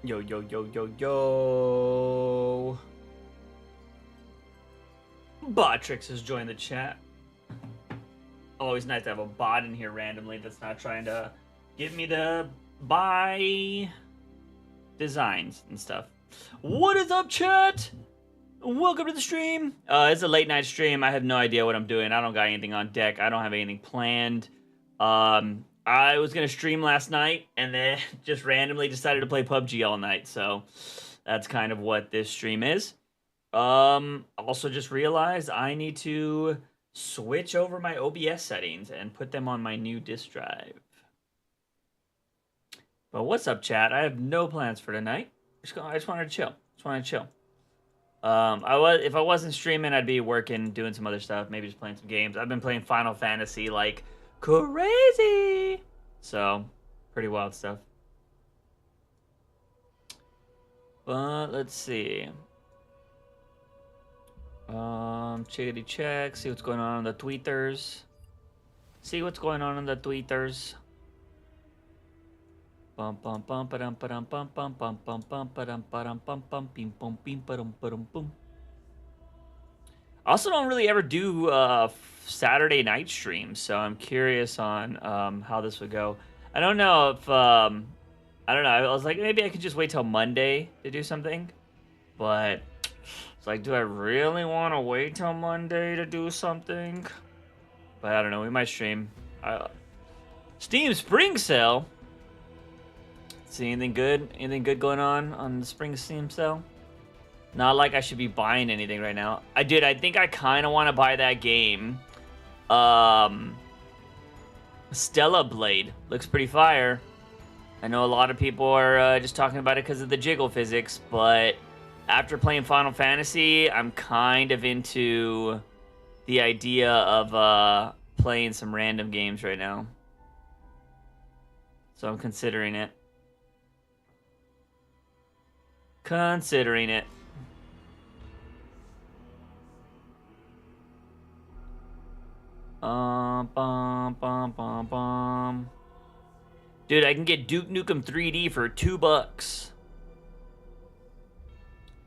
Yo, yo, yo, yo, yo. Botrix has joined the chat. Always nice to have a bot in here randomly that's not trying to get me to buy designs and stuff. What is up, chat? Welcome to the stream. It's a late night stream. I have no idea what I'm doing. I don't got anything on deck. I don't have anything planned. I was gonna stream last night and then just randomly decided to play PUBG all night. So that's kind of what this stream is. Also just realized I need to switch over my OBS settings and put them on my new disk drive. But what's up, chat? I have no plans for tonight. I just wanted to chill. If I wasn't streaming, I'd be working, doing some other stuff, maybe just playing some games. I've been playing Final Fantasy like crazy. So, pretty wild stuff. But let's see. Chickity check, see what's going on the tweeters. Bum bum bum ba dum ba dum bum bum bum bum bum ba dum bum bim bum bim ba dum bum. I also don't really ever do Saturday night streams, so I'm curious on how this would go. I don't know if I don't know. I was like, maybe I could just wait till Monday to do something, but it's like, do I really want to wait till Monday to do something? But I don't know. We might stream. Steam Spring Sale. See anything good? Anything good going on the Spring Steam Sale? Not like I should be buying anything right now. I think I kind of want to buy that game. Stella Blade. Looks pretty fire. I know a lot of people are just talking about it because of the jiggle physics, but after playing Final Fantasy, I'm kind of into the idea of playing some random games right now. So I'm considering it. Dude, I can get Duke Nukem 3D for $2.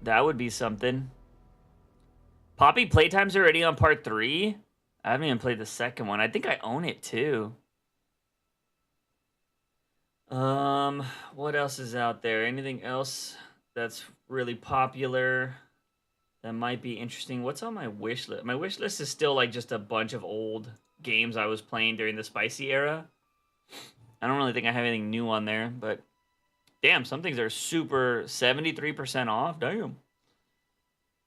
That would be something. Poppy Playtime's already on part 3? I haven't even played the second one. I think I own it too. What else is out there? Anything else that's really popular that might be interesting? What's on my wish list? My wish list is still like just a bunch of old games I was playing during the spicy era. I don't really think I have anything new on there, but damn, some things are super 73% off. Damn.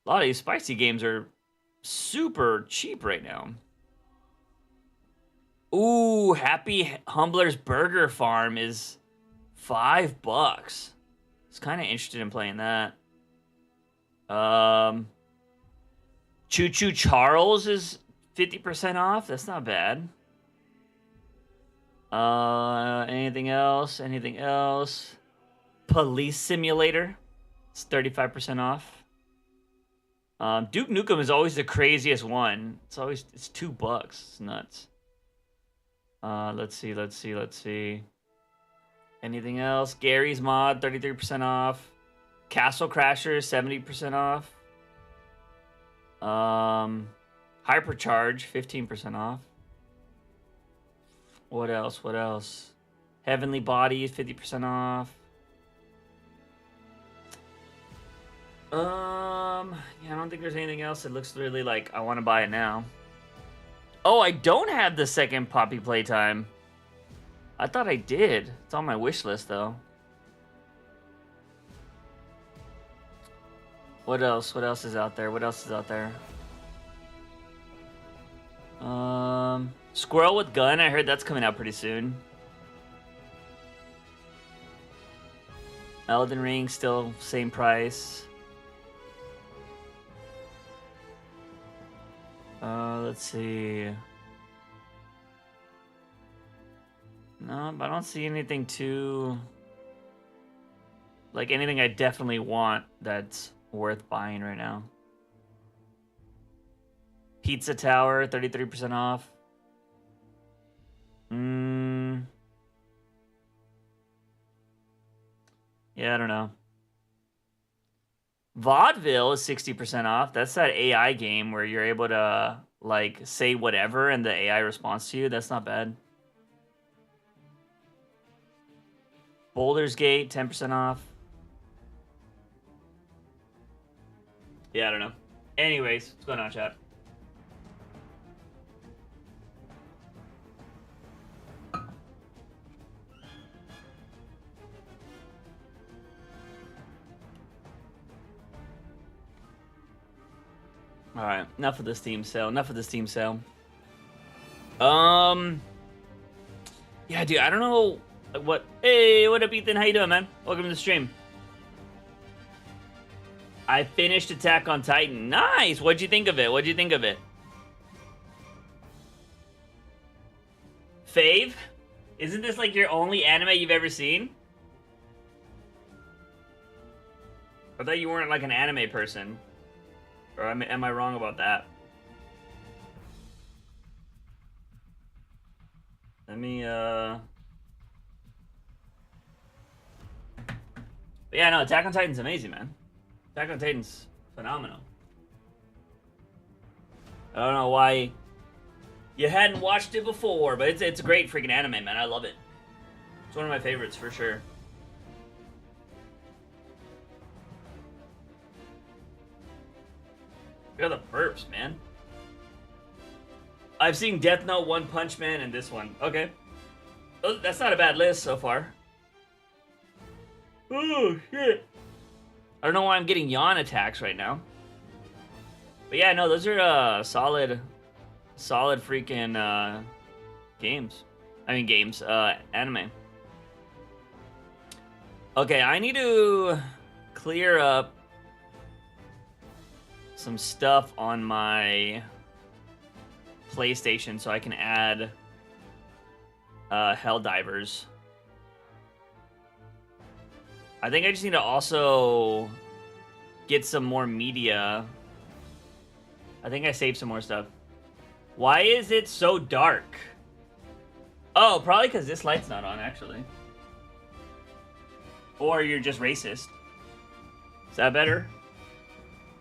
A lot of these spicy games are super cheap right now. Ooh, Happy Humbler's Burger Farm is $5. I was kind of interested in playing that. Choo Choo Charles is 50% off. That's not bad. Anything else? Police Simulator. It's 35% off. Duke Nukem is always the craziest one. It's $2. It's nuts. Let's see. Anything else? Gary's Mod, 33% off. Castle Crashers, 70% off. Hypercharge, 15% off. What else? Heavenly Bodies, 50% off. Yeah, I don't think there's anything else that looks really like I want to buy it now. Oh, I don't have the second Poppy Playtime. I thought I did. It's on my wish list, though. What else is out there? Squirrel with Gun. I heard that's coming out pretty soon. Elden Ring, still same price. Let's see. No, but I don't see anything too... like anything I definitely want that's worth buying right now. Pizza Tower, 33% off. Yeah, I don't know. Vaudeville is 60% off. That's that AI game where you're able to like say whatever and the AI responds to you. That's not bad. Boulder's Gate, 10% off. Yeah, I don't know. Anyways, what's going on, chat? All right, enough of the Steam sale. Yeah, dude, I don't know what. Hey, what up, Ethan? How you doing, man? Welcome to the stream. I finished Attack on Titan. Nice. What'd you think of it? Fave? Isn't this like your only anime you've ever seen? I thought you weren't like an anime person. Or am I wrong about that? Let me, But yeah, no, Attack on Titan's amazing, man. Attack on Titan's phenomenal. I don't know why you hadn't watched it before, but it's a great freaking anime, man. I love it. It's one of my favorites, for sure. Look at the burps, man. I've seen Death Note, One Punch Man, and this one. Okay. That's not a bad list so far. Oh, shit. I don't know why I'm getting yawn attacks right now. But yeah, no, those are solid freaking games. I mean games, anime. Okay, I need to clear up some stuff on my PlayStation so I can add Helldivers. I think I just need to also get some more media. I think I saved some more stuff. Why is it so dark? Oh, probably because this light's not on, actually. Or you're just racist. Is that better?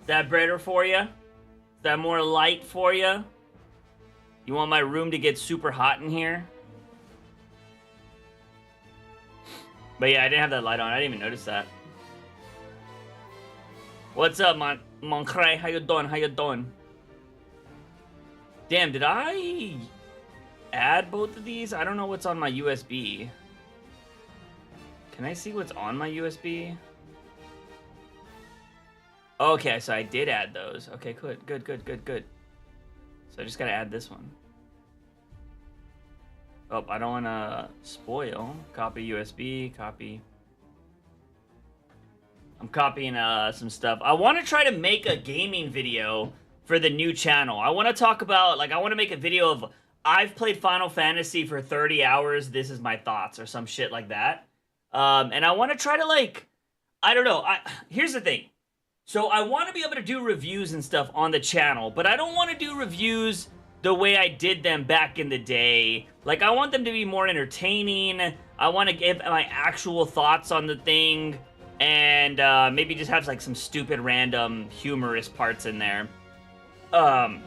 Is that better for you? Is that more light for you? You want my room to get super hot in here? But yeah, I didn't have that light on. I didn't even notice that. What's up, Moncray? How you doing? Damn, did I add both of these? I don't know what's on my USB. Can I see what's on my USB? Okay, so I did add those. Okay, good. So I just gotta add this one. Oh, I don't wanna spoil. Copy USB, copy. I'm copying some stuff. I wanna try to make a gaming video for the new channel. I wanna talk about, like, I wanna make a video of, I've played Final Fantasy for 30 hours, this is my thoughts, or some shit like that. And I wanna try to, like, I don't know, here's the thing. So I want to be able to do reviews and stuff on the channel, but I don't want to do reviews the way I did them back in the day. Like, I want them to be more entertaining. I want to give my actual thoughts on the thing, and maybe just have like some stupid random humorous parts in there. But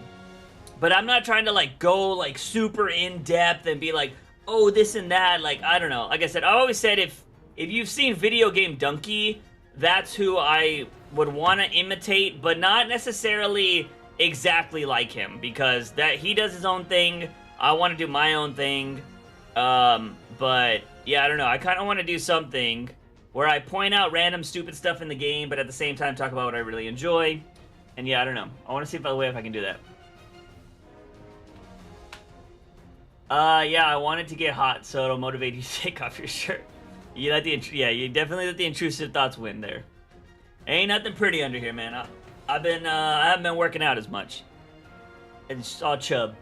I'm not trying to like go like super in depth and be like, oh, this and that. Like, I don't know. Like I said, I always said if you've seen Video Game Donkey, that's who I would want to imitate, but not necessarily exactly like him, because that he does his own thing. I want to do my own thing. But yeah, I don't know. I kind of want to do something where I point out random stupid stuff in the game, but at the same time talk about what I really enjoy. And yeah, I don't know. I want to see, by the way, if I can do that. Yeah, I wanted to get hot, so it'll motivate you to take off your shirt. You definitely let the intrusive thoughts win there. Ain't nothing pretty under here, man. I haven't been working out as much. It's all chub.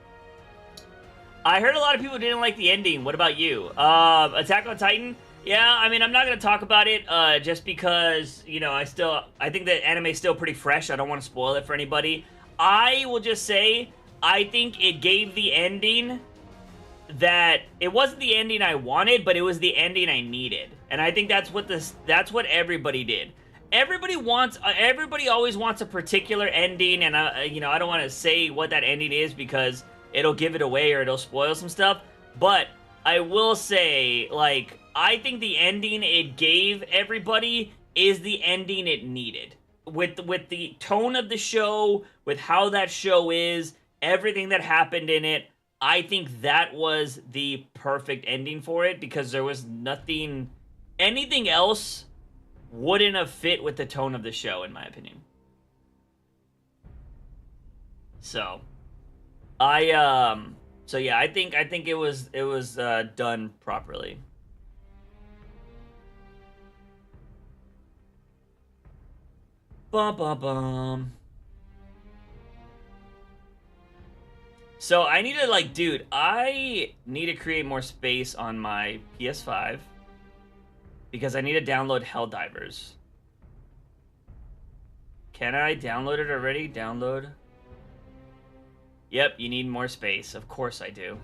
I heard a lot of people didn't like the ending. What about you? Attack on Titan? Yeah, I mean, I'm not gonna talk about it, just because, you know, I think the anime's still pretty fresh. I don't want to spoil it for anybody. I will just say, I think it gave the ending that it wasn't the ending I wanted, but it was the ending I needed. And I think that's what everybody did. everybody always wants a particular ending, and I don't want to say what that ending is because it'll give it away or it'll spoil some stuff. But I will say, like, I think the ending it gave everybody is the ending it needed. With the tone of the show, with how that show is, everything that happened in it, I think that was the perfect ending for it because there was anything else wouldn't have fit with the tone of the show, in my opinion. So, so yeah, I think it was done properly. Bum bum bum. So I need to dude, I need to create more space on my PS5 because I need to download Helldivers. Can I download it already? Download. Yep, you need more space. Of course I do.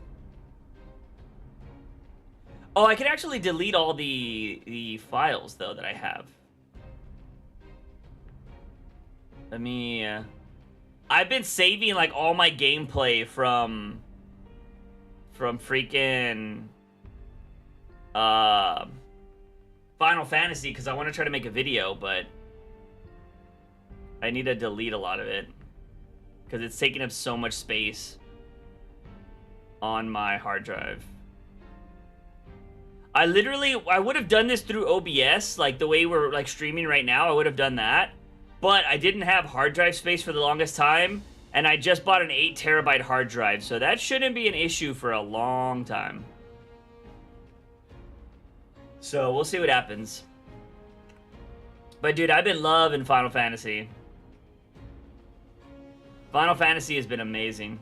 Oh, I can actually delete all the files though that I have. Let me I've been saving all my gameplay from freaking Final Fantasy because I want to try to make a video, but I need to delete a lot of it because it's taking up so much space on my hard drive. I would have done this through OBS, like the way we're streaming right now. I would have done that. But I didn't have hard drive space for the longest time, and I just bought an 8 terabyte hard drive, so that shouldn't be an issue for a long time. So we'll see what happens. But dude, I've been loving Final Fantasy. Final Fantasy has been amazing.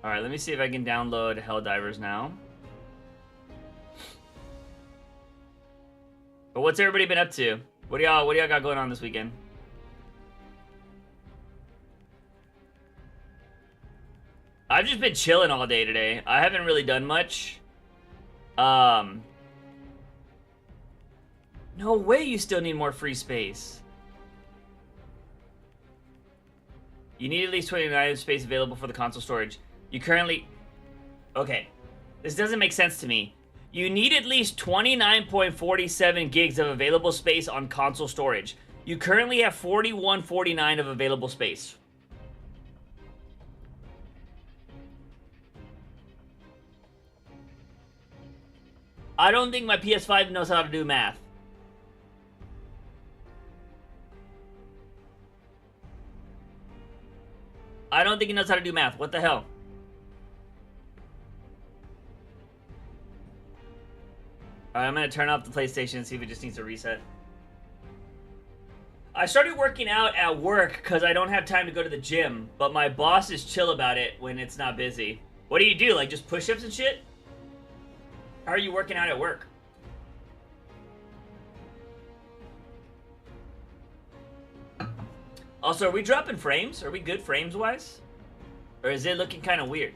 Alright, let me see if I can download Helldivers now. But what's everybody been up to? What do y'all got going on this weekend? I've just been chilling all day today. I haven't really done much. No way you still need more free space. You need at least 29 space available for the console storage. You currently... Okay. This doesn't make sense to me. You need at least 29.47 gigs of available space on console storage. You currently have 41.49 of available space. I don't think my PS5 knows how to do math. I don't think it knows how to do math. What the hell? Alright, I'm gonna turn off the PlayStation and see if it just needs to reset. I started working out at work because I don't have time to go to the gym, but my boss is chill about it when it's not busy. What do you do? Like just push-ups and shit? How are you working out at work? Also, are we dropping frames? Are we good frames-wise? Or is it looking kind of weird?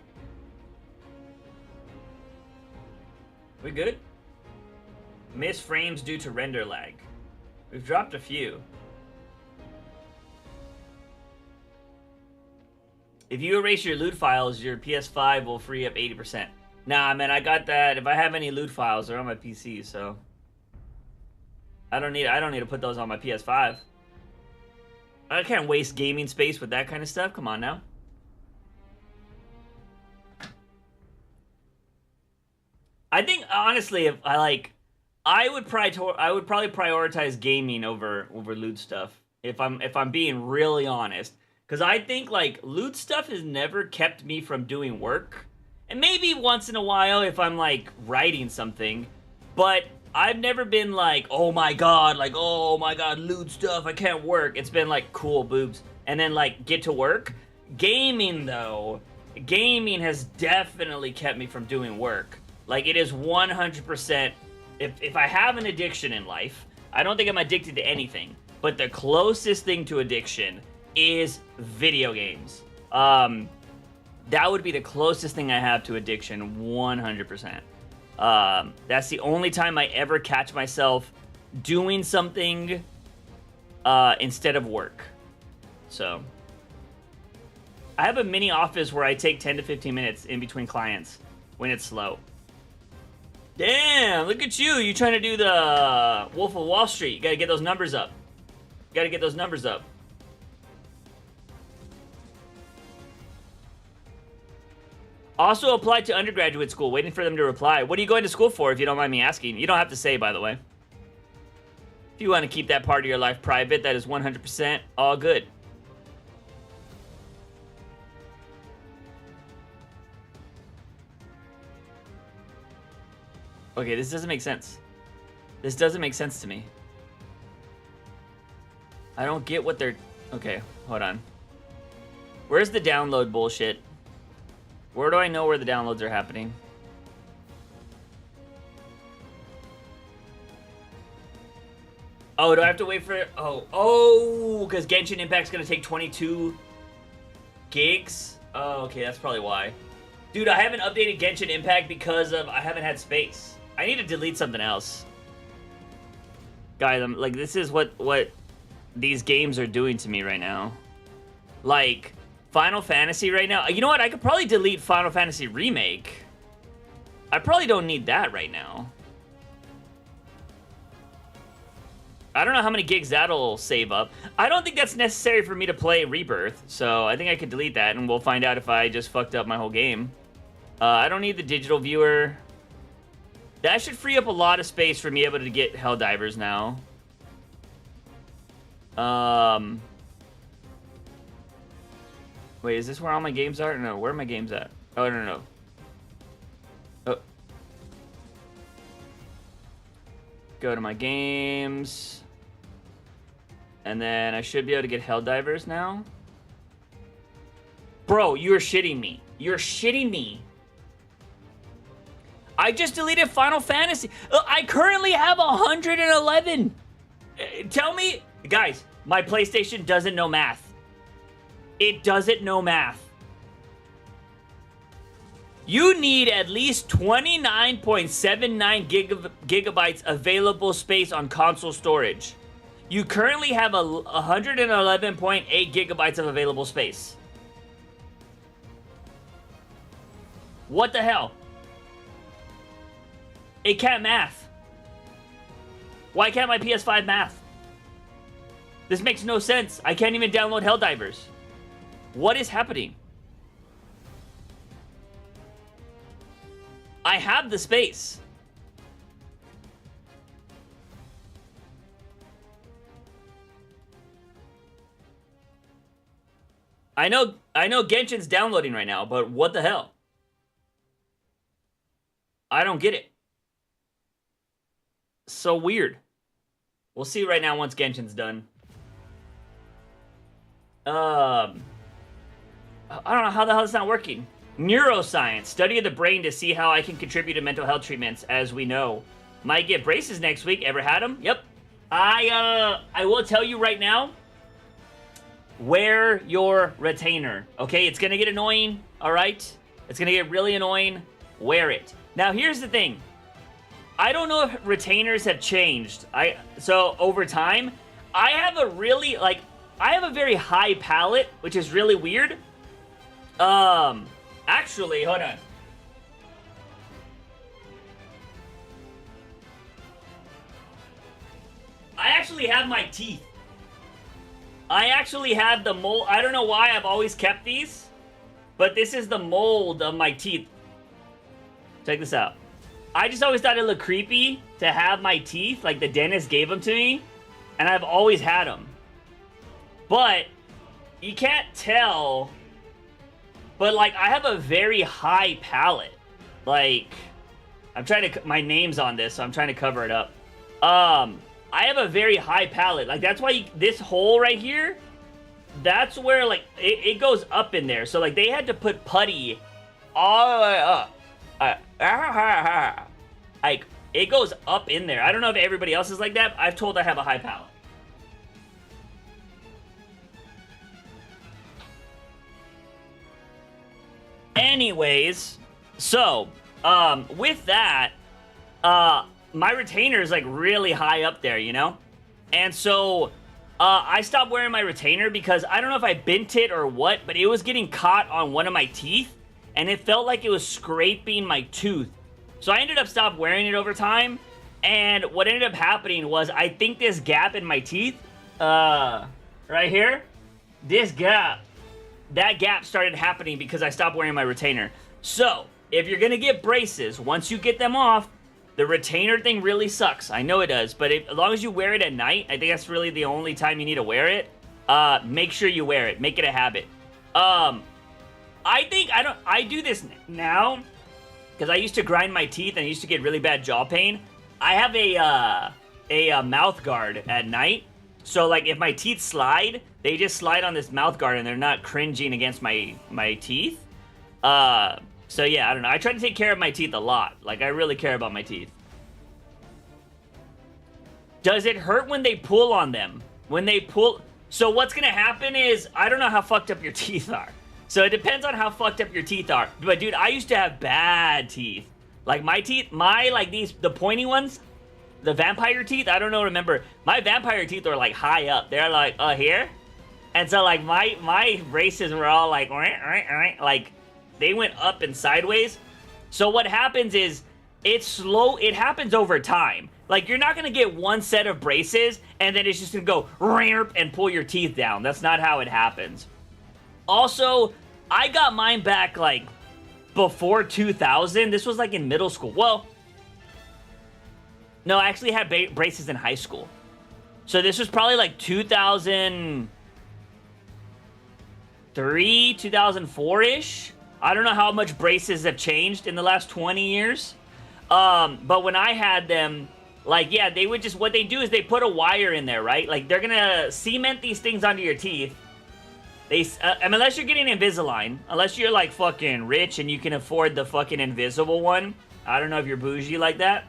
We good? Missed frames due to render lag. We've dropped a few. If you erase your loot files, your PS5 will free up 80%. Nah, man, I got that. If I have any loot files, they're on my PC, so I don't need to put those on my PS5. I can't waste gaming space with that kind of stuff. Come on now. I think honestly, if I would probably prioritize gaming over loot stuff if I'm being really honest, because I think loot stuff has never kept me from doing work, and maybe once in a while if I'm writing something, but I've never been oh my god, loot stuff, I can't work. It's been cool boobs, and then get to work. Gaming though, gaming has definitely kept me from doing work. It is 100%. If I have an addiction in life, I don't think I'm addicted to anything, but the closest thing to addiction is video games. That would be the closest thing I have to addiction, 100%. That's the only time I ever catch myself doing something instead of work. So I have a mini office where I take 10 to 15 minutes in between clients when it's slow. Damn, look at you. You trying to do the Wolf of Wall Street. You gotta get those numbers up. You gotta get those numbers up. Also applied to undergraduate school, waiting for them to reply. What are you going to school for, if you don't mind me asking? You don't have to say, by the way. If you want to keep that part of your life private, that is 100% all good. Okay, this doesn't make sense. This doesn't make sense to me. I don't get what they're... Okay, hold on. Where's the download bullshit? Where do I know where the downloads are happening? Oh, do I have to wait for it? Oh, because Genshin Impact's gonna take 22 gigs? Oh, okay, that's probably why. Dude, I haven't updated Genshin Impact because of I haven't had space. I need to delete something else. Guys, I'm like, this is what these games are doing to me right now. Like, Final Fantasy right now. You know what? I could probably delete Final Fantasy Remake. I probably don't need that right now. I don't know how many gigs that'll save up. I don't think that's necessary for me to play Rebirth, so I think I could delete that, and we'll find out if I just fucked up my whole game. I don't need the digital viewer. That should free up a lot of space for me able to get Helldivers now. Wait, is this where all my games are? No, where are my games at? Oh, no. Oh. Go to my games. And then I should be able to get Helldivers now. Bro, you're shitting me. You're shitting me. I just deleted Final Fantasy. I currently have 111. Tell me, guys, my PlayStation doesn't know math. It doesn't know math. You need at least 29.79 gigabytes available space on console storage. You currently have 111.8 gigabytes of available space. What the hell? It can't math. Why can't my PS5 math? This makes no sense. I can't even download Helldivers. What is happening? I have the space. I know Genshin's downloading right now, but what the hell? I don't get it. So weird. We'll see right now once Genshin's done. I don't know how the hell it's not working. Neuroscience, study of the brain to see how I can contribute to mental health treatments, as we know. Might get braces next week. Ever had them? Yep. I will tell you right now, wear your retainer, okay? It's gonna get annoying, all right? It's gonna get really annoying. Wear it. Now, here's the thing. I don't know if retainers have changed. So over time, I have a really, I have a very high palate, which is really weird. Actually, hold on. I actually have my teeth. I actually have the mold. I don't know why I've always kept these, but this is the mold of my teeth. Check this out. I just always thought it looked creepy to have my teeth, like the dentist gave them to me, and I've always had them. But you can't tell, but like I have a very high palate. Like, I'm trying to, my name's on this, so I'm trying to cover it up. I have a very high palate. Like, that's why this hole right here, that's where, like, it goes up in there. So, like, they had to put putty all the way up. Like, it goes up in there. I don't know if everybody else is like that. I've told I have a high palate. Anyways, so, with that, my retainer is like really high up there, you know? And so I stopped wearing my retainer because I don't know if I bent it or what, but it was getting caught on one of my teeth and it felt like it was scraping my tooth. So I ended up stopped wearing it over time. And what ended up happening was I think this gap in my teeth, right here, this gap, that gap started happening because I stopped wearing my retainer. So if you're gonna get braces, once you get them off, the retainer thing really sucks. I know it does, but as long as you wear it at night, I think that's really the only time you need to wear it. Make sure you wear it. Make it a habit. I do this now because I used to grind my teeth and I used to get really bad jaw pain. I have a mouth guard at night. So like if my teeth slide, they just slide on this mouth guard and they're not cringing against my teeth. So yeah, I don't know. I try to take care of my teeth a lot. Like, I really care about my teeth. Does it hurt when they pull on them? When they pull... So what's gonna happen is, I don't know how fucked up your teeth are. So it depends on how fucked up your teeth are. But dude, I used to have bad teeth. Like my teeth, the pointy ones, the vampire teeth, I don't know, remember. My vampire teeth are like high up. They're like, here? And so like my braces were all like, they went up and sideways. So what happens is, it's slow, it happens over time. Like, you're not gonna get one set of braces, and then it's just gonna go, and pull your teeth down. That's not how it happens. Also, I got mine back, like, before 2000. This was, like, in middle school. Well, no, I actually had braces in high school. So this was probably, like, 2003, 2004-ish. I don't know how much braces have changed in the last 20 years. But when I had them, like, yeah, they would just, what they do is they put a wire in there, right? Like, they're gonna cement these things onto your teeth. Unless you're getting Invisalign, unless you're, like, fucking rich and you can afford the fucking invisible one. I don't know if you're bougie like that.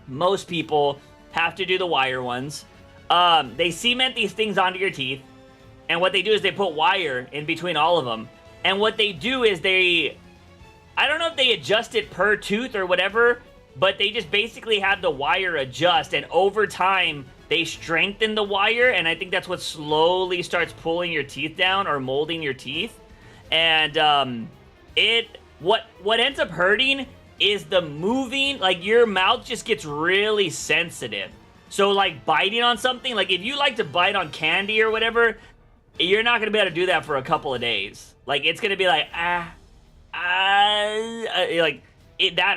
Most people have to do the wire ones. They cement these things onto your teeth. And what they do is they put wire in between all of them. And what they do is I don't know if they adjust it per tooth or whatever, but they just basically have the wire adjust, and over time, they strengthen the wire, and I think that's what slowly starts pulling your teeth down or molding your teeth. And what ends up hurting is the moving, like, your mouth just gets really sensitive. So, like, biting on something, like, if you like to bite on candy or whatever, you're not going to be able to do that for a couple of days. Like, it's going to be like, that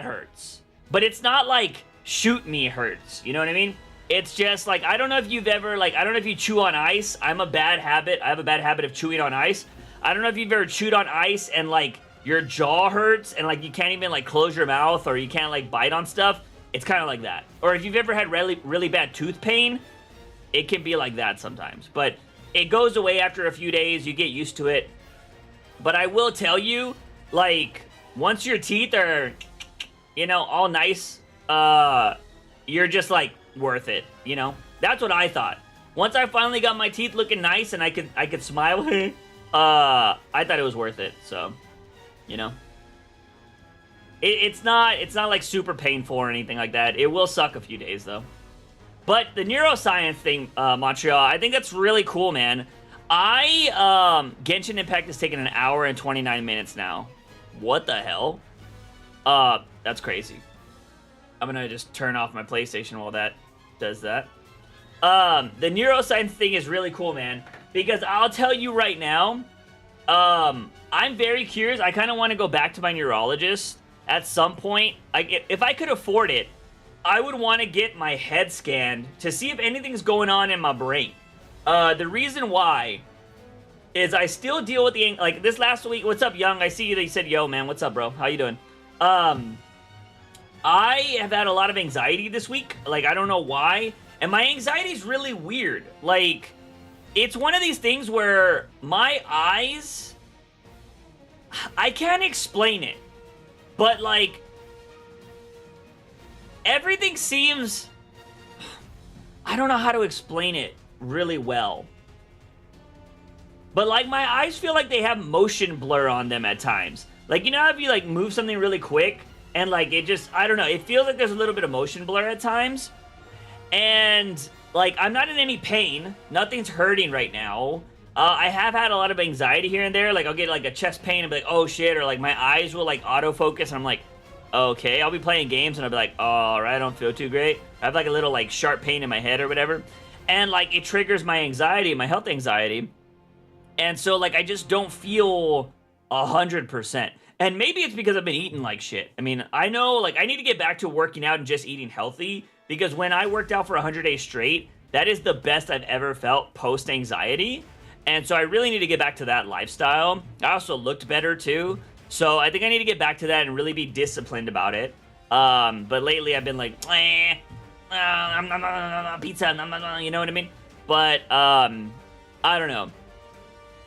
hurts. But it's not like, shoot me hurts. You know what I mean? It's just like, I don't know if you've ever, like, I don't know if you chew on ice. I have a bad habit of chewing on ice. I don't know if you've ever chewed on ice and, like, your jaw hurts and, like, you can't even, like, close your mouth or you can't, like, bite on stuff. It's kind of like that. Or if you've ever had really, really bad tooth pain, it can be like that sometimes. But it goes away after a few days. You get used to it. But I will tell you, like, once your teeth are, you know, all nice, you're just, like, worth it, you know? That's what I thought. Once I finally got my teeth looking nice and I could smile, I thought it was worth it, so, you know? It's not like super painful or anything like that. It will suck a few days, though. But the neuroscience thing, Montreal, I think that's really cool, man. Genshin Impact has taken 1 hour and 29 minutes now. What the hell? That's crazy. I'm gonna just turn off my PlayStation while that does that. The neuroscience thing is really cool, man. Because I'll tell you right now, I'm very curious. I kind of want to go back to my neurologist at some point. If I could afford it, I would want to get my head scanned to see if anything's going on in my brain. The reason why is I still deal with like, this last week. What's up, Young? I see you. They said, yo, man. What's up, bro? How you doing? I have had a lot of anxiety this week. Like, I don't know why. And my anxiety is really weird. Like, it's one of these things where my eyes, I can't explain it. But, like, everything seems, I don't know how to explain it really well. But, like, my eyes feel like they have motion blur on them at times. Like, you know how if you, like, move something really quick And like it just, I don't know, it feels like there's a little bit of motion blur at times. And like I'm not in any pain, nothing's hurting right now. I have had a lot of anxiety here and there. Like I'll get like a chest pain and be like, oh shit, or like my eyes will like autofocus and I'm like, okay. I'll be playing games and I'll be like, oh, all right, I don't feel too great. I have like a little like sharp pain in my head or whatever. And like it triggers my anxiety, my health anxiety. And so like I just don't feel 100%. And maybe it's because I've been eating like shit. I mean, I know like I need to get back to working out and just eating healthy, because when I worked out for 100 days straight, that is the best I've ever felt post anxiety. And so I really need to get back to that lifestyle. I also looked better too. So I think I need to get back to that and really be disciplined about it. But lately I've been like, pizza, you know what I mean? But I don't know.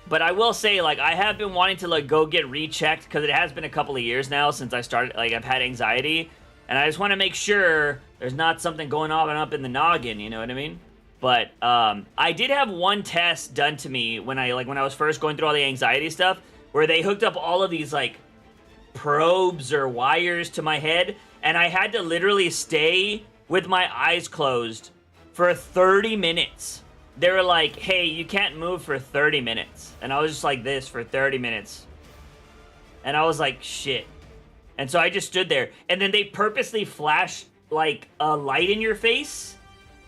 But I will say, like, I have been wanting to like go get rechecked, because it has been a couple of years now since I started. Like, I've had anxiety, and I just want to make sure there's not something going on up in the noggin. You know what I mean? But I did have one test done to me when I was first going through all the anxiety stuff, where they hooked up all of these like probes or wires to my head, and I had to literally stay with my eyes closed for 30 minutes. They were like, hey, you can't move for 30 minutes. And I was just like this for 30 minutes. And I was like, shit. And so I just stood there. And then they purposely flash like a light in your face.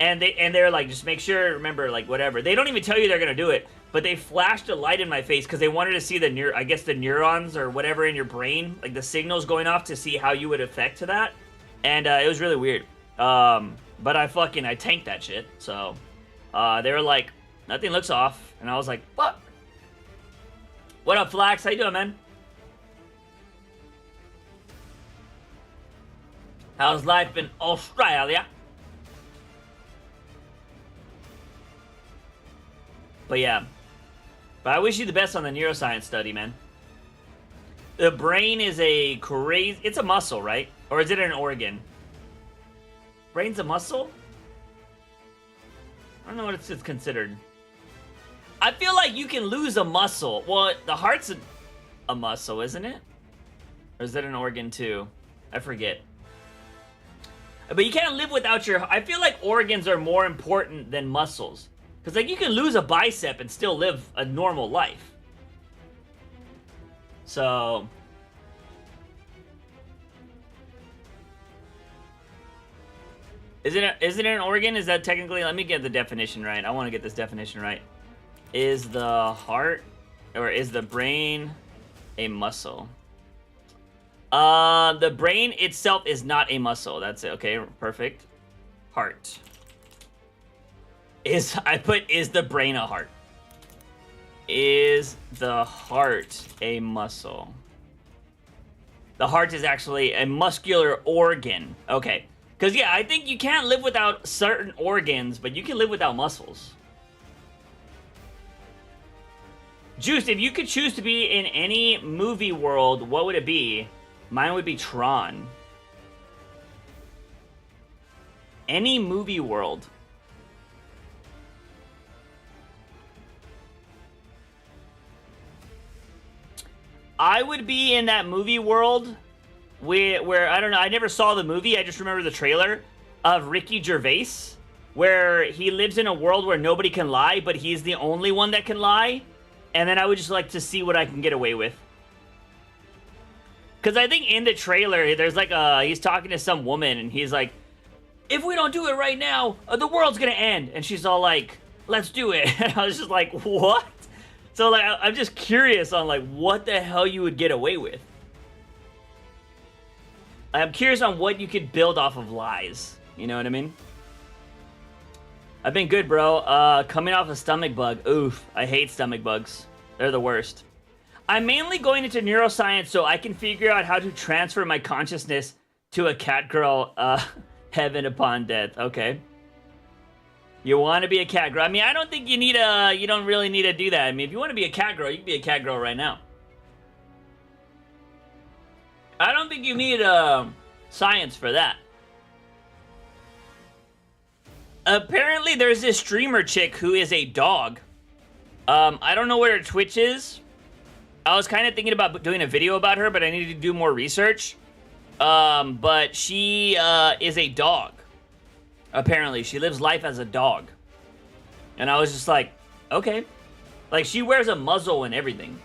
And they're like, just make sure, remember, like whatever. They don't even tell you they're gonna do it. But they flashed a light in my face because they wanted to see the neurons or whatever in your brain, like the signals going off, to see how you would affect to that. And it was really weird. But I tanked that shit. So they were like, nothing looks off. And I was like, fuck. What up, Flax? How you doing, man? How's life in Australia? But yeah. But I wish you the best on the neuroscience study, man. The brain is a crazy... It's a muscle, right? Or is it an organ? Brain's a muscle? I don't know what it's considered. I feel like you can lose a muscle. Well, the heart's a muscle, isn't it? Or is it an organ too? I forget. But you can't live without your... I feel like organs are more important than muscles. Because like you can lose a bicep and still live a normal life. So... Is it an organ? Is that technically... Let me get the definition right. I want to get this definition right. Is the heart or is the brain a muscle? The brain itself is not a muscle. That's it. Okay, perfect. Heart. Is the brain a heart? Is the heart a muscle? The heart is actually a muscular organ. Okay. Because, yeah, I think you can't live without certain organs, but you can live without muscles. Juice, if you could choose to be in any movie world, what would it be? Mine would be Tron. Any movie world. I would be in that movie world where I don't know, I never saw the movie, I just remember the trailer of Ricky Gervais, where he lives in a world where nobody can lie, but he's the only one that can lie, and then I would just like to see what I can get away with. Because I think in the trailer, there's like he's talking to some woman, and he's like, if we don't do it right now, the world's gonna end, and she's all like, let's do it, and I was just like, what? So like, I'm just curious on like, what the hell you would get away with. I'm curious on what you could build off of lies. You know what I mean? I've been good, bro. Coming off a stomach bug. Oof. I hate stomach bugs. They're the worst. I'm mainly going into neuroscience so I can figure out how to transfer my consciousness to a cat girl heaven upon death. Okay. You want to be a cat girl. I mean, I don't think you don't really need to do that. I mean, if you want to be a cat girl, you can be a cat girl right now. I don't think you need science for that. Apparently, there's this streamer chick who is a dog. I don't know where her Twitch is. I was kind of thinking about doing a video about her, but I needed to do more research. But she is a dog. Apparently, she lives life as a dog. And I was just like, okay. Like, she wears a muzzle and everything.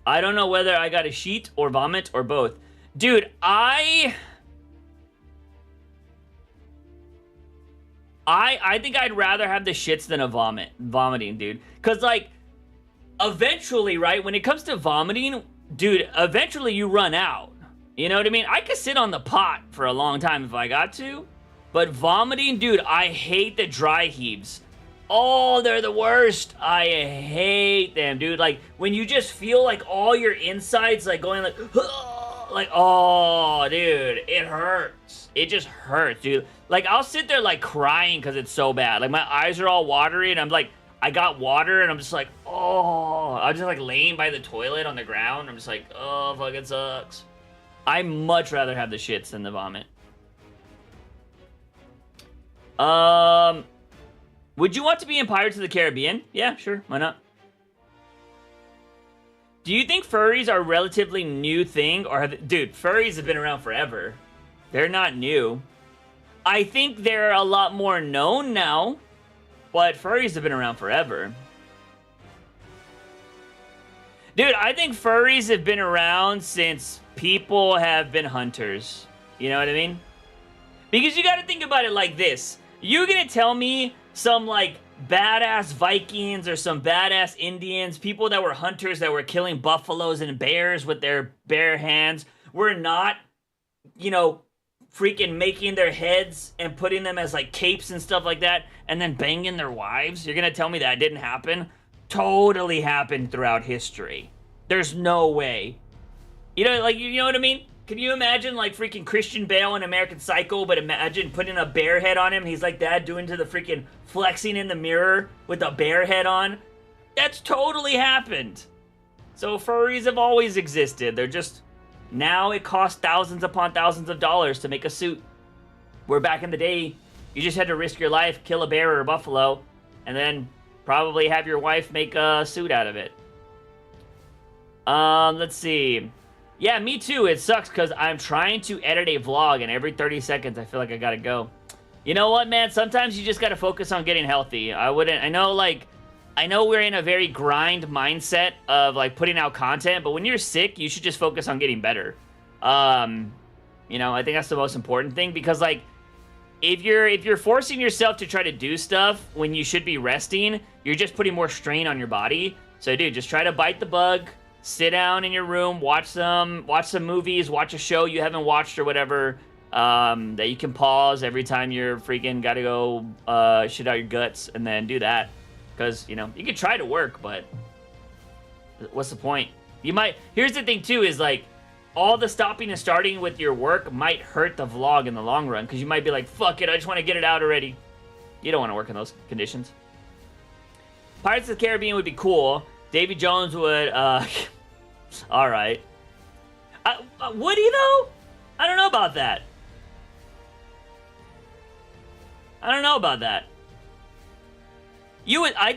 I don't know whether I got a sheet or vomit or both. Dude, I think I'd rather have the shits than a vomiting, dude. Cause like, eventually, right, when it comes to vomiting, dude, eventually you run out. You know what I mean? I could sit on the pot for a long time if I got to. But vomiting, dude, I hate the dry heaves. Oh, they're the worst. I hate them, dude. Like, when you just feel like all your insides, like, going like, oh, dude, it hurts. It just hurts, dude. Like, I'll sit there, like, crying because it's so bad. Like, my eyes are all watery, and I'm like, I got water, and I'm just like, oh. I'm just, like, laying by the toilet on the ground. I'm just like, oh, fuck, it sucks. I much rather have the shits than the vomit. Would you want to be in Pirates of the Caribbean? Yeah, sure. Why not? Do you think furries are a relatively new thing? Or dude, furries have been around forever. They're not new. I think they're a lot more known now. But furries have been around forever. Dude, I think furries have been around since people have been hunters. You know what I mean? Because you gotta think about it like this. You're gonna tell me some, like, badass Vikings or some badass Indians, people that were hunters that were killing buffaloes and bears with their bare hands, were not, you know, freaking making their heads and putting them as, like, capes and stuff like that, and then banging their wives? You're gonna tell me that didn't happen? Totally happened throughout history. There's no way. You know, like, you know what I mean? Can you imagine, like, freaking Christian Bale in American Psycho, but imagine putting a bear head on him? He's like that, doing to the freaking flexing in the mirror with a bear head on. That's totally happened. So furries have always existed. They're just, now it costs thousands upon thousands of dollars to make a suit. Where back in the day, you just had to risk your life, kill a bear or a buffalo, and then probably have your wife make a suit out of it. Let's see. Yeah, me too. It sucks because I'm trying to edit a vlog, and every 30 seconds I feel like I gotta go. You know what, man? Sometimes you just gotta focus on getting healthy. I know we're in a very grind mindset of, like, putting out content, but when you're sick, you should just focus on getting better. You know, I think that's the most important thing, because, like, if you're forcing yourself to try to do stuff when you should be resting, you're just putting more strain on your body. So, dude, just try to bite the bug. Sit down in your room, watch some movies, watch a show you haven't watched or whatever, that you can pause every time you're freaking gotta go shit out your guts, and then do that. Because, you know, you could try to work, but what's the point? Here's the thing too, is like, all the stopping and starting with your work might hurt the vlog in the long run, because you might be like, fuck it, I just want to get it out already. You don't want to work in those conditions. Pirates of the Caribbean would be cool. Davy Jones would, alright. Would he, though? I don't know about that. I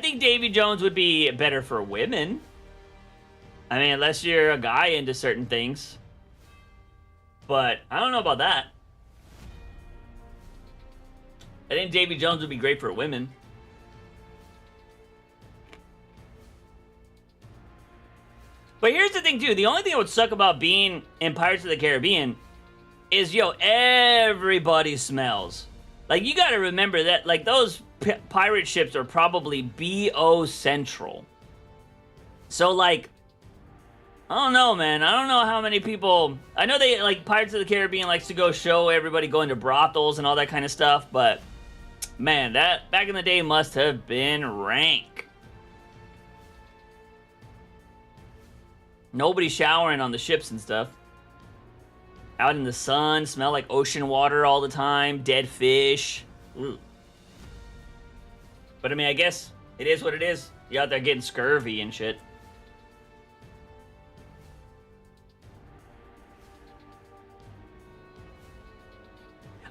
think Davy Jones would be better for women. I mean, unless you're a guy into certain things. But, I don't know about that. I think Davy Jones would be great for women. But here's the thing, too. The only thing that would suck about being in Pirates of the Caribbean is, yo, everybody smells. Like, you gotta remember that, like, those pirate ships are probably BO Central. So, like, I don't know, man. I don't know how many people... I know they, like, Pirates of the Caribbean likes to go show everybody going to brothels and all that kind of stuff, but, man, that back in the day must have been rank. Nobody showering on the ships and stuff. Out in the sun, smell like ocean water all the time, dead fish. Ugh. But I mean, I guess it is what it is. You out there getting scurvy and shit.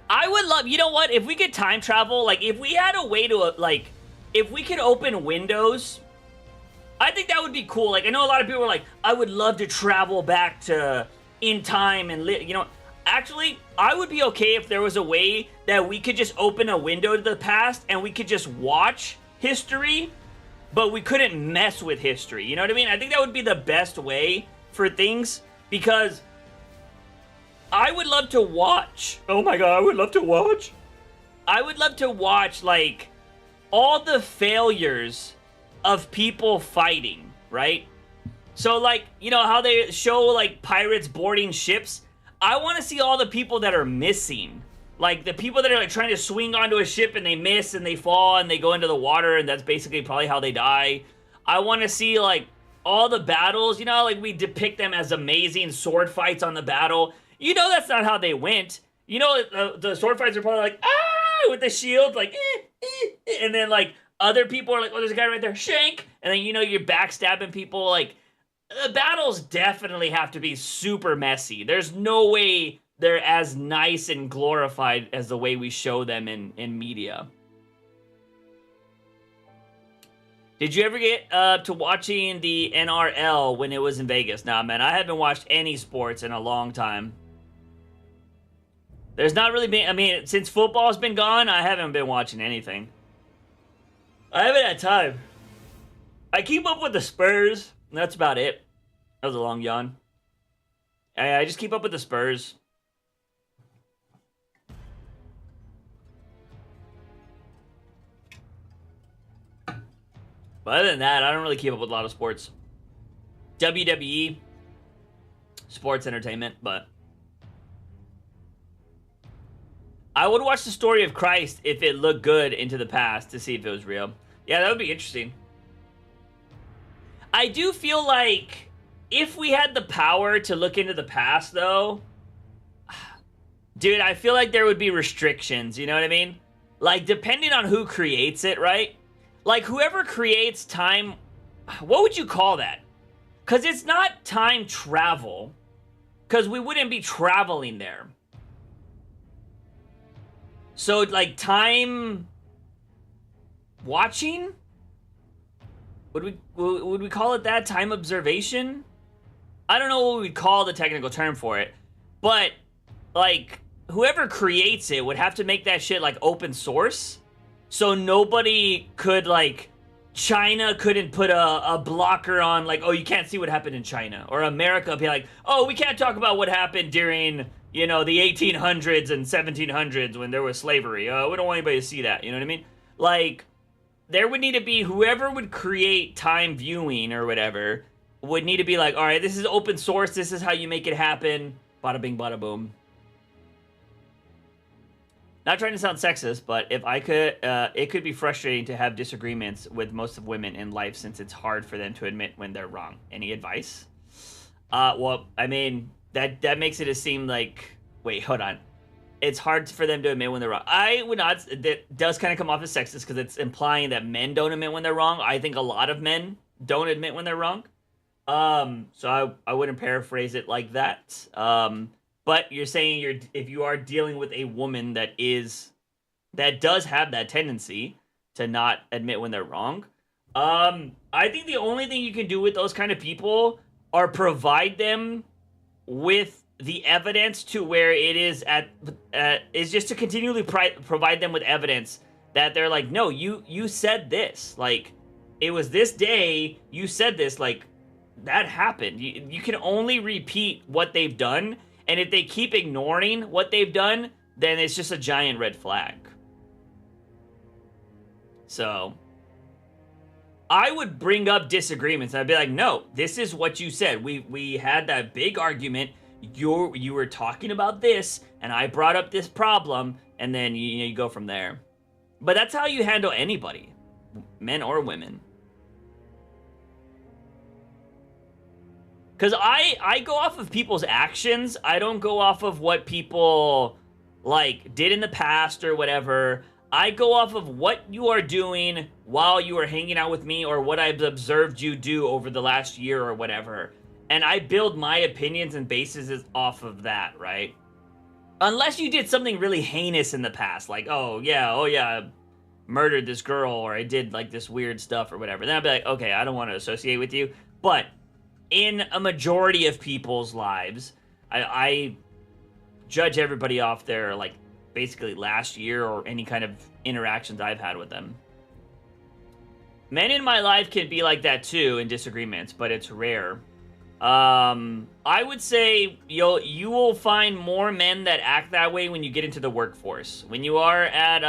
I would love, you know what? If we could time travel, like, if we had a way to, like, if we could open windows, I think that would be cool. Like, I know a lot of people are like, I would love to travel back to in time and live. You know, actually, I would be okay if there was a way that we could just open a window to the past and we could just watch history, but we couldn't mess with history. You know what I mean? I think that would be the best way for things, because I would love to watch. Oh my god, I would love to watch. I would love to watch, like, all the failures of people fighting, right? So, like, you know how they show, like, pirates boarding ships? I want to see all the people that are missing. Like, the people that are, like, trying to swing onto a ship and they miss and they fall and they go into the water, and that's basically probably how they die. I want to see, like, all the battles. You know, like, we depict them as amazing sword fights on the battle. You know that's not how they went. You know, the sword fights are probably like, ah, with the shield, like, and then, like, other people are like, oh, there's a guy right there, shank, and then, you know, you're backstabbing people. Like, the battles definitely have to be super messy. There's no way they're as nice and glorified as the way we show them in media. Did you ever get to watching the NRL when it was in Vegas? Nah, man, I haven't watched any sports in a long time. There's not really been, I mean, since football's been gone, I haven't been watching anything. I haven't had time. I keep up with the Spurs, and that's about it. That was a long yawn. I just keep up with the Spurs. But other than that, I don't really keep up with a lot of sports. WWE, sports entertainment, but I would watch the story of Christ if it looked good into the past to see if it was real. Yeah, that would be interesting. I do feel like if we had the power to look into the past, though, dude, I feel like there would be restrictions, you know what I mean? Like, depending on who creates it, right? Like, whoever creates time, what would you call that? Because it's not time travel, because we wouldn't be traveling there. So, like, time watching? Would we call it that? Time observation? I don't know what we'd call the technical term for it, but, like, whoever creates it would have to make that shit, like, open source, so nobody could, like, China couldn't put a blocker on, like, oh, you can't see what happened in China, or America be like, oh, we can't talk about what happened during, you know, the 1800s and 1700s when there was slavery. We don't want anybody to see that, you know what I mean? Like, there would need to be, whoever would create time viewing or whatever would need to be like, all right, this is open source, this is how you make it happen, bada bing, bada boom. Not trying to sound sexist, but if I could, it could be frustrating to have disagreements with most of women in life since it's hard for them to admit when they're wrong. Any advice? Well, I mean, that makes it seem like, wait, hold on. It's hard for them to admit when they're wrong. I would not, that does kind of come off as sexist because it's implying that men don't admit when they're wrong. I think a lot of men don't admit when they're wrong. So I wouldn't paraphrase it like that. But you're saying if you are dealing with a woman that does have that tendency to not admit when they're wrong, I think the only thing you can do with those kind of people are provide them with the evidence to where it is is just to continually provide them with evidence that they're like, no, you said this, like, it was this day, you said this, like, that happened. You can only repeat what they've done. And if they keep ignoring what they've done, then it's just a giant red flag. So, I would bring up disagreements. I'd be like, no, this is what you said. We had that big argument. You were talking about this, and I brought up this problem, and then you go from there. But that's how you handle anybody, men or women. Because I go off of people's actions. I don't go off of what people, like, did in the past or whatever. I go off of what you are doing while you are hanging out with me or what I've observed you do over the last year or whatever. And I build my opinions and bases off of that, right? Unless you did something really heinous in the past. Like, oh yeah, murdered this girl or I did like this weird stuff or whatever, then I'd be like, okay, I don't want to associate with you. But in a majority of people's lives, I judge everybody off their like basically last year or any kind of interactions I've had with them. Men in my life can be like that too in disagreements, but it's rare. I would say you will find more men that act that way when you get into the workforce. When you are at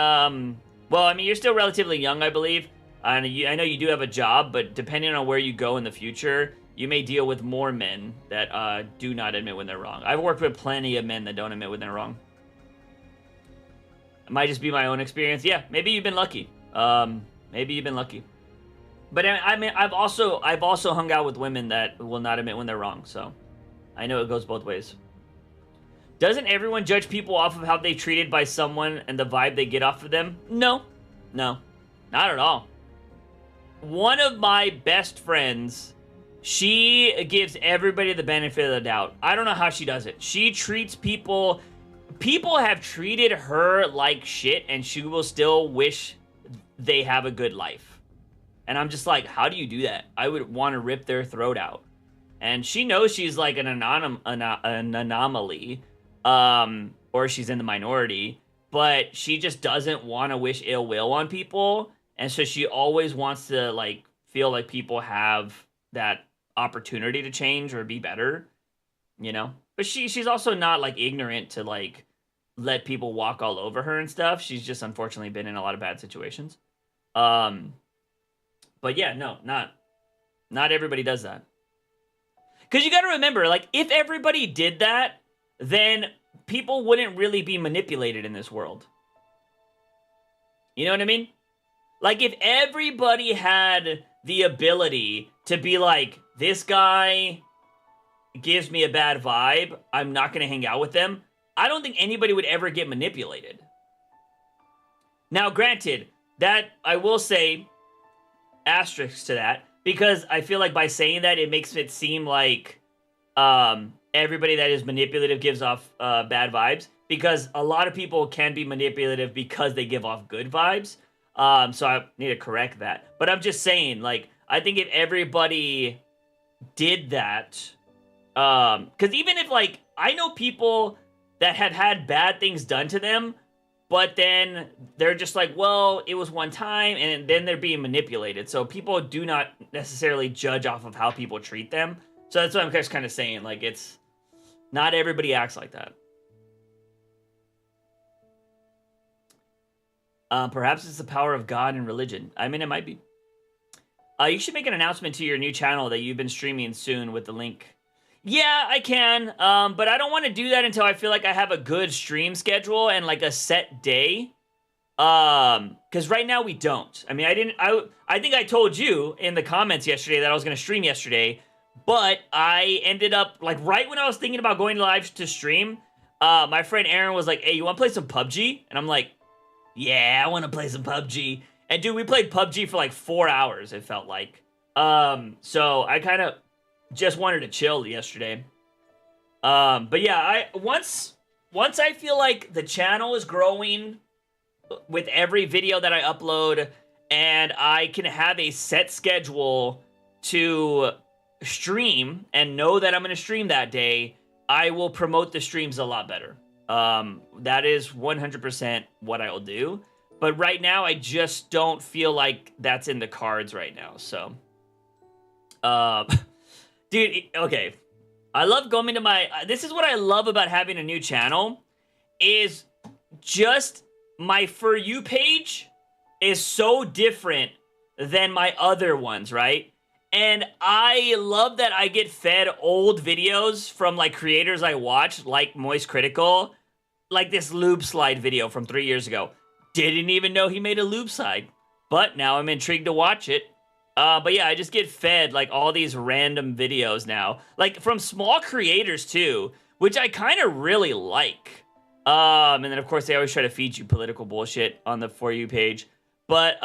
well, I mean, you're still relatively young, I believe. And I know you do have a job, but depending on where you go in the future, you may deal with more men that do not admit when they're wrong. I've worked with plenty of men that don't admit when they're wrong. It might just be my own experience. Yeah, maybe you've been lucky. Maybe you've been lucky. But I mean, I've also hung out with women that will not admit when they're wrong. So I know it goes both ways. Doesn't everyone judge people off of how they treated by someone and the vibe they get off of them? No, not at all. One of my best friends, she gives everybody the benefit of the doubt. I don't know how she does it. She treats people have treated her like shit, and she will still wish they have a good life. And I'm just like, how do you do that? I would want to rip their throat out. And she knows she's like an anomaly, or she's in the minority, but she just doesn't want to wish ill will on people. And so she always wants to like feel like people have that opportunity to change or be better, you know? But she's also not like ignorant to like let people walk all over her and stuff. She's just unfortunately been in a lot of bad situations. But yeah, no, not everybody does that. Because you got to remember, like, if everybody did that, then people wouldn't really be manipulated in this world. You know what I mean? Like, if everybody had the ability to be like, this guy gives me a bad vibe, I'm not going to hang out with them, I don't think anybody would ever get manipulated. Now, granted, that, I will say, asterisk to that, because I feel like by saying that, it makes it seem like everybody that is manipulative gives off bad vibes, because a lot of people can be manipulative because they give off good vibes. So I need to correct that. But I'm just saying, like, I think if everybody did that, because even if, like, I know people that have had bad things done to them, but then they're just like, well, it was one time, and then they're being manipulated. So people do not necessarily judge off of how people treat them. So that's what I'm just kind of saying. Like, it's not everybody acts like that. Perhaps it's the power of God and religion. I mean, it might be. You should make an announcement to your new channel that you've been streaming soon with the link. Yeah, I can, but I don't want to do that until I feel like I have a good stream schedule and like a set day. Because right now we don't. I mean, I think I told you in the comments yesterday that I was going to stream yesterday, but I ended up, like, right when I was thinking about going live to stream, my friend Aaron was like, hey, you want to play some PUBG? And I'm like, yeah, I want to play some PUBG. And dude, we played PUBG for like 4 hours, it felt like. So I kind of just wanted to chill yesterday. But yeah, once I feel like the channel is growing with every video that I upload, and I can have a set schedule to stream and know that I'm going to stream that day, I will promote the streams a lot better. That is 100% what I will do. But right now, I just don't feel like that's in the cards right now. So, dude, okay. I love going to my... This is what I love about having a new channel, is just my For You page is so different than my other ones, right? And I love that I get fed old videos from, like, creators I watch, like Moist Critical, like this Lube Slide video from 3 years ago. Didn't even know he made a Lube Slide, but now I'm intrigued to watch it. But yeah, I just get fed, like, all these random videos now. Like, from small creators, too, which I kind of really like. And then, of course, they always try to feed you political bullshit on the For You page. But,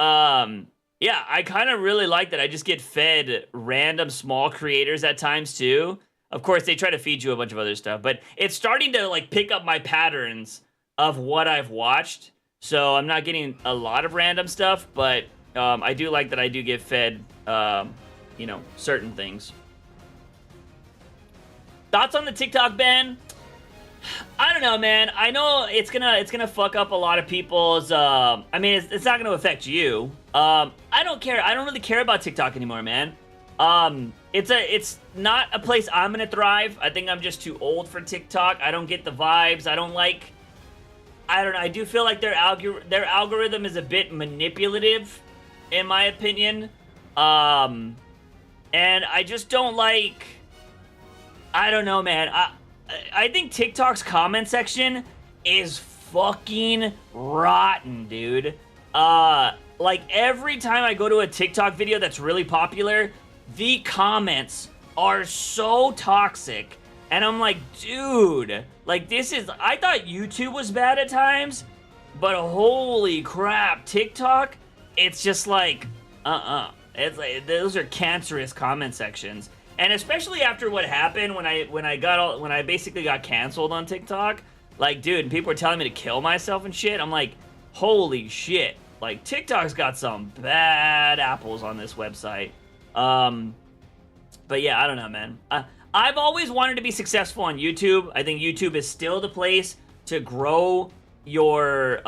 yeah, I kind of really like that I just get fed random small creators at times, too. Of course, they try to feed you a bunch of other stuff. But it's starting to, like, pick up my patterns of what I've watched. So I'm not getting a lot of random stuff, but I do like that I do get fed, certain things. Thoughts on the TikTok ban? I don't know, man. I know it's gonna fuck up a lot of people's. It's not gonna affect you. I don't care. I don't really care about TikTok anymore, man. It's not a place I'm gonna thrive. I think I'm just too old for TikTok. I don't get the vibes. I don't know. I do feel like their algorithm is a bit manipulative, in my opinion. And I just don't like. I don't know, man. I think TikTok's comment section is fucking rotten, dude. Like every time I go to a TikTok video that's really popular, the comments are so toxic. And I'm like, dude, like I thought YouTube was bad at times, but holy crap, TikTok, it's just like, It's like, those are cancerous comment sections. And especially after what happened when I basically got canceled on TikTok, like, dude, people were telling me to kill myself and shit. I'm like, holy shit. Like, TikTok's got some bad apples on this website. But yeah, I don't know, man. I've always wanted to be successful on YouTube. I think YouTube is still the place to grow your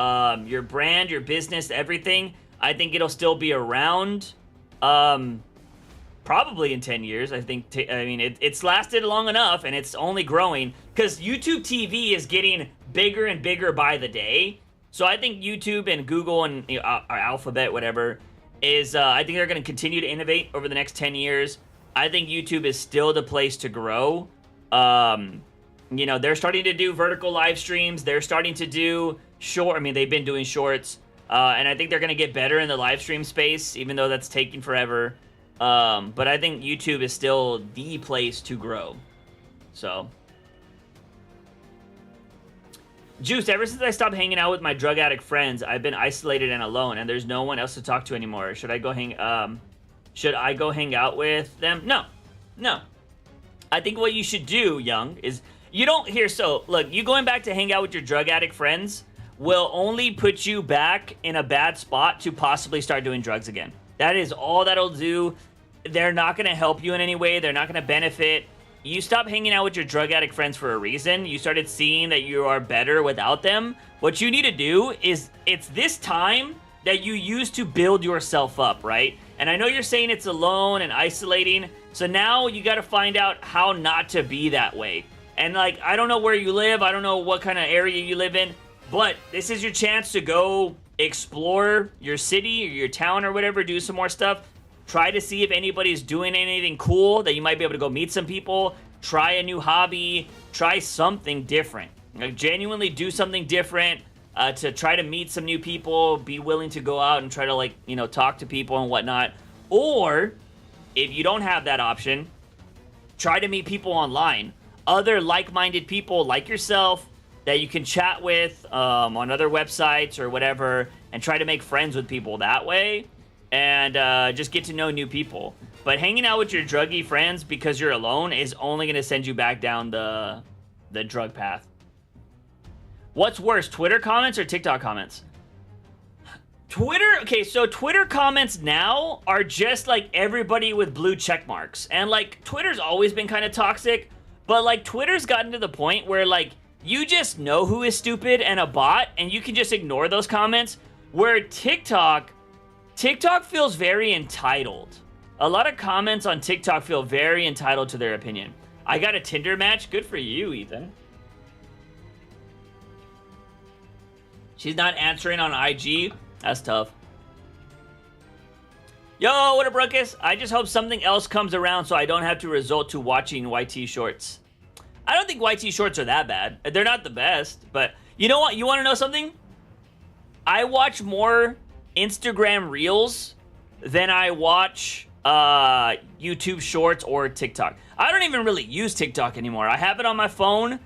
brand, your business, everything. I think it'll still be around. Probably in 10 years. I think, it's lasted long enough and it's only growing because YouTube TV is getting bigger and bigger by the day. So I think YouTube and Google and Alphabet, whatever, I think they're going to continue to innovate over the next 10 years. I think YouTube is still the place to grow. They're starting to do vertical live streams. They're starting to do they've been doing shorts. And I think they're going to get better in the live stream space, even though that's taking forever. But I think YouTube is still the place to grow. So. Juice, ever since I stopped hanging out with my drug addict friends, I've been isolated and alone, and there's no one else to talk to anymore. Should I go hang out with them? No. I think what you should do, Young, is you going back to hang out with your drug addict friends will only put you back in a bad spot to possibly start doing drugs again. That is all that'll do. They're not going to help you in any way. They're not going to benefit. You stop hanging out with your drug addict friends for a reason. You started seeing that you are better without them. What you need to do is, it's this time that you use to build yourself up, right? And I know you're saying it's alone and isolating. So now you got to find out how not to be that way. And I don't know where you live. I don't know what kind of area you live in. But this is your chance to go explore your city or your town or whatever, do some more stuff. Try to see if anybody's doing anything cool that you might be able to go meet some people. Try a new hobby. Try something different. Genuinely do something different to try to meet some new people. Be willing to go out and try to talk to people and whatnot. Or if you don't have that option, try to meet people online. Other like-minded people like yourself that you can chat with on other websites or whatever, and try to make friends with people that way, and just get to know new people. But hanging out with your druggy friends because you're alone is only going to send you back down the drug path. What's worse, Twitter comments or TikTok comments? So Twitter comments now are just like everybody with blue check marks. And Twitter's always been kind of toxic, but Twitter's gotten to the point where you just know who is stupid and a bot, and you can just ignore those comments. Where TikTok feels very entitled. A lot of comments on TikTok feel very entitled to their opinion. I got a Tinder match. Good for you, Ethan. She's not answering on IG. That's tough. Yo, what up, Ruckus? I just hope something else comes around so I don't have to resort to watching YT shorts. I don't think YT shorts are that bad. They're not the best, but you know what? You want to know something? I watch more Instagram Reels than I watch YouTube Shorts or TikTok. I don't even really use TikTok anymore. I have it on my phone,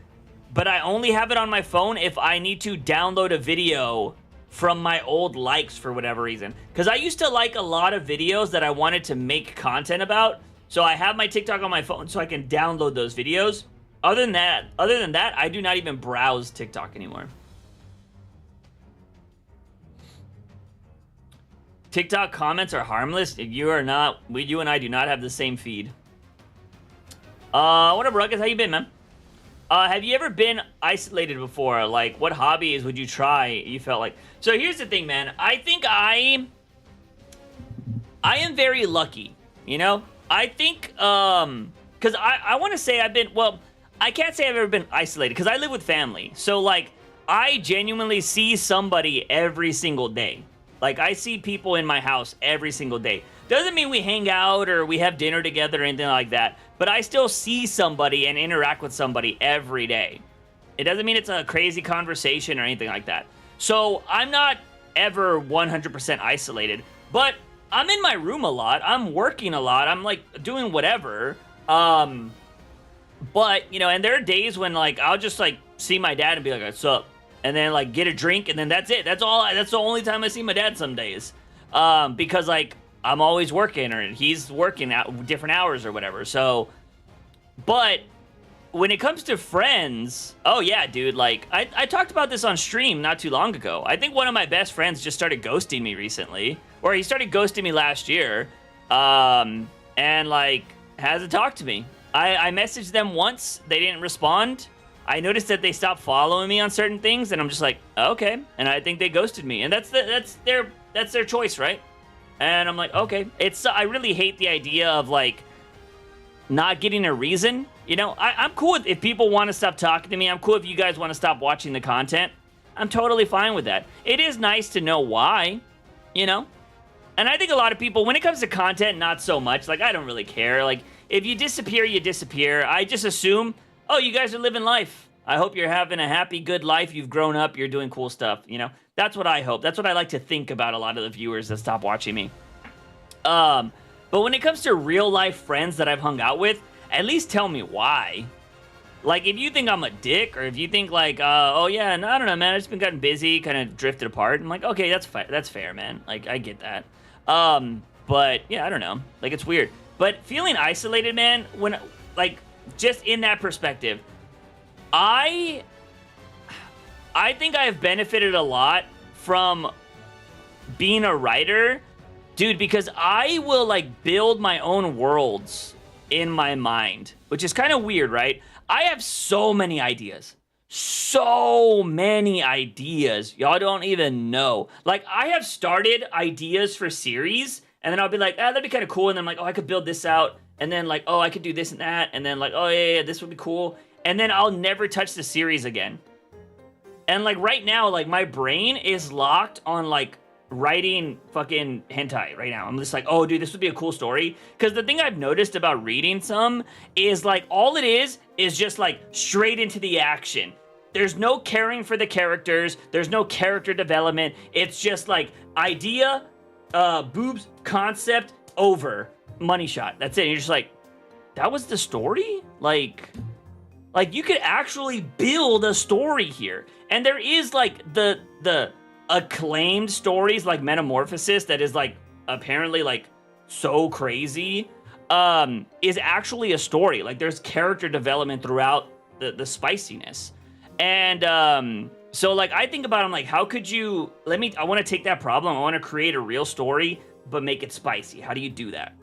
but I only have it on my phone if I need to download a video from my old likes for whatever reason. Because I used to like a lot of videos that I wanted to make content about, so I have my TikTok on my phone so I can download those videos. Other than that, I do not even browse TikTok anymore. TikTok comments are harmless. You are not. You and I do not have the same feed. What up, Ruckus? How you been, man? Have you ever been isolated before? Like, what hobbies would you try? You felt like. So here's the thing, man. I think I am very lucky. You know, I think because I want to say I've been. Well, I can't say I've ever been isolated because I live with family. So like, I genuinely see somebody every single day. Like, I see people in my house every single day. Doesn't mean we hang out or we have dinner together or anything like that, but I still see somebody and interact with somebody every day. It doesn't mean it's a crazy conversation or anything like that. So I'm not ever 100% isolated, but I'm in my room a lot. I'm working a lot. I'm like doing whatever. But, you know, and there are days when like I'll just like see my dad and be like, "What's up?" And then like get a drink, and then that's it. That's all. That's the only time I see my dad some days, because like I'm always working or he's working at different hours or whatever. So, but when it comes to friends, oh yeah, dude. Like I talked about this on stream not too long ago. I think one of my best friends just started ghosting me recently, or he started ghosting me last year, and like hasn't talked to me. I messaged them once, they didn't respond. I noticed that they stopped following me on certain things, and I'm just like, okay. And I think they ghosted me, and that's their choice, right? And I'm like, okay. I really hate the idea of like not getting a reason. You know, I'm cool if people want to stop talking to me. I'm cool if you guys want to stop watching the content. I'm totally fine with that. It is nice to know why, you know. And I think a lot of people, when it comes to content, not so much. Like, I don't really care. Like, if you disappear, you disappear. I just assume, oh, you guys are living life. I hope you're having a happy, good life. You've grown up. You're doing cool stuff. You know, that's what I hope. That's what I like to think about a lot of the viewers that stop watching me. But when it comes to real life friends that I've hung out with, at least tell me why. Like, if you think I'm a dick, or if you think like, oh yeah, no, I don't know, man, I've just been getting busy, kind of drifted apart. I'm like, okay, that's fair, man. Like, I get that. But yeah, I don't know. Like, it's weird. But feeling isolated, man, when like just in that perspective, I think I have benefited a lot from being a writer, dude, because I will like build my own worlds in my mind, which is kind of weird, right? I have so many ideas. So many ideas. Y'all don't even know. Like, I have started ideas for series, and then I'll be like, that'd be kind of cool. And then I'm like, oh, I could build this out. And then like, oh, I could do this and that. And then like, oh, yeah, this would be cool. And then I'll never touch the series again. And like right now, like my brain is locked on like writing fucking hentai right now. I'm just like, oh, dude, this would be a cool story. Because the thing I've noticed about reading some is like all it is just like straight into the action. There's no caring for the characters. There's no character development. It's just like idea, boobs, concept, over, money shot. That's it. And you're just like, that was the story? Like you could actually build a story here. And there is like the acclaimed stories like Metamorphosis that is like apparently like so crazy, is actually a story. Like there's character development throughout the spiciness. And so like I think about it, I'm like, how could you I want to take that problem, I want to create a real story but make it spicy. How do you do that?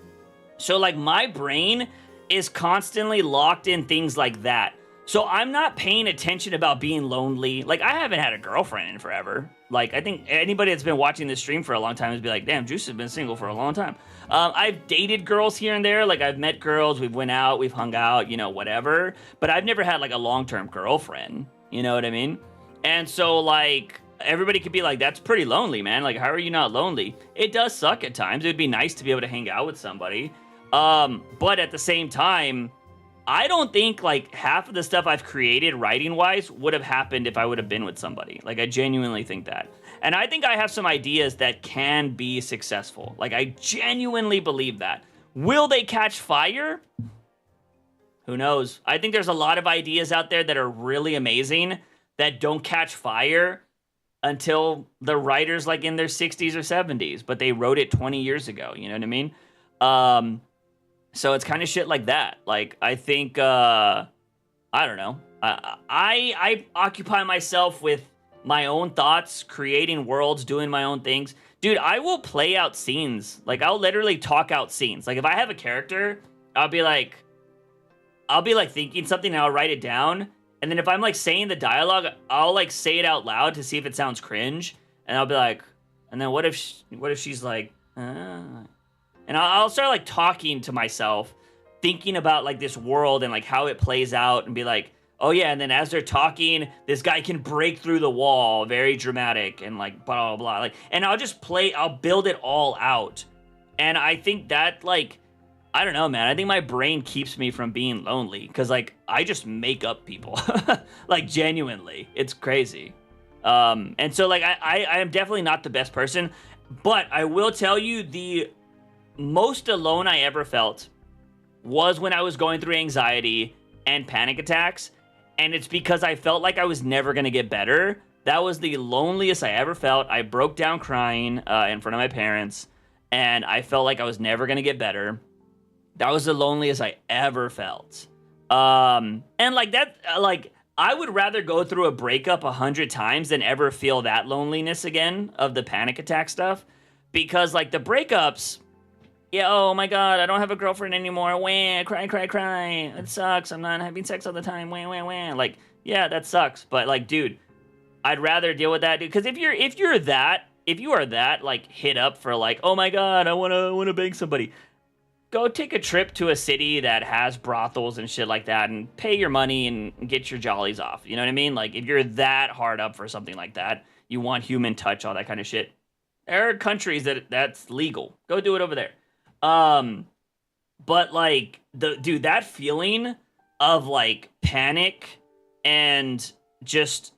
So like my brain is constantly locked in things like that. So I'm not paying attention about being lonely. Like, I haven't had a girlfriend in forever. Like, I think anybody that's been watching this stream for a long time is be like, damn, Juice has been single for a long time. I've dated girls here and there. Like, I've met girls, we've went out, we've hung out, you know, whatever. But I've never had, like, a long-term girlfriend. You know what I mean? And so, like, everybody could be like, that's pretty lonely, man. Like, how are you not lonely? It does suck at times. It would be nice to be able to hang out with somebody. But at the same time, I don't think like half of the stuff I've created writing wise would have happened if I would have been with somebody. Like I genuinely think that. And I think I have some ideas that can be successful. Like I genuinely believe that. Will they catch fire? Who knows? I think there's a lot of ideas out there that are really amazing that don't catch fire until the writer's like in their 60s or 70s, but they wrote it 20 years ago. You know what I mean? So it's kind of shit like that. Like, I think, I don't know. I occupy myself with my own thoughts, creating worlds, doing my own things. Dude, I will play out scenes. Like, I'll literally talk out scenes. Like, if I have a character, I'll be like thinking something and I'll write it down. And then if I'm like saying the dialogue, I'll like say it out loud to see if it sounds cringe. And I'll be like, and then what if she's like, and I'll start like talking to myself, thinking about like this world and like how it plays out, and be like, oh yeah. And then as they're talking, this guy can break through the wall, very dramatic, and like blah blah blah. Like, and I'll build it all out. And I think that, like, I don't know, man. I think my brain keeps me from being lonely because, like, I just make up people, like, genuinely. It's crazy. And so, like, I am definitely not the best person, but I will tell you the most alone I ever felt was when I was going through anxiety and panic attacks, and it's because I felt like I was never going to get better. That was the loneliest I ever felt. I broke down crying in front of my parents, and I felt like I was never going to get better. That was the loneliest I ever felt. And like that, like, I would rather go through a breakup 100 times than ever feel that loneliness again of the panic attack stuff. Because, like, the breakups, yeah, oh my god, I don't have a girlfriend anymore. Wah, cry, cry, cry. It sucks. I'm not having sex all the time. Wah, wah, wah. Like, yeah, that sucks. But, like, dude, I'd rather deal with that, dude. Because if you are that, like, hit up for, like, oh my god, I wanna bang somebody, go take a trip to a city that has brothels and shit like that and pay your money and get your jollies off. You know what I mean? Like, if you're that hard up for something like that, you want human touch, all that kind of shit, there are countries that's legal. Go do it over there. But, like, dude, that feeling of, like, panic and just,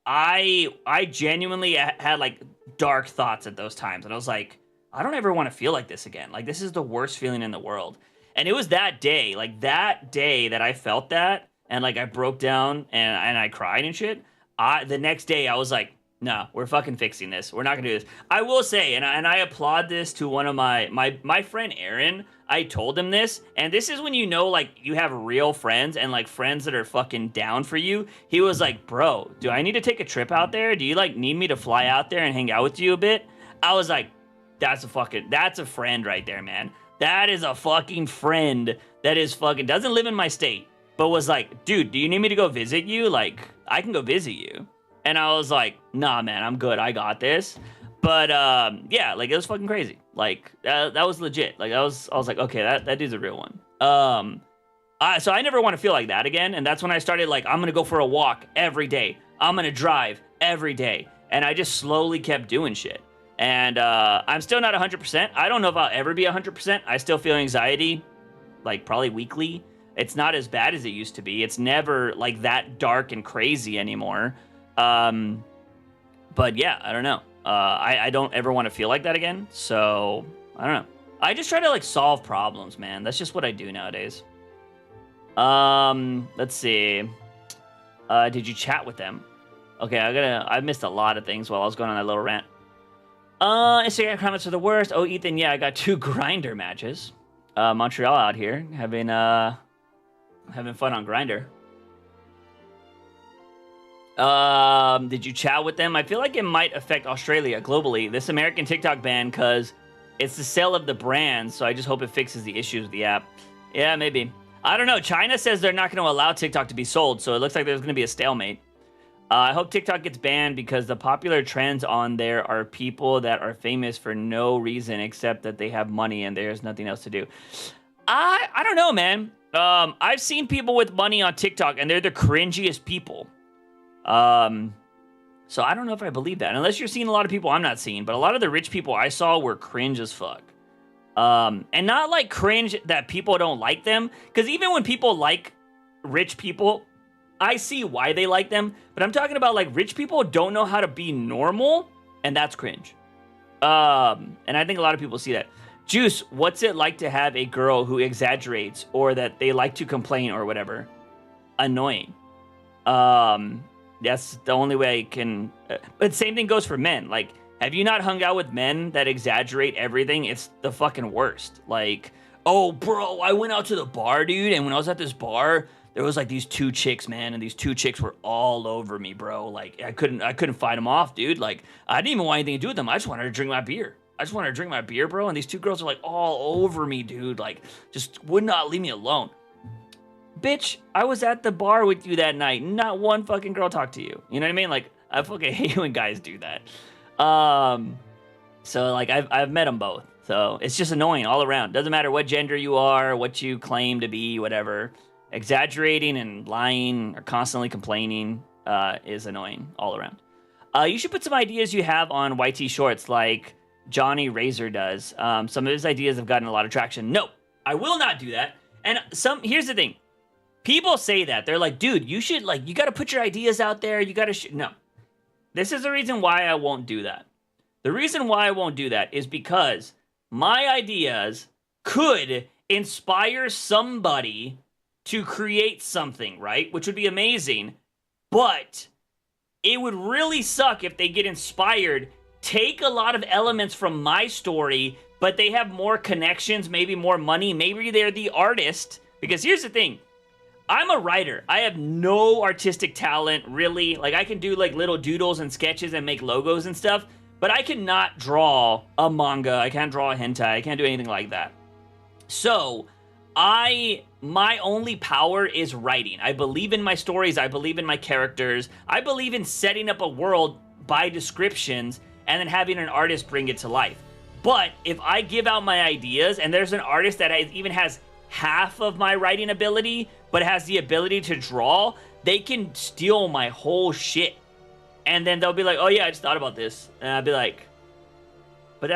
I genuinely had, like, dark thoughts at those times. And I was like, I don't ever want to feel like this again. Like, this is the worst feeling in the world. And it was that day, that I felt that, and, like, I broke down and I cried and shit. The next day I was like, no, we're fucking fixing this. We're not gonna do this. I will say, and I applaud this to one of my friend Aaron. I told him this, and this is when you know, like, you have real friends and, like, friends that are fucking down for you. He was like, bro, do I need to take a trip out there? Do you, like, need me to fly out there and hang out with you a bit? I was like, that's a friend right there, man. That is a fucking friend that is fucking, doesn't live in my state, but was like, dude, do you need me to go visit you? Like, I can go visit you. And I was like, nah, man, I'm good. I got this. But, yeah, like, it was fucking crazy. Like, that was legit. Like, I was like, okay, that dude's a real one. So I never want to feel like that again. And that's when I started, like, I'm going to go for a walk every day. I'm going to drive every day. And I just slowly kept doing shit. And I'm still not 100%. I don't know if I'll ever be 100%. I still feel anxiety, like, probably weekly. It's not as bad as it used to be. It's never, like, that dark and crazy anymore. But yeah, I don't know. I don't ever want to feel like that again. So, I don't know. I just try to, like, solve problems, man. That's just what I do nowadays. Let's see. Did you chat with them? Okay, I missed a lot of things while I was going on that little rant. Instagram comments are the worst. Oh, Ethan, yeah, I got 2 grinder matches. Montreal out here having fun on Grinder. Did you chat with them? I feel like it might affect Australia globally, this American TikTok ban, because it's the sale of the brand, so I just hope it fixes the issues with the app. Yeah, maybe. I don't know. China says they're not going to allow TikTok to be sold, so it looks like there's going to be a stalemate. I hope TikTok gets banned because the popular trends on there are people that are famous for no reason except that they have money and there's nothing else to do. I don't know, man. I've seen people with money on TikTok and they're the cringiest people. So I don't know if I believe that. Unless you're seeing a lot of people I'm not seeing, but a lot of the rich people I saw were cringe as fuck. And not like cringe that people don't like them, because even when people like rich people, I see why they like them, but I'm talking about, like, rich people don't know how to be normal, and that's cringe. And I think a lot of people see that. Juice, what's it like to have a girl who exaggerates or that they like to complain or whatever? Annoying. That's the only way I can... but same thing goes for men. Like, have you not hung out with men that exaggerate everything? It's the fucking worst. Like, oh, bro, I went out to the bar, dude, and when I was at this bar... there was like these two chicks, man, and these two chicks were all over me, bro. Like I couldn't fight them off, dude. Like I didn't even want anything to do with them. I just wanted to drink my beer. Bro. And these two girls are like all over me, dude. Like just would not leave me alone. Bitch, I was at the bar with you that night. Not one fucking girl talked to you. You know what I mean? Like I fucking hate when guys do that. So like I've met them both. So it's just annoying all around. Doesn't matter what gender you are, what you claim to be, whatever. Exaggerating and lying or constantly complaining is annoying all around. You should put some ideas you have on YT Shorts like Johnny Razor does. Some of his ideas have gotten a lot of traction. No, I will not do that. And here's the thing. People say that. They're like, dude, you should, like, you got to put your ideas out there. You got to, no. This is the reason why I won't do that. The reason why I won't do that is because my ideas could inspire somebody to create something, right? Which would be amazing. But it would really suck if they get inspired, take a lot of elements from my story, but they have more connections, maybe more money, maybe they're the artist. Because here's the thing. I'm a writer. I have no artistic talent, really. Like, I can do, like, little doodles and sketches and make logos and stuff, but I cannot draw a manga. I can't draw a hentai. I can't do anything like that. So, my only power is writing. I believe in my stories. I believe in my characters. I believe in setting up a world by descriptions and then having an artist bring it to life. But if I give out my ideas and there's an artist that even has half of my writing ability, but has the ability to draw, they can steal my whole shit. And then they'll be like, oh yeah, I just thought about this. And I'll be like, but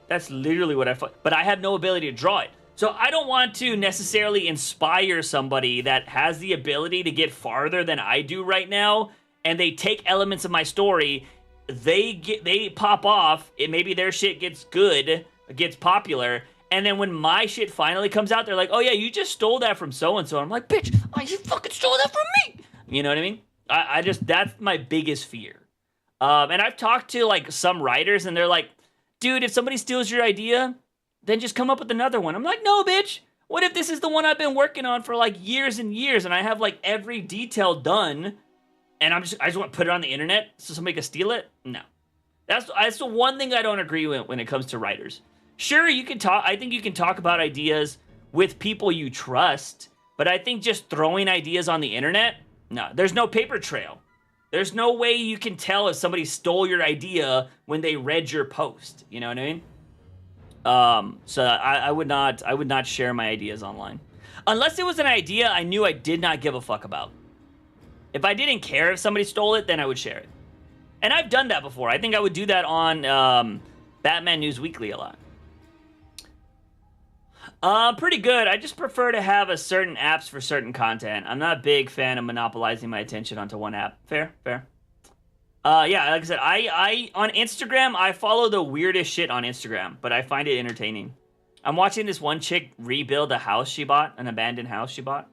that's literally what but I have no ability to draw it. So I don't want to necessarily inspire somebody that has the ability to get farther than I do right now, and they take elements of my story, they pop off, maybe their shit gets good, gets popular, and then when my shit finally comes out, they're like, oh yeah, you just stole that from so-and-so. I'm like, bitch, oh, you fucking stole that from me. You know what I mean? I just, that's my biggest fear. And I've talked to like some writers and they're like, dude, if somebody steals your idea, then just come up with another one. I'm like, no, bitch. What if this is the one I've been working on for like years and years and I have like every detail done and I just want to put it on the internet so somebody can steal it? No. That's the one thing I don't agree with when it comes to writers. Sure, you can talk. I think you can talk about ideas with people you trust, but I think just throwing ideas on the internet, no. There's no paper trail. There's no way you can tell if somebody stole your idea when they read your post. You know what I mean? So I would not share my ideas online unless it was an idea I knew I did not give a fuck about. If I didn't care if somebody stole it, then I would share it. And I've done that before. I think I would do that on Batman News Weekly a lot. Pretty good. I just prefer to have a certain apps for certain content. I'm not a big fan of monopolizing my attention onto one app. Fair. Yeah, like I said, I on Instagram, I follow the weirdest shit on Instagram, but I find it entertaining. I'm watching this one chick rebuild a house she bought, an abandoned house she bought.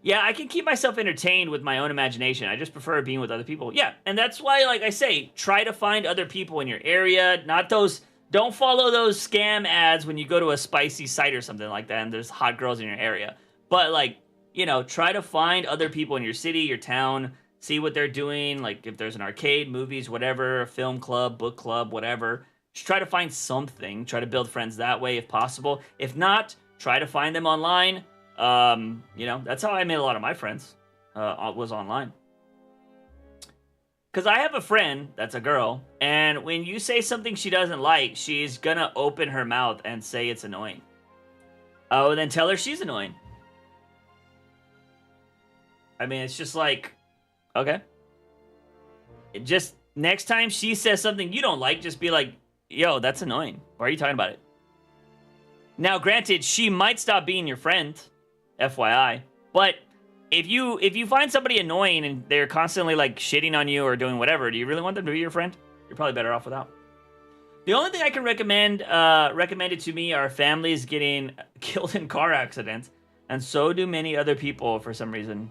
Yeah, I can keep myself entertained with my own imagination. I just prefer being with other people. Yeah, and that's why, like I say, try to find other people in your area, not those... Don't follow those scam ads when you go to a spicy site or something like that and there's hot girls in your area. But, like, you know, try to find other people in your city, your town, see what they're doing. Like, if there's an arcade, movies, whatever, a film club, book club, whatever. Just try to find something. Try to build friends that way if possible. If not, try to find them online. You know, that's how I made a lot of my friends, was online. Because I have a friend that's a girl, and when you say something she doesn't like, she's gonna open her mouth and say it's annoying. Oh, then tell her she's annoying. I mean, it's just like, okay. Just next time she says something you don't like, just be like, yo, that's annoying. Why are you talking about it? Now, granted, she might stop being your friend, FYI, but... If you find somebody annoying and they're constantly like shitting on you or doing whatever, do you really want them to be your friend? You're probably better off without. The only thing I can recommended to me are families getting killed in car accidents, and so do many other people for some reason.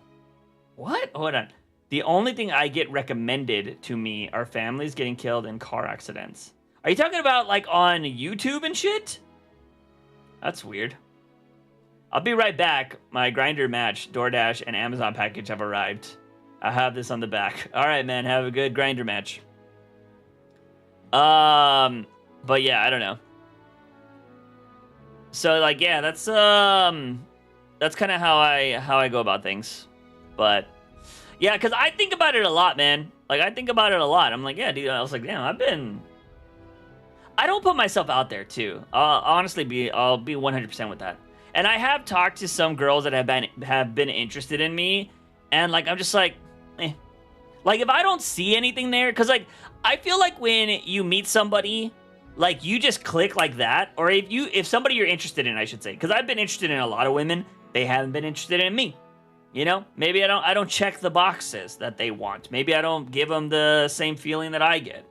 What? Hold on. The only thing I get recommended to me are families getting killed in car accidents. Are you talking about like on YouTube and shit? That's weird. I'll be right back. My Grinder match, DoorDash, and Amazon package have arrived. I have this on the back. All right, man. Have a good Grinder match. But yeah, I don't know. So like, yeah, that's kind of how I go about things. But yeah, because I think about it a lot, man. Like, I think about it a lot. I'm like, yeah, dude. I was like, damn, I don't put myself out there too. I'll be 100% with that. And I have talked to some girls that have been interested in me, and like I'm just like, eh. Like if I don't see anything there, because like I feel like when you meet somebody, like you just click like that, or if somebody you're interested in, I should say, because I've been interested in a lot of women, they haven't been interested in me. You know, maybe I don't check the boxes that they want. Maybe I don't give them the same feeling that I get.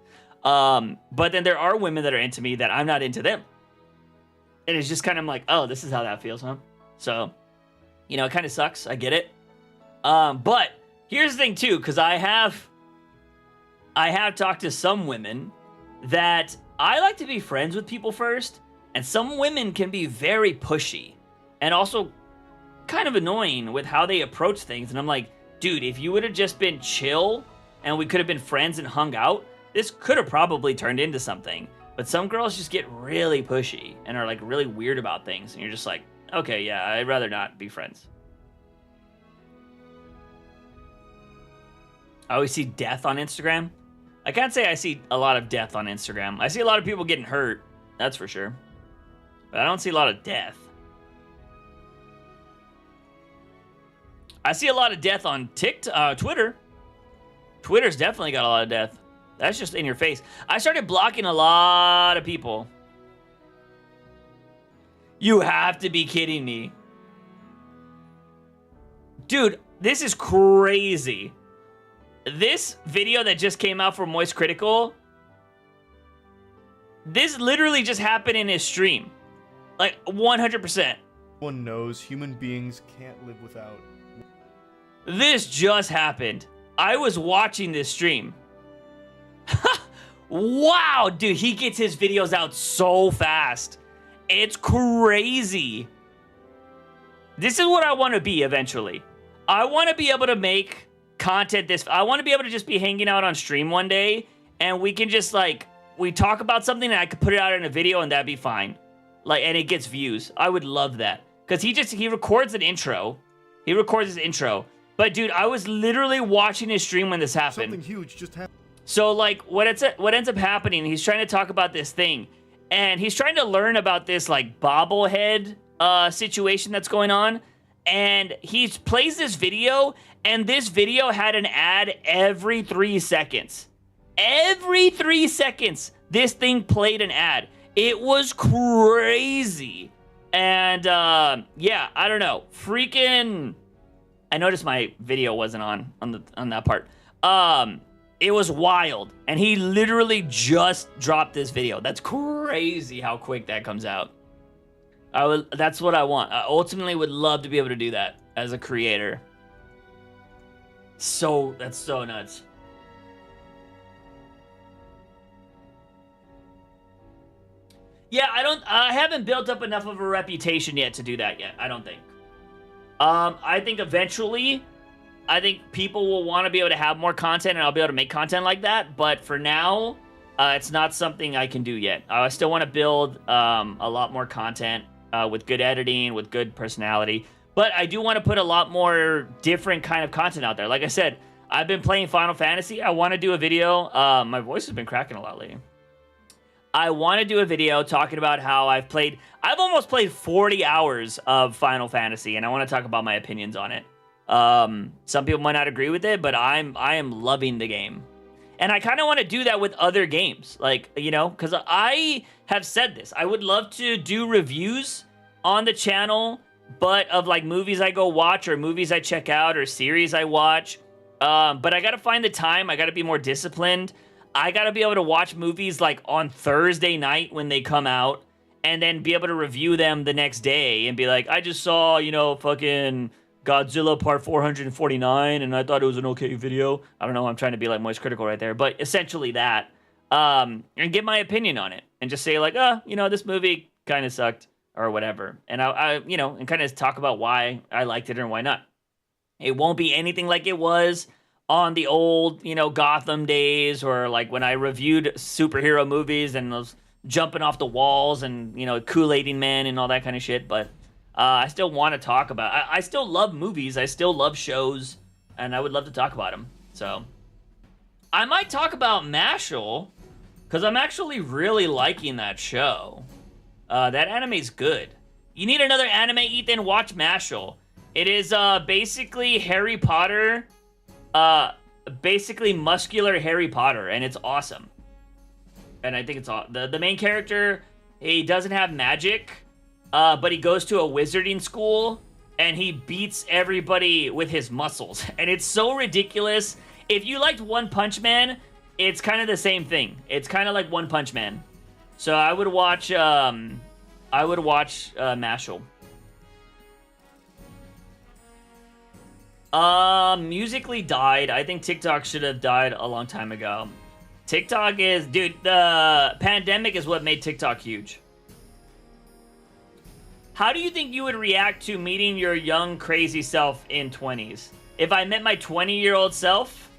But then there are women that are into me that I'm not into them. And it's just kind of like, oh, this is how that feels, huh? So, you know, it kind of sucks. I get it. But here's the thing too, because I have talked to some women that I like to be friends with people first, and some women can be very pushy and also kind of annoying with how they approach things. And I'm like, dude, if you would have just been chill and we could have been friends and hung out, this could have probably turned into something. But some girls just get really pushy and are like really weird about things. And you're just like, okay, yeah, I'd rather not be friends. I always see death on Instagram. I can't say I see a lot of death on Instagram. I see a lot of people getting hurt, that's for sure. But I don't see a lot of death. I see a lot of death on Twitter. Twitter's definitely got a lot of death. That's just in your face. I started blocking a lot of people. You have to be kidding me. Dude, this is crazy. This video that just came out for Moist Critical, this literally just happened in his stream. Like, 100%. Everyone knows human beings can't live without. This just happened. I was watching this stream. Wow, dude, he gets his videos out so fast. It's crazy. This is what I want to be eventually. I want to be able to make content I want to be able to just be hanging out on stream one day, and we can just like, we talk about something and I could put it out in a video and that'd be fine. Like, and it gets views. I would love that. Because he records an intro. He records his intro. But dude, I was literally watching his stream when this happened. Something huge just happened. So like what ends up happening, he's trying to talk about this thing, and he's trying to learn about this like bobblehead situation that's going on, and he plays this video, and this video had an ad every 3 seconds. Every 3 seconds, this thing played an ad. It was crazy. And yeah, I don't know. Freaking, I noticed my video wasn't on that part. It was wild, and he literally just dropped this video. That's crazy how quick that comes out. That's what I want. I ultimately would love to be able to do that as a creator. That's so nuts. Yeah, I haven't built up enough of a reputation yet to do that yet. I don't think. I think eventually, people will want to be able to have more content, and I'll be able to make content like that. But for now, it's not something I can do yet. I still want to build a lot more content with good editing, with good personality. But I do want to put a lot more different kind of content out there. Like I said, I've been playing Final Fantasy. I want to do a video. My voice has been cracking a lot lately. I want to do a video talking about how I've almost played 40 hours of Final Fantasy, and I want to talk about my opinions on it. Some people might not agree with it, but I am loving the game. And I kind of want to do that with other games, like, you know, because I have said this. I would love to do reviews on the channel, but of like movies I go watch or movies I check out or series I watch. But I got to find the time. I got to be more disciplined. I got to be able to watch movies like on Thursday night when they come out, and then be able to review them the next day and be like, I just saw, you know, fucking Godzilla Part 449, and I thought it was an okay video. I don't know, I'm trying to be like Moist Critical right there, but essentially that. And give my opinion on it, and just say like, you know, this movie kind of sucked. or whatever, and I you know, and kind of talk about why I liked it and why not. It won't be anything like it was on the old, you know, Gotham days, or like when I reviewed superhero movies and was jumping off the walls and, you know, Kool-Aiding Man and all that kind of shit. But I still want to talk about. I still love movies. I still love shows, and I would love to talk about them. So I might talk about Mashal because I'm actually really liking that show. That anime's good. You need another anime, Ethan? Watch Mashal. It is basically Harry Potter, basically muscular Harry Potter, and it's awesome. And I think it's the main character. He doesn't have magic, but he goes to a wizarding school and he beats everybody with his muscles, and it's so ridiculous. If you liked One Punch Man, it's kind of the same thing. It's kind of like One Punch Man. So I would watch Mashal. Musically died. I think TikTok should have died a long time ago. TikTok is, dude, the pandemic is what made TikTok huge. How do you think you would react to meeting your young, crazy self in 20s? If I met my 20-year-old self,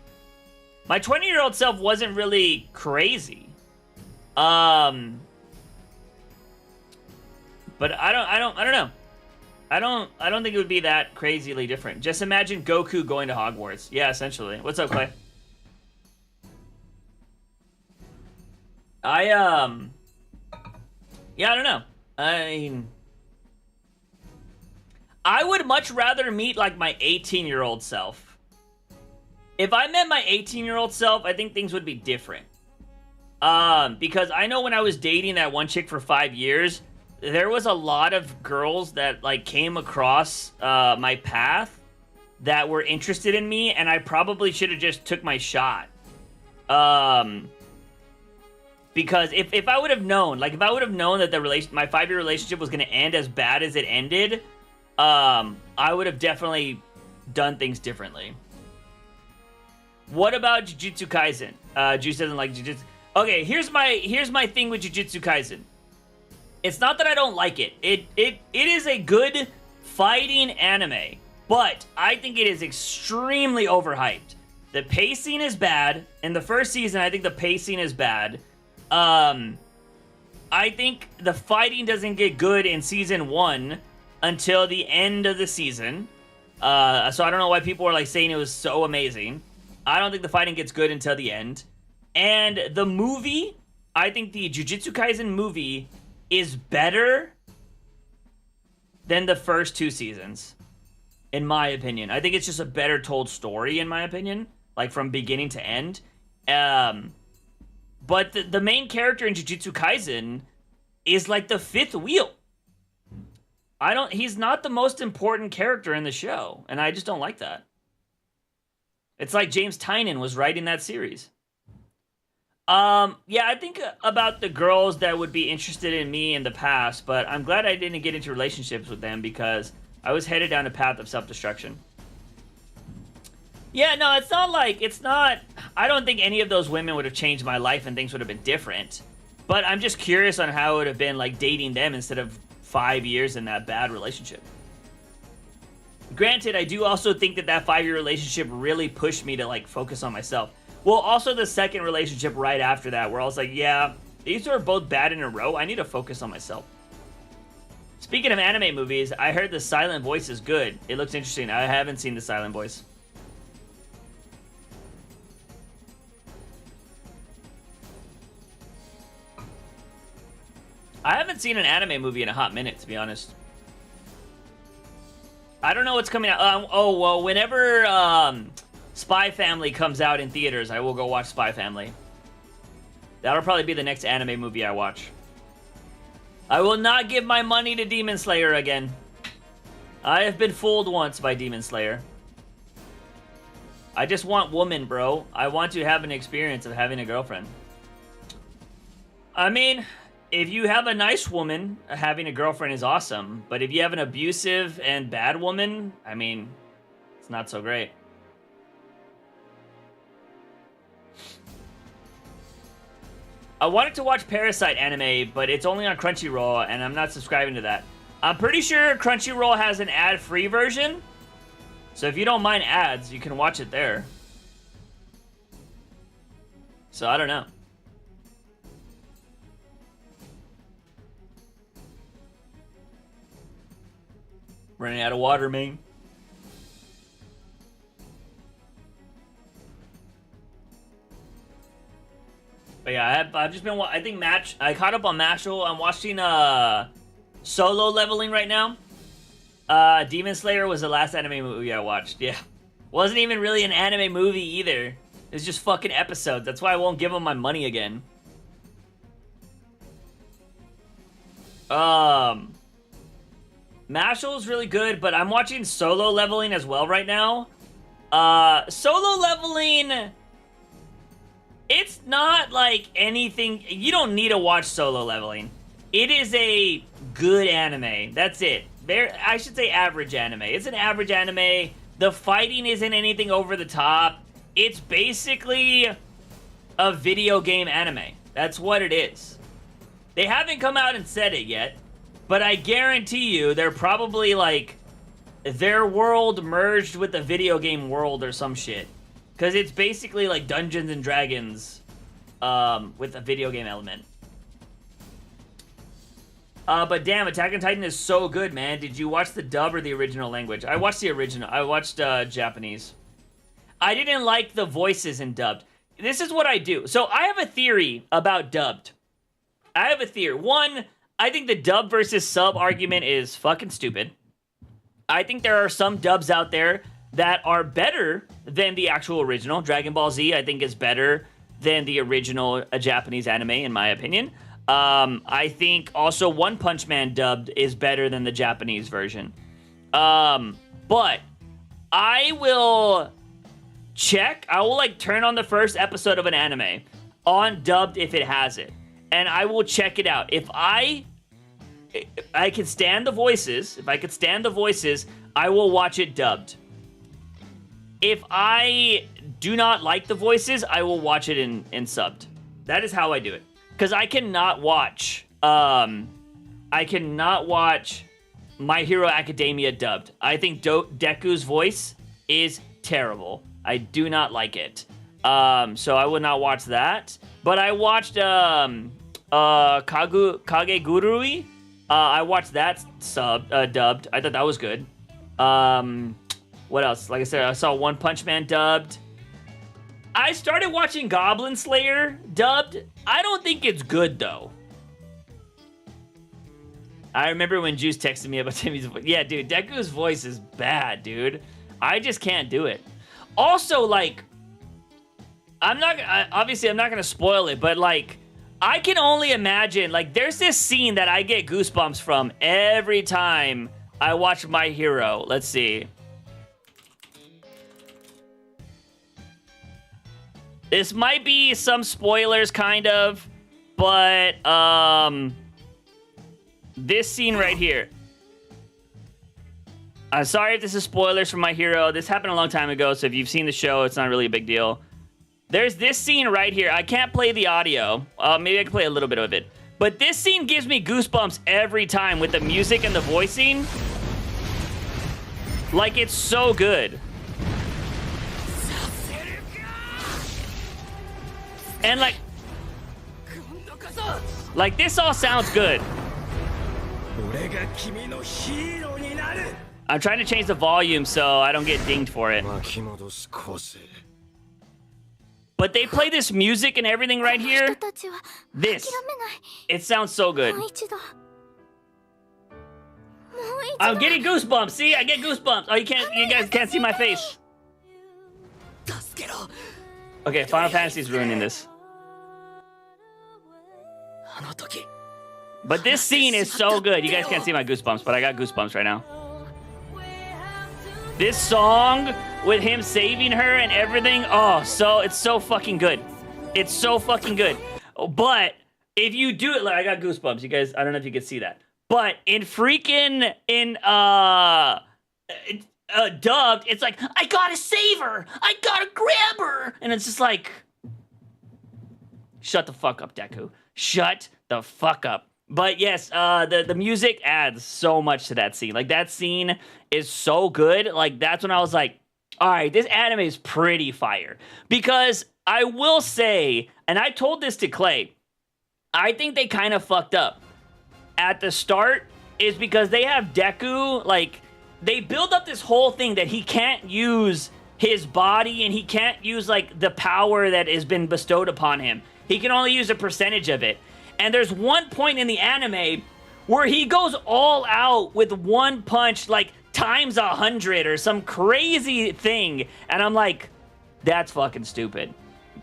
my 20-year-old self wasn't really crazy. But I don't know. I don't think it would be that crazily different. Just imagine Goku going to Hogwarts. Yeah, essentially. What's up, Clay? Yeah, I don't know. I would much rather meet like my 18-year-old self. If I met my 18-year-old self, I think things would be different. Because I know when I was dating that one chick for 5 years, there was a lot of girls that like came across my path that were interested in me, and I probably should have just took my shot. Because if I would have known, like if I would have known that my 5-year relationship was going to end as bad as it ended, I would have definitely done things differently. What about Jujutsu Kaisen? Juice doesn't like Jujutsu. Okay, here's my thing with Jujutsu Kaisen. It's not that I don't like it. It is a good fighting anime, but I think it is extremely overhyped. The pacing is bad. In the first season, I think the pacing is bad. I think the fighting doesn't get good in season 1 until the end of the season. So I don't know why people are like saying it was so amazing. I don't think the fighting gets good until the end. And the movie, I think the Jujutsu Kaisen movie is better than the first 2 seasons, in my opinion. I think it's just a better told story, in my opinion, like from beginning to end. But the main character in Jujutsu Kaisen is like the 5th wheel. He's not the most important character in the show, and I just don't like that. It's like James Tynion was writing that series. Yeah, I think about the girls that would be interested in me in the past, but I'm glad I didn't get into relationships with them because I was headed down a path of self-destruction. Yeah, no, I don't think any of those women would have changed my life and things would have been different. But I'm just curious on how it would have been like dating them instead of 5 years in that bad relationship. Granted, I do also think that 5-year relationship really pushed me to like focus on myself. Well, also the second relationship right after that, where I was like, yeah, these are both bad in a row. I need to focus on myself. Speaking of anime movies, I heard The Silent Voice is good. It looks interesting. I haven't seen The Silent Voice. I haven't seen an anime movie in a hot minute, to be honest. I don't know what's coming out. Well, whenever Spy Family comes out in theaters, I will go watch Spy Family. That'll probably be the next anime movie I watch. I will not give my money to Demon Slayer again. I have been fooled once by Demon Slayer. I just want woman, bro. I want to have an experience of having a girlfriend. I mean, if you have a nice woman, having a girlfriend is awesome. But if you have an abusive and bad woman, I mean, it's not so great. I wanted to watch Parasite anime, but it's only on Crunchyroll, and I'm not subscribing to that. I'm pretty sure Crunchyroll has an ad-free version, so if you don't mind ads, you can watch it there. So I don't know. Running out of water, man. But yeah, I've just been. I think I caught up on Mashal. I'm watching Solo Leveling right now. Demon Slayer was the last anime movie I watched. Yeah, wasn't even really an anime movie either. It's just fucking episodes. That's why I won't give them my money again. Mashal is really good, but I'm watching Solo Leveling as well right now. Solo Leveling, it's not like anything. You don't need to watch Solo Leveling. It is a good anime. That's it. I should say average anime. It's an average anime. The fighting isn't anything over the top. It's basically a video game anime. That's what it is. They haven't come out and said it yet, but I guarantee you they're probably like their world merged with the video game world or some shit. Because it's basically like Dungeons and Dragons with a video game element. But damn, Attack on Titan is so good, man. Did you watch the dub or the original language? I watched the original. I watched Japanese. I didn't like the voices in dubbed. This is what I do. So I have a theory about dubbed. I have a theory. One, I think the dub versus sub argument is fucking stupid. I think there are some dubs out there that are better than the actual original. Dragon Ball Z, I think, is better than the original Japanese anime, in my opinion. I think also One Punch Man dubbed is better than the Japanese version. But I will check. I will like turn on the first episode of an anime on dubbed if it has it, and I will check it out. If I can stand the voices, I will watch it dubbed. If I do not like the voices, I will watch it in subbed. That is how I do it. Because I cannot watch My Hero Academia dubbed. I think Deku's voice is terrible. I do not like it. So I would not watch that. But I watched Kagegurui. I watched that dubbed. I thought that was good. What else? Like I said, I saw One Punch Man dubbed. I started watching Goblin Slayer dubbed. I don't think it's good, though. I remember when Juice texted me about Timmy's voice. Yeah, dude, Deku's voice is bad, dude. I just can't do it. Also, like, obviously, I'm not going to spoil it, but, like, I can only imagine, like, there's this scene that I get goosebumps from every time I watch My Hero. Let's see. This might be some spoilers, kind of, but, this scene right here. I'm sorry if this is spoilers for My Hero. This happened a long time ago, so if you've seen the show, it's not really a big deal. There's this scene right here. I can't play the audio. Maybe I can play a little bit of it. But this scene gives me goosebumps every time with the music and the voicing. Like, it's so good. And like this all sounds good. I'm trying to change the volume so I don't get dinged for it. But they play this music and everything right here. This. It sounds so good. I'm getting goosebumps. See, I get goosebumps. Oh, you guys can't see my face. Okay, Final Fantasy's ruining this. But this scene is so good. You guys can't see my goosebumps, but I got goosebumps right now. This song with him saving her and everything. Oh, it's so fucking good. It's so fucking good. But if you do it, like, I got goosebumps. You guys, I don't know if you can see that. But in dubbed, it's like, I gotta save her. I gotta grab her. And it's just like, Shut the fuck up, Deku. Shut the fuck up. But yes, the music adds so much to that scene. Like, that scene is so good. Like, that's when I was like, all right, this anime is pretty fire. Because I will say, and I told this to Clay, I think they kind of fucked up at the start is because they have Deku, like, they build up this whole thing that he can't use his body and he can't use, like, the power that has been bestowed upon him. He can only use a percentage of it. And there's one point in the anime where he goes all out with one punch, like, times 100 or some crazy thing. And I'm like, that's fucking stupid.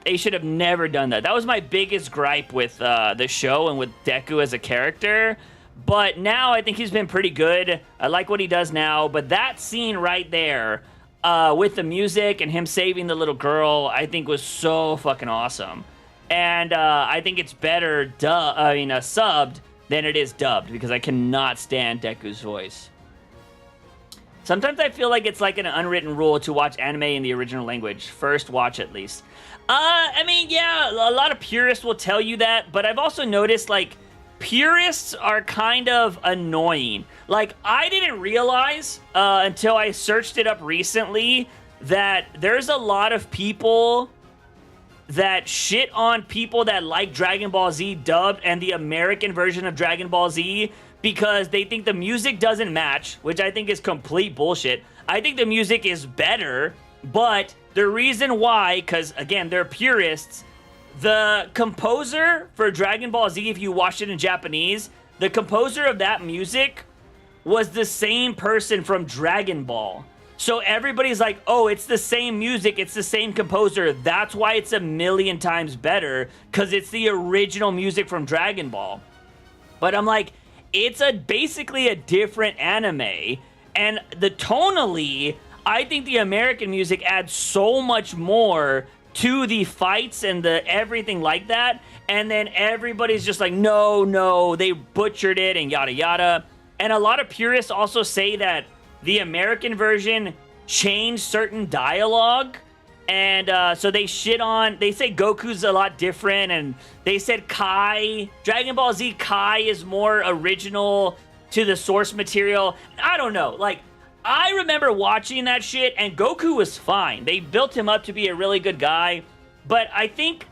They should have never done that. That was my biggest gripe with the show and with Deku as a character. But now I think he's been pretty good. I like what he does now. But that scene right there with the music and him saving the little girl, I think was so fucking awesome. And I think it's better subbed than it is dubbed because I cannot stand Deku's voice. Sometimes I feel like it's like an unwritten rule to watch anime in the original language. First watch at least. I mean, yeah, a lot of purists will tell you that, but I've also noticed, like, purists are kind of annoying. Like, I didn't realize until I searched it up recently that there's a lot of people that shit on people that like Dragon Ball Z dubbed and the American version of Dragon Ball Z because they think the music doesn't match, which I think is complete bullshit. I think the music is better, but the reason why, because again, they're purists, the composer for Dragon Ball Z, if you watched it in Japanese, the composer of that music was the same person from Dragon Ball. So everybody's like, oh, it's the same music, it's the same composer. That's why it's a million times better, because it's the original music from Dragon Ball. But I'm like, it's basically a different anime, and the tonally, I think the American music adds so much more to the fights and the everything like that, and then everybody's just like, no, they butchered it and yada yada. And a lot of purists also say that the American version changed certain dialogue, and so they say Goku's a lot different, and they said Dragon Ball Z Kai is more original to the source material. I don't know, like, I remember watching that shit, and Goku was fine. They built him up to be a really good guy, but I think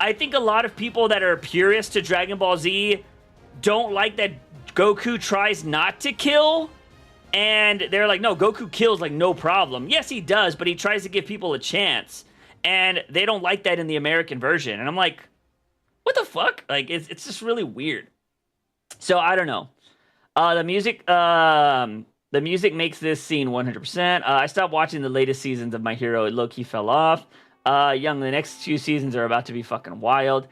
a lot of people that are purists to Dragon Ball Z don't like that Goku tries not to kill. And they're like, no, Goku kills, like, no problem. Yes, he does, but he tries to give people a chance. And they don't like that in the American version. And I'm like, what the fuck? Like, it's just really weird. So, I don't know. The music makes this scene 100%. I stopped watching the latest seasons of My Hero. It low-key fell off. The next few seasons are about to be fucking wild.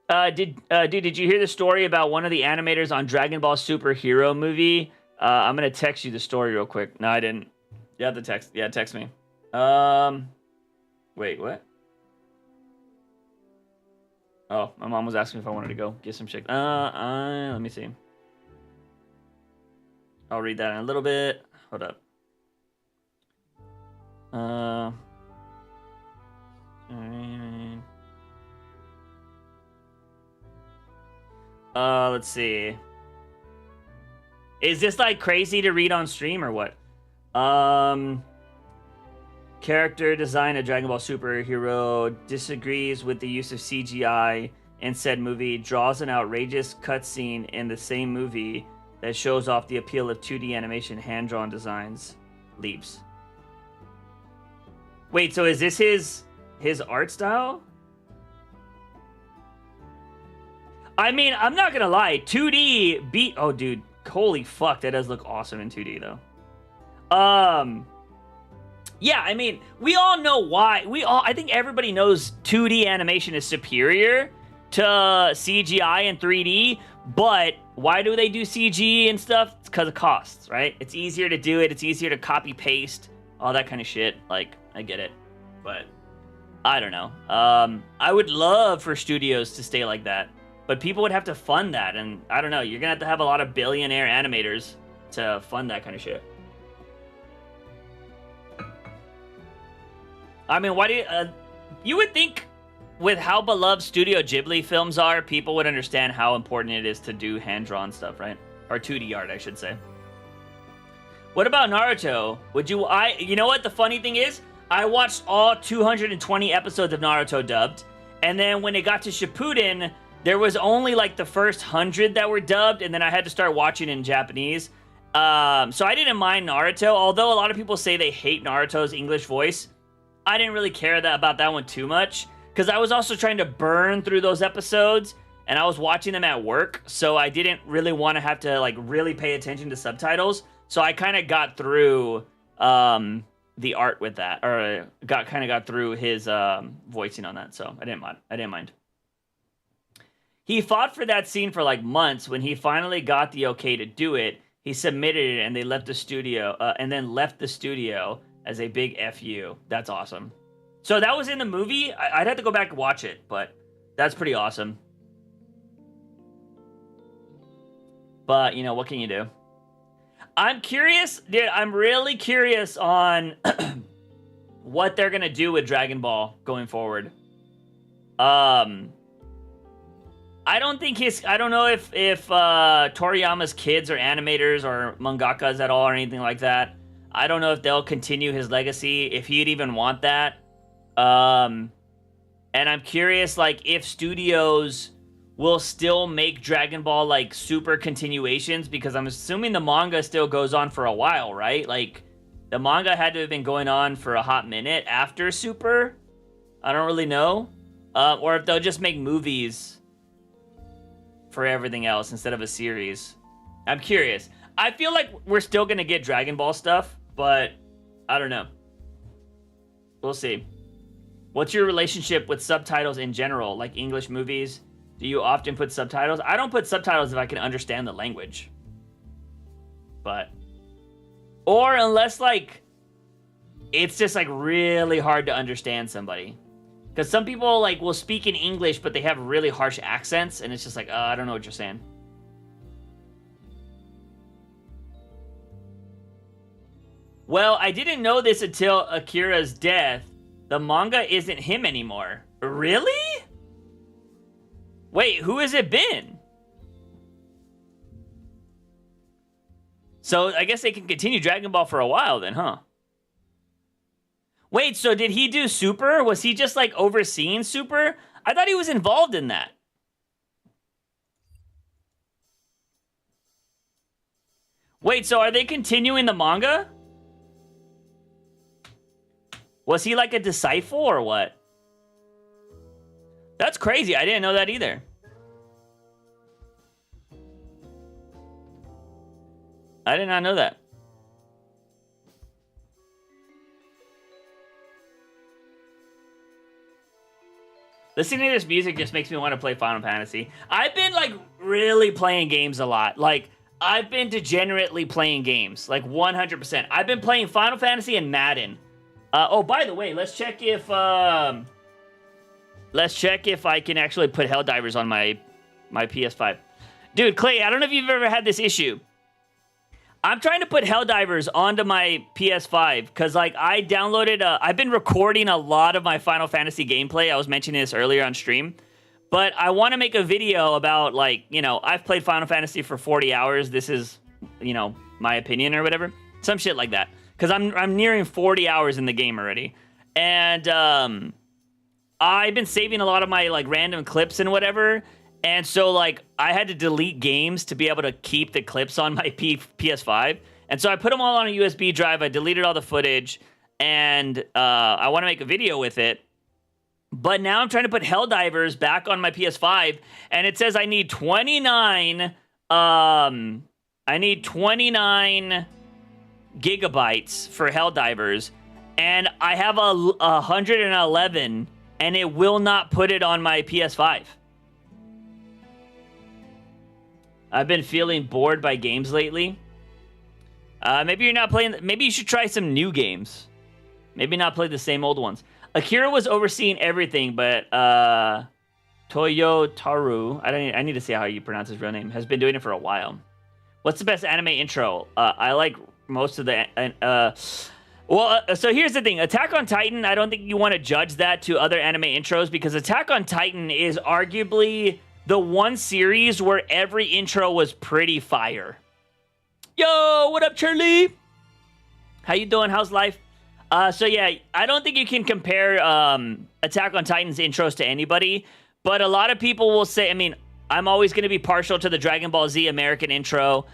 Did you hear the story about one of the animators on Dragon Ball Super Hero movie? I'm gonna text you the story real quick. No, I didn't. You have to text. Yeah, text me. Wait, what? Oh, my mom was asking if I wanted to go get some shit. Let me see. I'll read that in a little bit. Hold up. Let's see. Is this, like, crazy to read on stream or what? Character design of Dragon Ball Superhero disagrees with the use of CGI in said movie, draws an outrageous cutscene in the same movie that shows off the appeal of 2D animation hand-drawn designs. Leaps. Wait, so is this his art style? I mean, I'm not gonna lie, 2D beat... Oh, dude. Holy fuck, that does look awesome in 2D, though. Yeah, I mean, we all know why. I think everybody knows 2D animation is superior to CGI and 3D, but why do they do CG and stuff? It's because of costs, right? It's easier to do it. It's easier to copy-paste, all that kind of shit. Like, I get it, but I don't know. I would love for studios to stay like that. But people would have to fund that, and I don't know. You're going to have a lot of billionaire animators to fund that kind of shit. I mean, why do you... you would think with how beloved Studio Ghibli films are, people would understand how important it is to do hand-drawn stuff, right? Or 2D art, I should say. What about Naruto? You know what the funny thing is? I watched all 220 episodes of Naruto dubbed, and then when it got to Shippuden, there was only like the first 100 that were dubbed, and then I had to start watching in Japanese. So I didn't mind Naruto, although a lot of people say they hate Naruto's English voice. I didn't really care about that one too much, because I was also trying to burn through those episodes, and I was watching them at work, so I didn't really want to have to like really pay attention to subtitles. So I kind of got through the art with that, or got through his voicing on that. So I didn't mind. He fought for that scene for like months. When he finally got the okay to do it, he submitted it, and they left the studio, as a big FU. That's awesome. So that was in the movie. I'd have to go back and watch it, but that's pretty awesome. But, you know, what can you do? I'm curious, dude, I'm really curious on what they're going to do with Dragon Ball going forward. I don't know if Toriyama's kids are animators or mangakas at all or anything like that. I don't know if they'll continue his legacy, if he'd even want that. And I'm curious, like, if studios will still make Dragon Ball, like, super continuations, because I'm assuming the manga still goes on for a while, right? Like, the manga had to have been going on for a hot minute after Super. I don't really know. Or if they'll just make movies for everything else instead of a series. I'm curious. I feel like we're still going to get Dragon Ball stuff, but I don't know. We'll see. What's your relationship with subtitles in general, like English movies? Do you often put subtitles? I don't put subtitles if I can understand the language. Or unless, like, it's just, like, really hard to understand somebody. Because some people, like, will speak in English, but they have really harsh accents, and it's just like, I don't know what you're saying. Well, I didn't know this until Akira's death. The manga isn't him anymore. Really? Wait, who has it been? So I guess they can continue Dragon Ball for a while then, huh? Wait, so did he do Super? Was he just like overseeing Super? I thought he was involved in that. Wait, so are they continuing the manga? Was he like a disciple or what? That's crazy. I didn't know that either. I did not know that. Listening to this music just makes me want to play Final Fantasy. I've been, like, really playing games a lot. Like, I've been degenerately playing games. Like, 100%. I've been playing Final Fantasy and Madden. Oh, by the way, let's check if I can actually put Helldivers on my PS5. Dude, Clay, I don't know if you've ever had this issue. I'm trying to put Helldivers onto my PS5 because, like, I downloaded I've been recording a lot of my Final Fantasy gameplay. I was mentioning this earlier on stream. But I want to make a video about, like, you know, I've played Final Fantasy for 40 hours. This is, you know, my opinion or whatever. Some shit like that. Because I'm nearing 40 hours in the game already. And I've been saving a lot of my, like, random clips and whatever. And so, like, I had to delete games to be able to keep the clips on my PS5. And so I put them all on a USB drive. I deleted all the footage. And I want to make a video with it. But now I'm trying to put Helldivers back on my PS5. And it says I need 29... I need 29 gigabytes for Helldivers. And I have 111. And it will not put it on my PS5. I've been feeling bored by games lately. Maybe you're not playing... Maybe you should try some new games. Maybe not play the same old ones. Akira was overseeing everything, but Toyotaru... I need to see how you pronounce his real name. Has been doing it for a while. What's the best anime intro? I like most of the... Well, so here's the thing. Attack on Titan, I don't think you want to judge that to other anime intros because Attack on Titan is arguably the one series where every intro was pretty fire. Yo, what up, Charlie? How you doing? How's life? So yeah, I don't think you can compare Attack on Titan's intros to anybody, but a lot of people will say, I mean, I'm always going to be partial to the Dragon Ball Z American intro.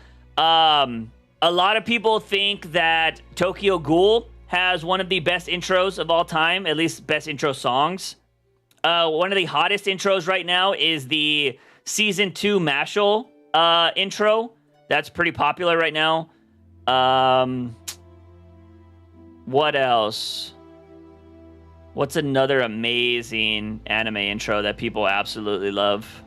A lot of people think that Tokyo Ghoul has one of the best intros of all time, at least best intro songs. One of the hottest intros right now is the Season 2 Mashal intro. That's pretty popular right now. What else? What's another amazing anime intro that people absolutely love?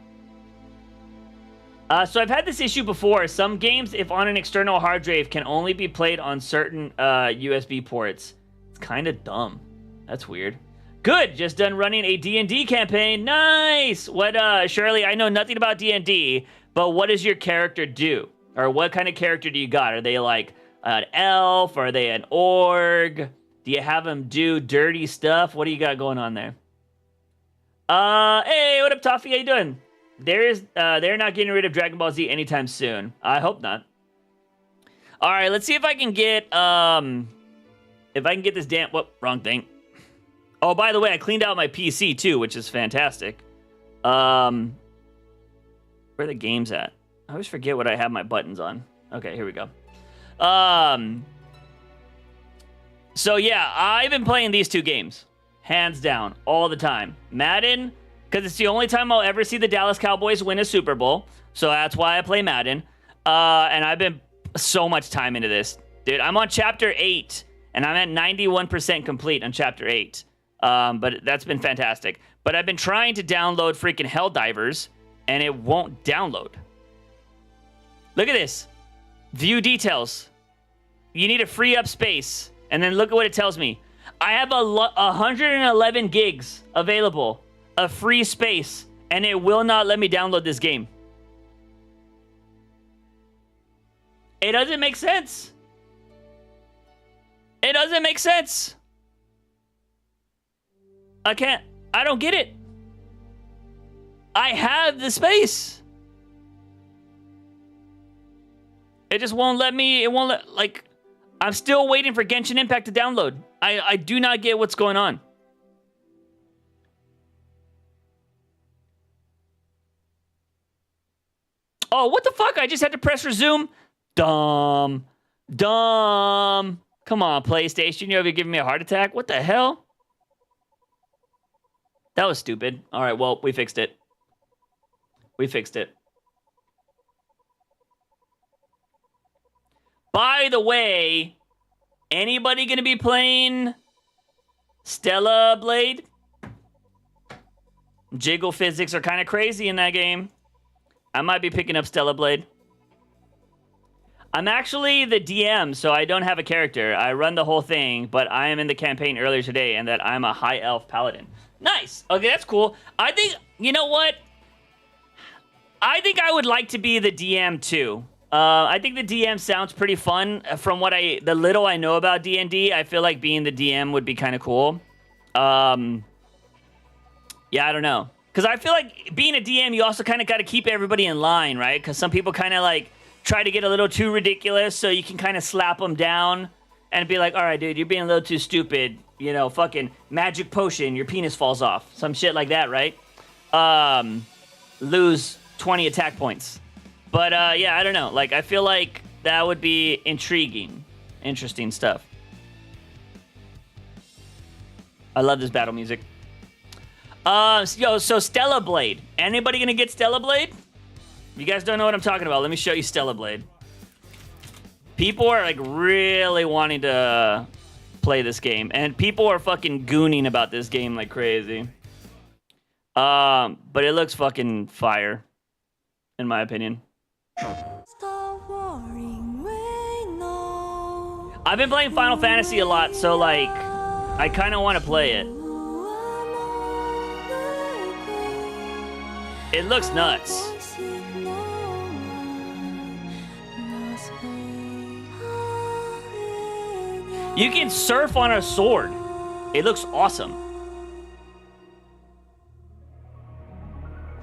So I've had this issue before. Some games, if on an external hard drive, can only be played on certain USB ports. It's kind of dumb. That's weird. Good. Just done running a D&D campaign. Nice. What, Shirley, I know nothing about D&D, but what does your character do? Or what kind of character do you got? Are they like an elf? Are they an orc? Do you have them do dirty stuff? What do you got going on there? Hey, what up, Toffee? How you doing? They're not getting rid of Dragon Ball Z anytime soon. I hope not. All right, let's see if I can get this damn... Whoop, wrong thing. Oh, by the way, I cleaned out my PC too, which is fantastic. Where are the games at? I always forget what I have my buttons on. Okay, here we go. So yeah, I've been playing these two games. Hands down, all the time. Madden... because it's the only time I'll ever see the Dallas Cowboys win a Super Bowl. So that's why I play Madden. And I've been so much time into this. Dude, I'm on Chapter 8. And I'm at 91% complete on Chapter 8. But that's been fantastic. But I've been trying to download freaking Helldivers. And it won't download. Look at this. View details. You need to free up space. And then look at what it tells me. I have 111 gigs available. A free space, and it will not let me download this game. It doesn't make sense. It doesn't make sense. I don't get it. I have the space. It just won't let me, like, I'm still waiting for Genshin Impact to download. I do not get what's going on. Oh, what the fuck? I just had to press resume? Dumb. Come on, PlayStation. You're giving me a heart attack? What the hell? That was stupid. All right, well, we fixed it. We fixed it. By the way, anybody going to be playing Stella Blade? Jiggle physics are kind of crazy in that game. I might be picking up Stella Blade. I'm actually the DM, so I don't have a character. I run the whole thing, but I am in the campaign earlier today, and that I'm a high elf paladin. Nice. Okay, that's cool. I think, you know what? I think I would like to be the DM too. I think the DM sounds pretty fun. From what the little I know about D&D, I feel like being the DM would be kind of cool. Yeah, I don't know. Because I feel like being a DM, you also kind of got to keep everybody in line, right? Because some people kind of like try to get a little too ridiculous, so you can kind of slap them down and be like, all right, dude, you're being a little too stupid. You know, fucking magic potion, your penis falls off. Some shit like that, right? Lose 20 attack points. But yeah, I don't know. Like, I feel like that would be intriguing. Interesting stuff. I love this battle music. So Stella Blade. Anybody gonna get Stella Blade? If you guys don't know what I'm talking about, let me show you Stella Blade. People are like really wanting to play this game, and people are fucking gooning about this game like crazy. But it looks fucking fire, in my opinion. I've been playing Final Fantasy a lot, so like, I kind of want to play it. It looks nuts. You can surf on a sword. It looks awesome.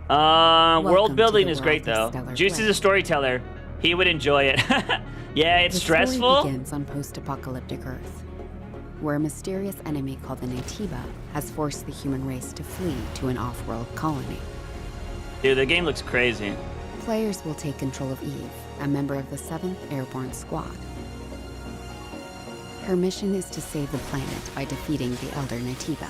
World building is great though. Juice is a storyteller. He would enjoy it. Yeah, it's stressful. The story begins on post-apocalyptic Earth, where a mysterious enemy called the Naytiba has forced the human race to flee to an off-world colony. Dude, the game looks crazy. Players will take control of Eve, a member of the 7th Airborne Squad. Her mission is to save the planet by defeating the Elder Naytiba.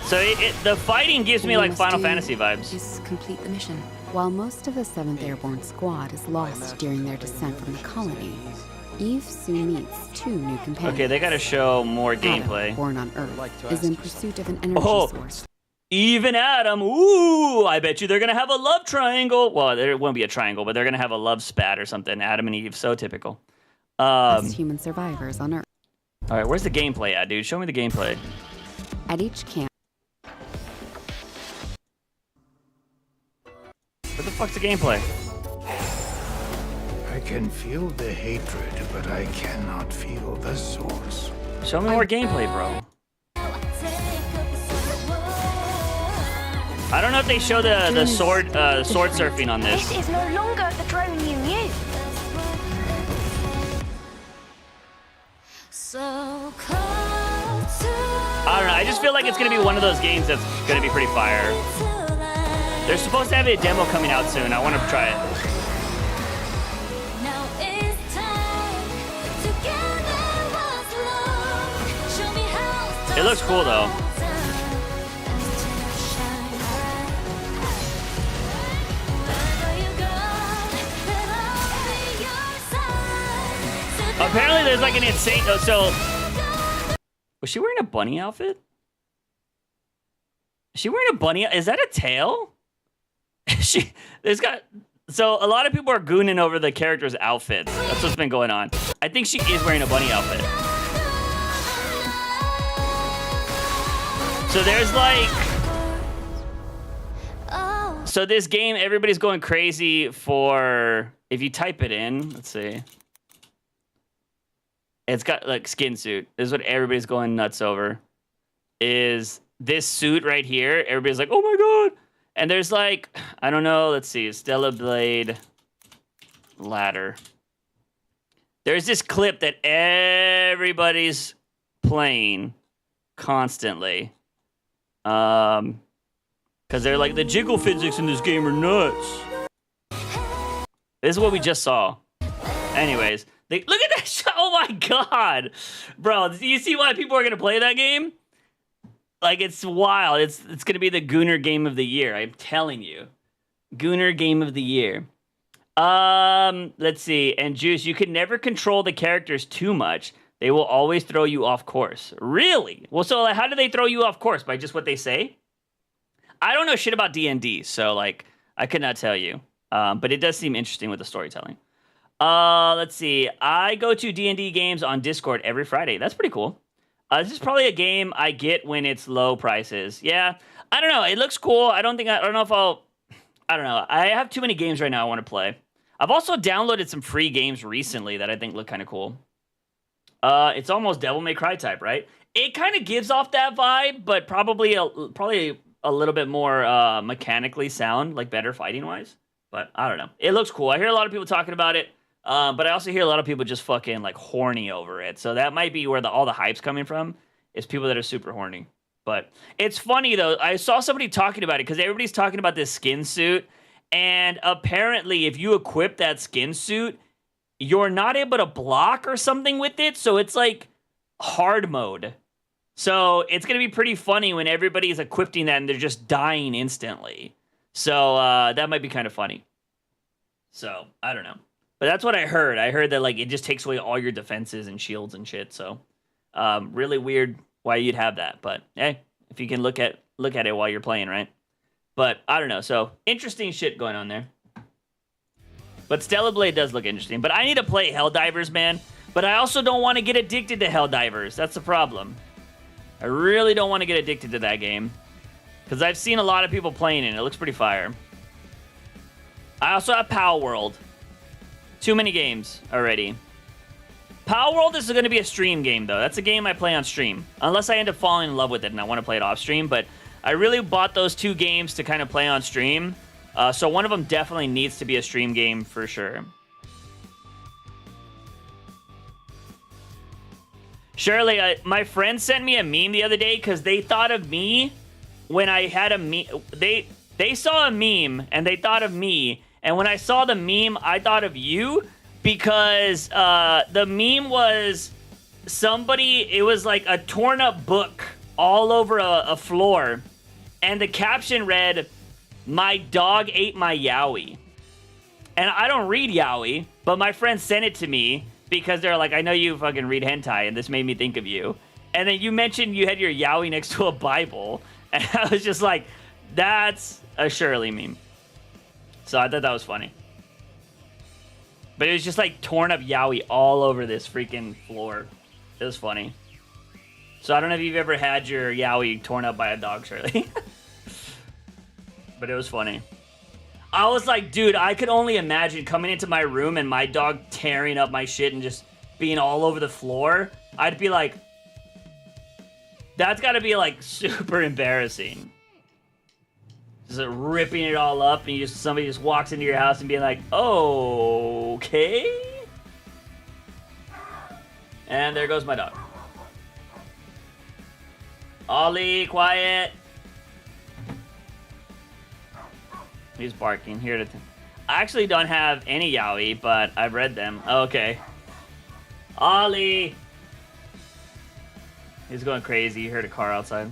So the fighting gives me like Final Fantasy vibes. Is complete the mission. While most of the 7th Airborne Squad is lost during their descent from the colony, Eve soon meets 2 new companions. Okay, they gotta show more gameplay. Adam, born on Earth, is in pursuit of an energy source. Eve and Adam, ooh, I bet you they're gonna have a love triangle. Well, there won't be a triangle, but they're gonna have a love spat or something. Adam and Eve, so typical. As human survivors on Earth. All right, where's the gameplay at, dude? Show me the gameplay. At each camp. What the fuck's the gameplay? I can feel the hatred, but I cannot feel the source. Show me more gameplay, bro. I don't know if they show the sword surfing on this. This is no longer the drone you knew. I don't know. I just feel like it's gonna be one of those games that's gonna be pretty fire. They're supposed to have a demo coming out soon. I want to try it. It looks cool though. Apparently there's like an insane... Oh, so... Was she wearing a bunny outfit? Is she wearing a bunny... Is that a tail? There's got... So a lot of people are gooning over the character's outfits. That's what's been going on. I think she is wearing a bunny outfit. So there's like... So this game, everybody's going crazy for... If you type it in, let's see... It's got like skin suit. This is what everybody's going nuts over. Is this suit right here? Everybody's like, oh my god. And there's like, I don't know. Let's see. Stellar Blade ladder. There's this clip that everybody's playing constantly. Because they're like, the jiggle physics in this game are nuts. This is what we just saw. Anyways. Look at that shot. Oh my god. Bro, do you see why people are going to play that game? Like, it's wild. It's going to be the Gooner game of the year. I'm telling you. Gooner game of the year. Let's see. And Juice, you can never control the characters too much. They will always throw you off course. Really? Well, so like, how do they throw you off course? By just what they say? I don't know shit about D&D, so like, I could not tell you. But it does seem interesting with the storytelling. Let's see. I go to D&D games on Discord every Friday. That's pretty cool. This is probably a game I get when it's low prices. Yeah, I don't know. It looks cool. I don't know if I'll... I don't know. I have too many games right now I want to play. I've also downloaded some free games recently that I think look kind of cool. It's almost Devil May Cry type, right? It kind of gives off that vibe, but probably a little bit more mechanically sound, like better fighting-wise. But I don't know. It looks cool. I hear a lot of people talking about it. But I also hear a lot of people just fucking like horny over it. So that might be where all the hype's coming from, is people that are super horny. But it's funny though. I saw somebody talking about it because everybody's talking about this skin suit. And apparently if you equip that skin suit, you're not able to block or something with it. So it's like hard mode. So it's going to be pretty funny when everybody's equipping that and they're just dying instantly. So that might be kind of funny. So I don't know. But that's what I heard. I heard that like it just takes away all your defenses and shields and shit. So, really weird why you'd have that. But hey, if you can look at it while you're playing, right? But I don't know. So interesting shit going on there. But Stellar Blade does look interesting. But I need to play Helldivers, man. But I also don't want to get addicted to Helldivers. That's the problem. I really don't want to get addicted to that game because I've seen a lot of people playing it. It looks pretty fire. I also have Power World. Too many games already. Power World is going to be a stream game, though. That's a game I play on stream. Unless I end up falling in love with it and I want to play it off stream. But I really bought those 2 games to kind of play on stream. So one of them definitely needs to be a stream game for sure. Shirley, my friend sent me a meme the other day because they thought of me when I had a meme. They saw a meme and they thought of me. And when I saw the meme, I thought of you because the meme was it was like a torn up book all over a floor. And the caption read, "My dog ate my yaoi." And I don't read yaoi, but my friend sent it to me because they're like, I know you fucking read hentai, and this made me think of you. And then you mentioned you had your yaoi next to a Bible. And I was just like, that's a Shirley meme. So I thought that was funny. But it was just like torn up yaoi all over this freaking floor. It was funny. So I don't know if you've ever had your yaoi torn up by a dog, Shirley. But it was funny. I was like, dude, I could only imagine coming into my room and my dog tearing up my shit and just being all over the floor. I'd be like, that's got to be like super embarrassing. Just ripping it all up and somebody just walks into your house and being like, oh, okay. And there goes my dog. Ollie, quiet. He's barking. Here to... I actually don't have any yaoi, but I've read them. Okay. Ollie! He's going crazy. He heard a car outside.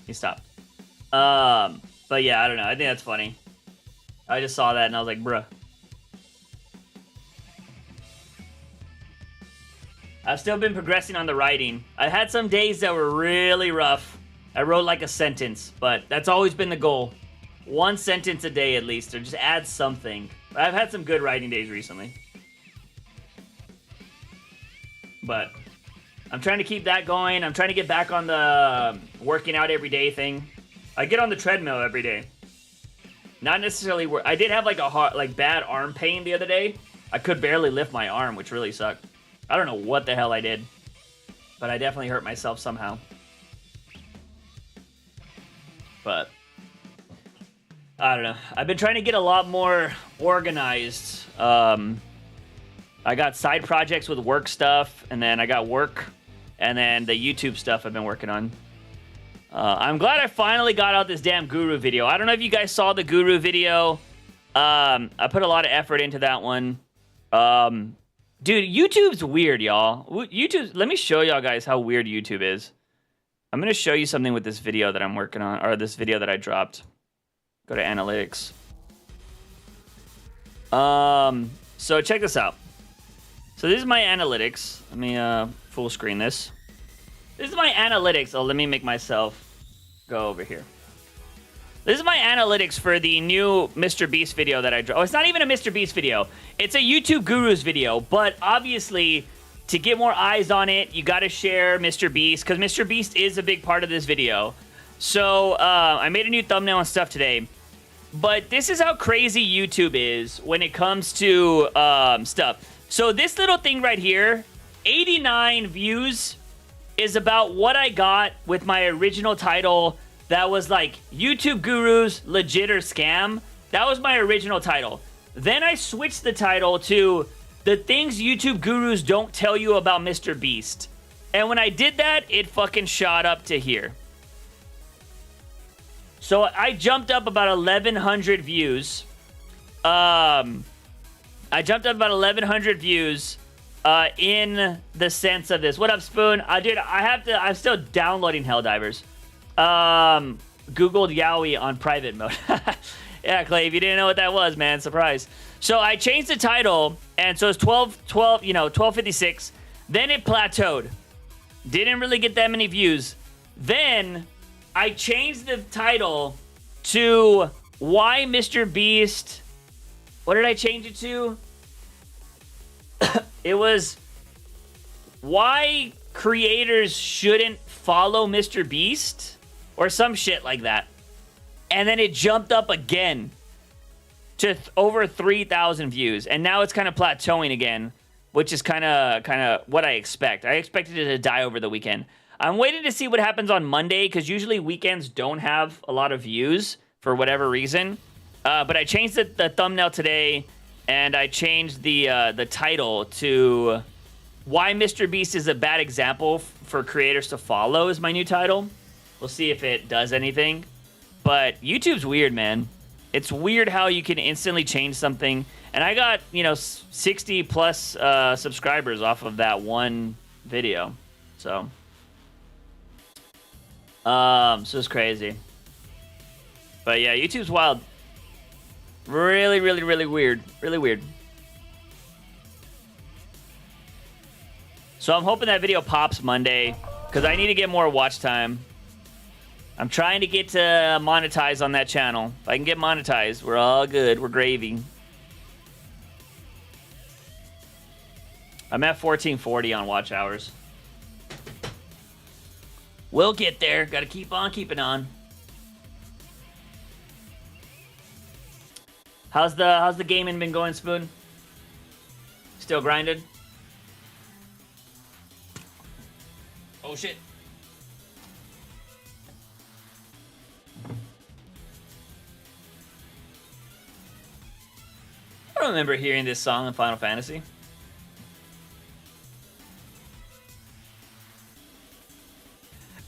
He stopped. But yeah, I don't know. I think that's funny. I just saw that and I was like, bruh. I've still been progressing on the writing. I had some days that were really rough. I wrote like a sentence, but that's always been the goal. 1 sentence a day at least, or just add something. I've had some good writing days recently. But I'm trying to keep that going. I'm trying to get back on the working out every day thing. I get on the treadmill every day. Not necessarily I did have like a bad arm pain the other day. I could barely lift my arm, which really sucked. I don't know what the hell I did, but I definitely hurt myself somehow. But I don't know. I've been trying to get a lot more organized. I got side projects with work stuff, and then I got work, and then the YouTube stuff I've been working on. I'm glad I finally got out this damn Guru video. I don't know if you guys saw the Guru video. I put a lot of effort into that one. Dude, YouTube's weird, y'all. Let me show y'all guys how weird YouTube is. I'm going to show you something with this video that I'm working on, or this video that I dropped. Go to analytics. So check this out. So this is my analytics. Let me full screen this. This is my analytics. Oh, let me make myself go over here. This is my analytics for the new Mr. Beast video that I dropped. Oh, it's not even a Mr. Beast video. It's a YouTube Gurus video. But obviously, to get more eyes on it, you got to share Mr. Beast, because Mr. Beast is a big part of this video. So I made a new thumbnail and stuff today. But this is how crazy YouTube is when it comes to stuff. So this little thing right here, 89 views, is about what I got with my original title. That was like YouTube Gurus, Legit or Scam. That was my original title. Then I switched the title to The Things YouTube Gurus Don't Tell You About Mr. Beast. And when I did that, it fucking shot up to here. So I jumped up about 1,100 views. I jumped up about 1,100 views in the sense of this. What up, Spoon? Dude, I'm still downloading Helldivers. Googled yaoi on private mode. Yeah, Clay, if you didn't know what that was, man, surprise. So I changed the title, and so it's 1256. Then it plateaued. Didn't really get that many views. Then I changed the title to Why Mr. Beast. What did I change it to? It was Why Creators Shouldn't Follow Mr. Beast, or some shit like that. And then it jumped up again. to over 3,000 views, and now it's kind of plateauing again, which is kind of what I expect. I expected it to die over the weekend. I'm waiting to see what happens on Monday, because usually weekends don't have a lot of views for whatever reason. But I changed the thumbnail today, and I changed the title to "Why Mr. Beast is a Bad Example for Creators to Follow" is my new title. We'll see if it does anything. But YouTube's weird, man. It's weird how you can instantly change something. And I got, 60 plus subscribers off of that one video. So it's crazy. But yeah, YouTube's wild. Really, really, really weird. Really weird. So I'm hoping that video pops Monday, because I need to get more watch time. I'm trying to get to monetize on that channel. If I can get monetized, we're all good. We're gravy. I'm at 1440 on watch hours. We'll get there. Got to keep on keeping on. How's the gaming been going, Spoon? Still grinding? Oh shit. I don't remember hearing this song in Final Fantasy.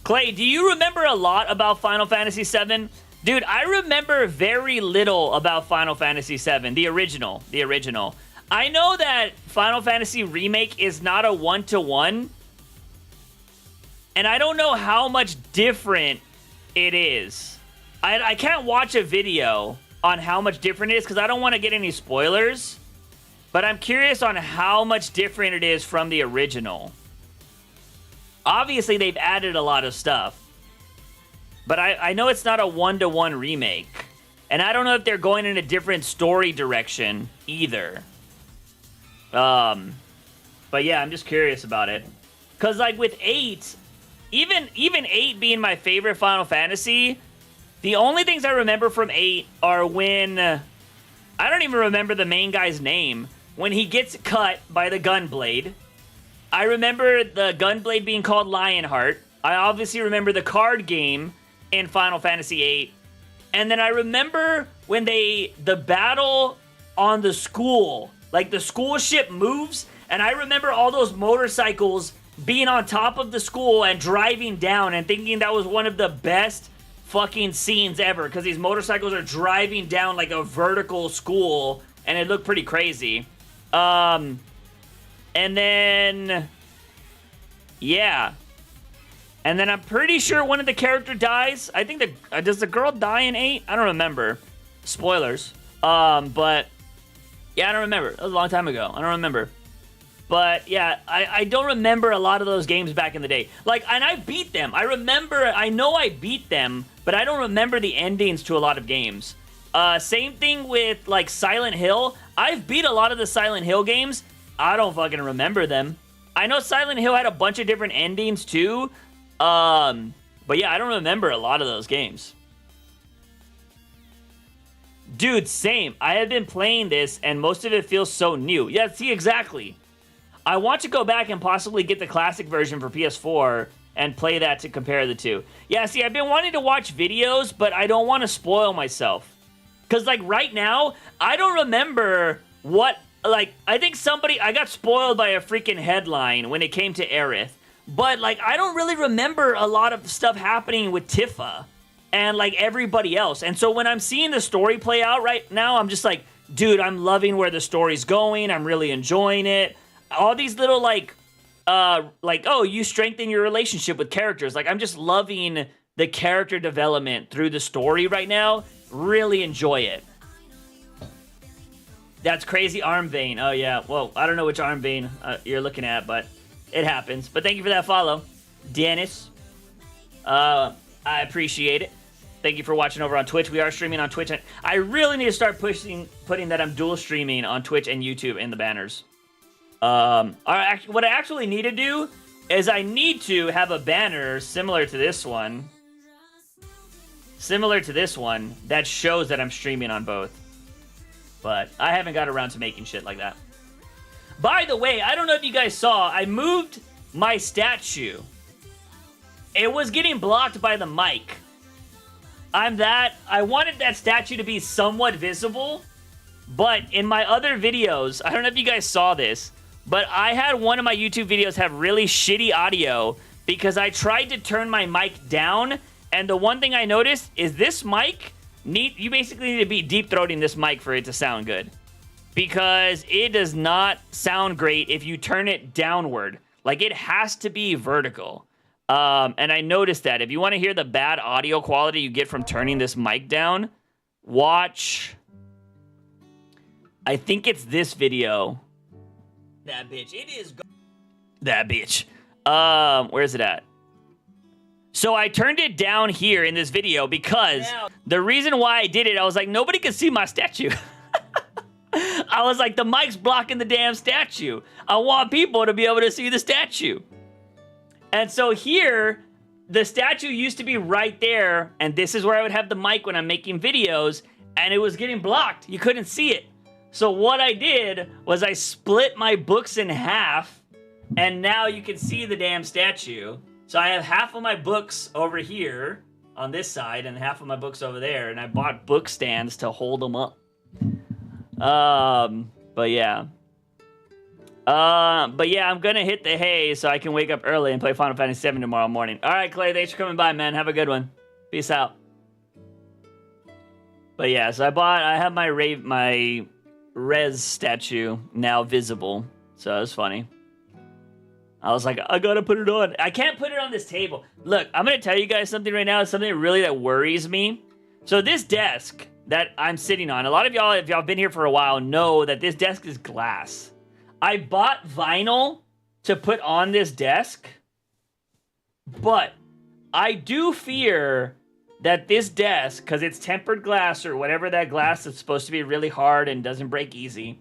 Clay, do you remember a lot about Final Fantasy VII? Dude, I remember very little about Final Fantasy VII, the original. I know that Final Fantasy Remake is not a one-to-one, and I don't know how much different it is. I can't watch a video on how much different it is, because I don't want to get any spoilers, but I'm curious on how much different it is from the original. Obviously, they've added a lot of stuff, but I know it's not a one-to-one remake, and I don't know if they're going in a different story direction either. But yeah, I'm just curious about it, because like with 8, even 8 being my favorite Final Fantasy, the only things I remember from 8 are when... I don't even remember the main guy's name. When he gets cut by the Gunblade. I remember the Gunblade being called Lionheart. I obviously remember the card game in Final Fantasy VIII. And then I remember when the battle on the school. Like, the school ship moves. And I remember all those motorcycles being on top of the school and driving down. And thinking that was one of the best fucking scenes ever, because these motorcycles are driving down like a vertical school, and it looked pretty crazy. And then yeah, and then I'm pretty sure one of the character dies. I think does the girl die in 8? I don't remember. Spoilers. But yeah, I don't remember. That was a long time ago. I don't remember. But yeah, I don't remember a lot of those games back in the day. Like, and I beat them. I know I beat them, but I don't remember the endings to a lot of games. Same thing with, like, Silent Hill. I've beat a lot of the Silent Hill games. I don't fucking remember them. I know Silent Hill had a bunch of different endings, too. But yeah, I don't remember a lot of those games. Dude, same. I have been playing this, and most of it feels so new. Yeah, see, exactly. I want to go back and possibly get the classic version for PS4 and play that to compare the two. Yeah, see, I've been wanting to watch videos, but I don't want to spoil myself. Because, like, right now, I don't remember what... Like, I think I got spoiled by a freaking headline when it came to Aerith. But, like, I don't really remember a lot of stuff happening with Tifa and, like, everybody else. And so when I'm seeing the story play out right now, I'm just like, dude, I'm loving where the story's going. I'm really enjoying it. All these little, like, oh, you strengthen your relationship with characters. Like, I'm just loving the character development through the story right now. Really enjoy it. That's crazy arm vein. Oh, yeah. Well, I don't know which arm vein you're looking at, but it happens. But thank you for that follow, Dennis. I appreciate it. Thank you for watching over on Twitch. We are streaming on Twitch. I really need to start putting that I'm dual streaming on Twitch and YouTube in the banners. What I actually need to do is I need to have a banner similar to this one that shows that I'm streaming on both. But I haven't got around to making shit like that. By the way, I don't know if you guys saw, I moved my statue. It was getting blocked by the mic. I wanted that statue to be somewhat visible, but in my other videos, I don't know if you guys saw this, but I had one of my YouTube videos have really shitty audio because I tried to turn my mic down, and the one thing I noticed is this mic, you basically need to be deep throating this mic for it to sound good. Because it does not sound great if you turn it downward. Like, it has to be vertical. And I noticed that. If you want to hear the bad audio quality you get from turning this mic down, watch... I think it's this video. That bitch. It is... That bitch. Where's it at? So I turned it down here in this video because the reason why I did it, I was like, nobody can see my statue. I was like, the mic's blocking the damn statue. I want people to be able to see the statue. And so here, the statue used to be right there, and this is where I would have the mic when I'm making videos, and it was getting blocked. You couldn't see it. So what I did was I split my books in half, and now you can see the damn statue. So I have half of my books over here on this side, and half of my books over there, and I bought book stands to hold them up. But yeah, I'm gonna hit the hay so I can wake up early and play Final Fantasy VII tomorrow morning. All right, Clay, thanks for coming by, man. Have a good one. Peace out. But yeah, so I have my Rez statue now visible, so it was funny. I was like, I gotta put it on. I can't put it on this table. Look, I'm gonna tell you guys something right now. It's something really that worries me. So this desk that I'm sitting on, a lot of y'all, if y'all been here for a while, know that this desk is glass. I bought vinyl to put on this desk, but I do fear that this desk, because it's tempered glass or whatever that glass is supposed to be really hard and doesn't break easy,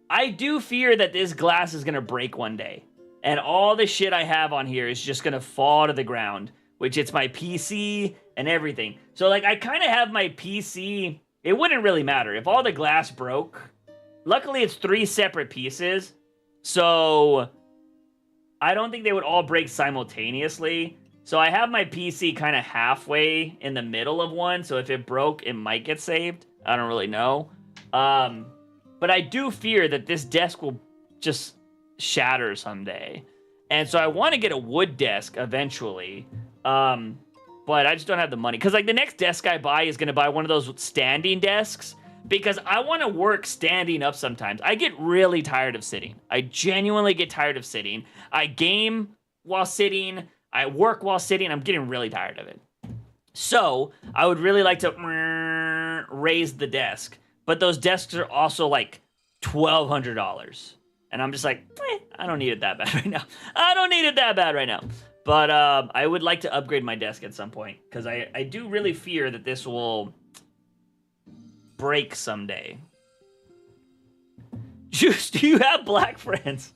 I do fear that this glass is going to break one day. And all the shit I have on here is just going to fall to the ground, which it's my PC and everything. So, like, I kind of have my PC. It wouldn't really matter if all the glass broke. Luckily, it's 3 separate pieces. So, I don't think they would all break simultaneously. So, I have my PC kind of halfway in the middle of one. So, if it broke, it might get saved. I don't really know. But I do fear that this desk will just shatter someday. And so I want to get a wood desk eventually. But I just don't have the money. Because, like, the next desk I buy is going to buy one of those standing desks. Because I want to work standing up sometimes. I get really tired of sitting. I genuinely get tired of sitting. I game while sitting. I work while sitting. I'm getting really tired of it. So I would really like to raise the desk. But those desks are also like $1,200. And I'm just like, I don't need it that bad right now. I don't need it that bad right now. But I would like to upgrade my desk at some point. Because I do really fear that this will break someday. Juice, do you have black friends?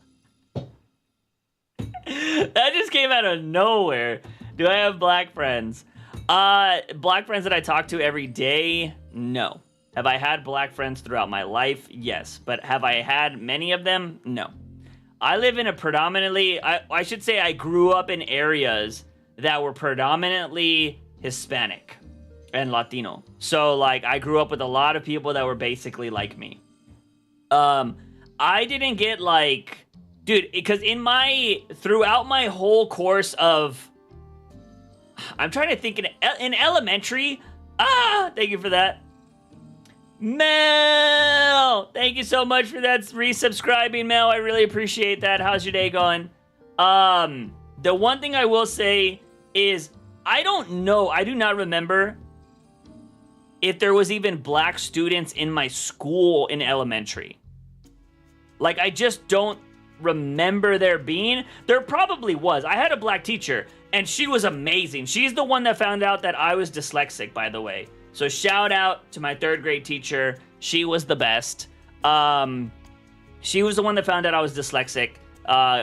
That just came out of nowhere. Do I have black friends? Black friends that I talk to every day? No. Have I had black friends throughout my life? Yes. But have I had many of them? No. I live in a predominantly, I should say I grew up in areas that were predominantly Hispanic and Latino. So, like, I grew up with a lot of people that were basically like me. I didn't get, like, dude, because throughout my whole course of, I'm trying to think, in elementary, thank you for that. Mel, thank you so much for that resubscribing, Mel. I really appreciate that. How's your day going? The one thing I will say is, I don't know, I do not remember if there was even black students in my school in elementary. Like, I just don't remember there being. There probably was. I had a black teacher, and she was amazing. She's the one that found out that I was dyslexic, by the way. So shout out to my 3rd grade teacher. She was the best. She was the one that found out I was dyslexic.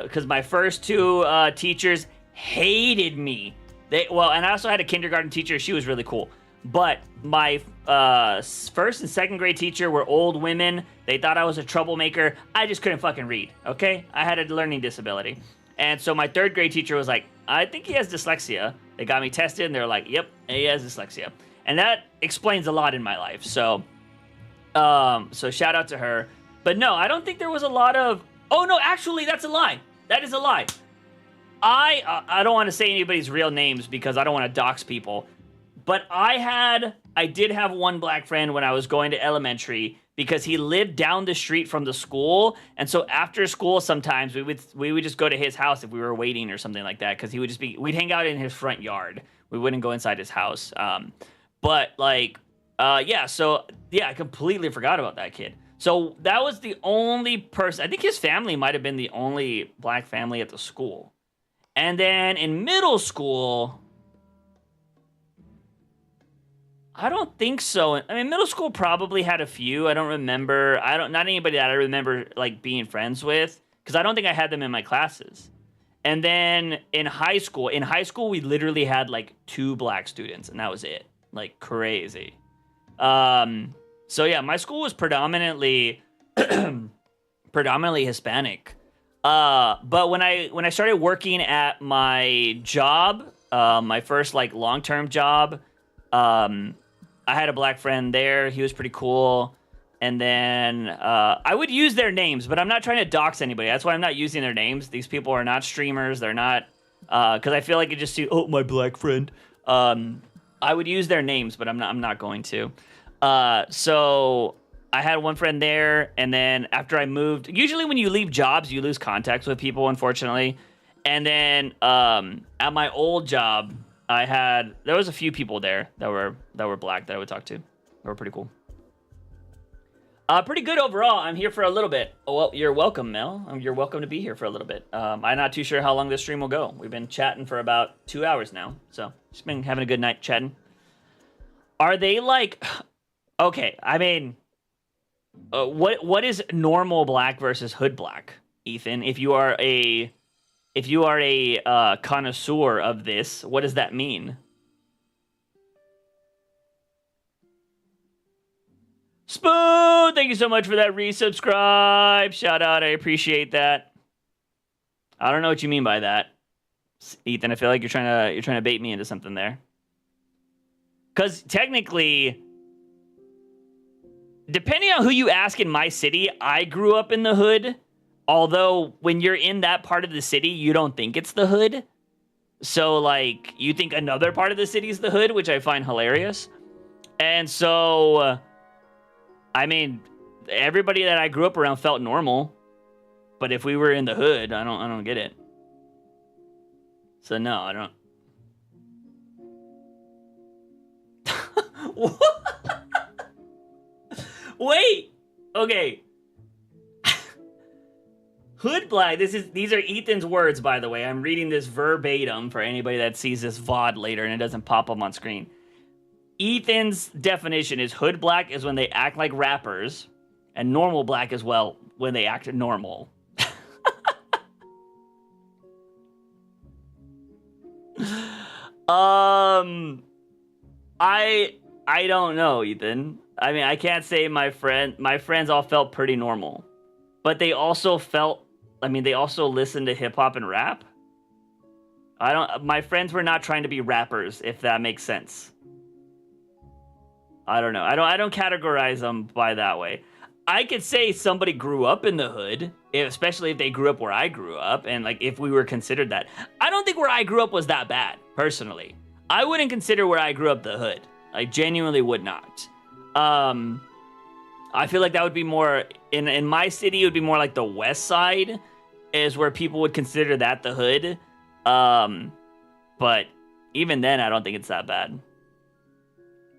Because my first 2 teachers hated me. And I also had a kindergarten teacher. She was really cool. But my first and second grade teacher were old women. They thought I was a troublemaker. I just couldn't fucking read, okay? I had a learning disability. And so my third grade teacher was like, I think he has dyslexia. They got me tested, and they're like, yep, he has dyslexia. And that explains a lot in my life. So shout out to her. But no, I don't think there was a lot of... Oh, no, actually, that's a lie. That is a lie. I don't want to say anybody's real names because I don't want to dox people. But I did have one black friend when I was going to elementary because he lived down the street from the school. And so after school, sometimes we would just go to his house if we were waiting or something like that. Because we'd hang out in his front yard. We wouldn't go inside his house. I completely forgot about that kid. So that was the only person. I think his family might have been the only black family at the school. And then in middle school... I don't think so. I mean, middle school probably had a few. I don't remember. Not anybody that I remember like being friends with, because I don't think I had them in my classes. And then in high school, we literally had like 2 black students, and that was it. Like crazy. So yeah, my school was predominantly Hispanic. But when I started working at my job, my first like long-term job, I had a black friend there. He was pretty cool. And then I would use their names, but I'm not trying to dox anybody. That's why I'm not using their names. These people are not streamers. They're not, because I feel like you just see, oh, my black friend. I would use their names, but I'm not going to. So I had one friend there, and then after I moved, usually when you leave jobs, you lose contacts with people, unfortunately. And then at my old job, there was a few people there that were black that I would talk to. They were pretty cool. Pretty good overall. I'm here for a little bit. Oh, well, you're welcome, Mel. You're welcome to be here for a little bit. I'm not too sure how long this stream will go. We've been chatting for about 2 hours now, so just been having a good night chatting. Are they like... Okay, I mean... what is normal black versus hood black, Ethan? If you are a connoisseur of this, what does that mean? Spoon, thank you so much for that resubscribe. Shout out, I appreciate that. I don't know what you mean by that, Ethan. I feel like you're trying to bait me into something there. Because technically, depending on who you ask in my city, I grew up in the hood. Although, when you're in that part of the city, you don't think it's the hood. So, like, you think another part of the city is the hood, which I find hilarious. And so, I mean, everybody that I grew up around felt normal. But if we were in the hood, I don't get it. So, no, I don't. Wait! Okay. Hood black, these are Ethan's words, by the way. I'm reading this verbatim for anybody that sees this VOD later and it doesn't pop up on screen. Ethan's definition is hood black is when they act like rappers, and normal black as well when they act normal. I don't know, Ethan. I mean, I can't say my friends all felt pretty normal. But they also they also listened to hip hop and rap. My friends were not trying to be rappers, if that makes sense. I don't know. I don't categorize them by that way. I could say somebody grew up in the hood, especially if they grew up where I grew up, and like if we were considered that. I don't think where I grew up was that bad, personally. I wouldn't consider where I grew up the hood. I genuinely would not. I feel like that would be more in my city. It would be more like the west side is where people would consider that the hood. But even then, I don't think it's that bad.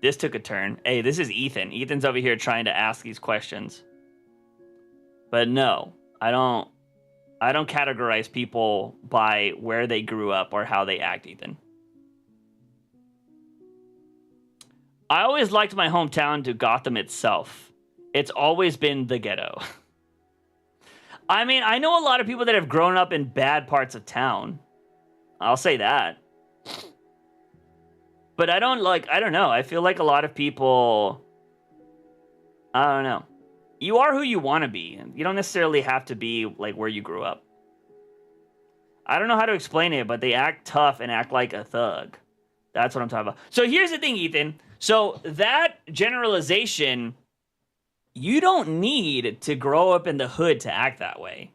This took a turn. Hey, this is Ethan. Ethan's over here trying to ask these questions. But no, I don't categorize people by where they grew up or how they act, Ethan. I always liked my hometown to Gotham itself. It's always been the ghetto. I mean, I know a lot of people that have grown up in bad parts of town. I'll say that. But I don't know. I feel like a lot of people, I don't know. You are who you want to be. You don't necessarily have to be like where you grew up. I don't know how to explain it, but they act tough and act like a thug. That's what I'm talking about. So here's the thing, Ethan. So that generalization, you don't need to grow up in the hood to act that way.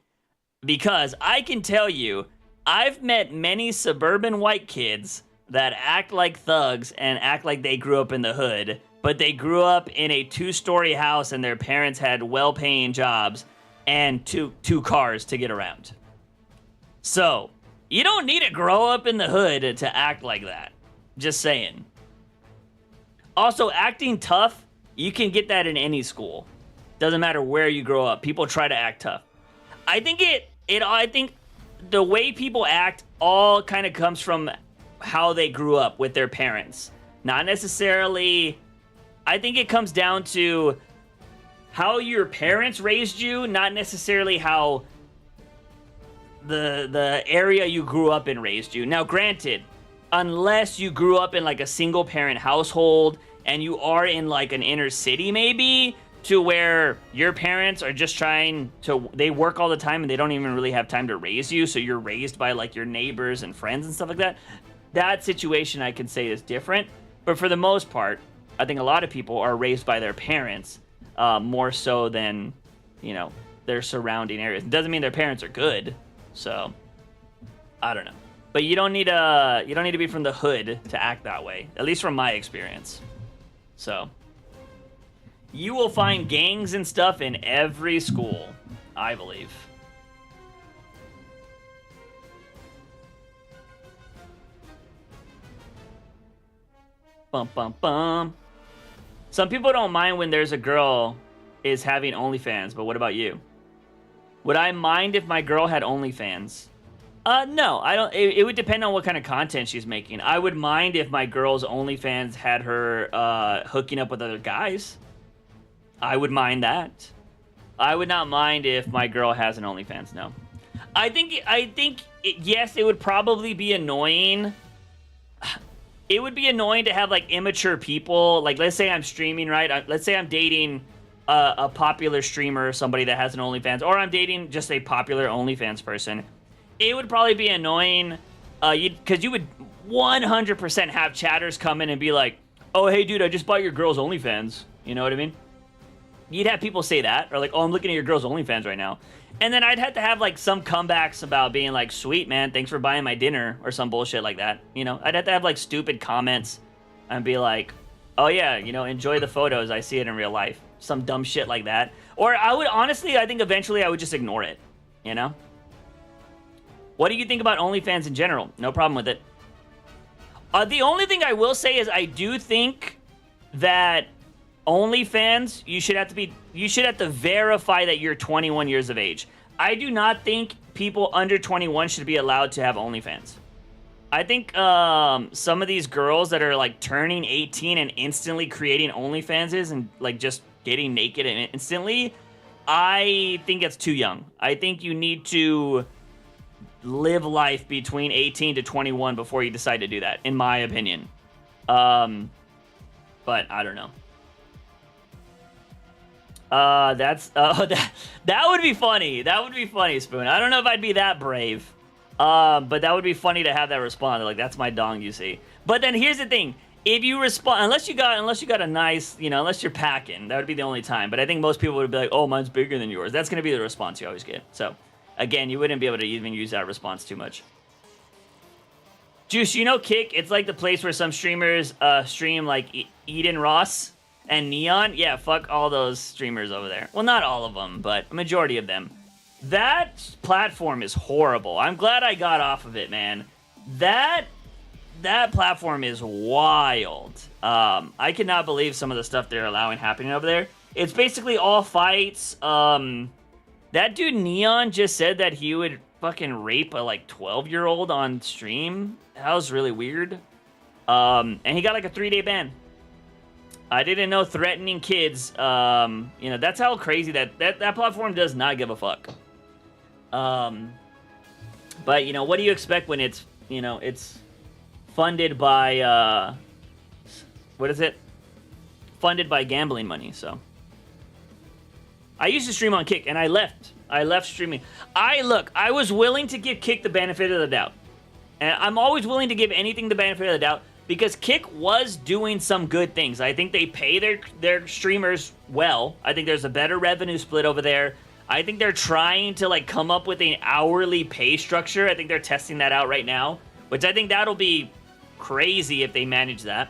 Because I can tell you, I've met many suburban white kids that act like thugs and act like they grew up in the hood, but they grew up in a 2-story house and their parents had well-paying jobs and two cars to get around. So, you don't need to grow up in the hood to act like that. Just saying. Also, acting tough, you can get that in any school. Doesn't matter where you grow up. People try to act tough. I think I think the way people act all kind of comes from how they grew up with their parents. Not necessarily, I think it comes down to how your parents raised you, not necessarily how the area you grew up in raised you. Now, granted, unless you grew up in like a single parent household and you are in like an inner city maybe, to where your parents are just they work all the time and they don't even really have time to raise you, so you're raised by like your neighbors and friends and stuff like that. That situation I can say is different. But for the most part, I think a lot of people are raised by their parents more so than, their surrounding areas. It doesn't mean their parents are good. So, I don't know. But you don't need to be from the hood to act that way, at least from my experience. So, you will find gangs and stuff in every school, I believe. Bum, bum, bum. Some people don't mind when there's a girl is having OnlyFans, but what about you? Would I mind if my girl had OnlyFans? No, I don't. It would depend on what kind of content she's making. I would mind if my girl's OnlyFans had her hooking up with other guys. I would mind that. I would not mind if my girl has an OnlyFans, no. I think yes, it would probably be annoying. It would be annoying to have, like, immature people. Like, let's say I'm streaming, right? Let's say I'm dating a popular streamer, somebody that has an OnlyFans, or I'm dating just a popular OnlyFans person. It would probably be annoying, because you would 100% have chatters come in and be like, oh, hey, dude, I just bought your girl's OnlyFans. You know what I mean? You'd have people say that, or like, oh, I'm looking at your girl's OnlyFans right now. And then I'd have to have, like, some comebacks about being like, sweet, man, thanks for buying my dinner, or some bullshit like that. I'd have to have, like, stupid comments and be like, oh, yeah, enjoy the photos. I see it in real life. Some dumb shit like that. Or I would, honestly, I think eventually I would just ignore it, What do you think about OnlyFans in general? No problem with it. The only thing I will say is I do think that OnlyFans, you should have to verify that you're 21 years of age. I do not think people under 21 should be allowed to have OnlyFans. I think some of these girls that are like turning 18 and instantly creating OnlyFanses and like just getting naked instantly, I think it's too young. I think you need to live life between 18 to 21 before you decide to do that, in my opinion. But I don't know. That would be funny. That would be funny, Spoon. I don't know if I'd be that brave. But that would be funny to have that respond. Like, that's my dong, you see. But then here's the thing. If you respond, unless you got a nice, unless you're packing, that would be the only time. But I think most people would be like, oh, mine's bigger than yours. That's going to be the response you always get. So, again, you wouldn't be able to even use that response too much. Juice, Kick? It's like the place where some streamers stream, like, Eden Ross and Neon. Yeah, fuck all those streamers over there. Well, not all of them, but a majority of them. That platform is horrible. I'm glad I got off of it, man. That platform is wild. I cannot believe some of the stuff they're allowing happening over there. It's basically all fights. That dude Neon just said that he would fucking rape a like 12-year-old on stream. That was really weird. And he got like a 3-day ban. I didn't know threatening kids. That's how crazy that platform does not give a fuck. But what do you expect when it's it's funded by what is it? Funded by gambling money, so. I used to stream on Kick, and I left. I left streaming. I was willing to give Kick the benefit of the doubt. And I'm always willing to give anything the benefit of the doubt because Kick was doing some good things. I think they pay their streamers well. I think there's a better revenue split over there. I think they're trying to like come up with an hourly pay structure. I think they're testing that out right now, which I think that'll be crazy if they manage that.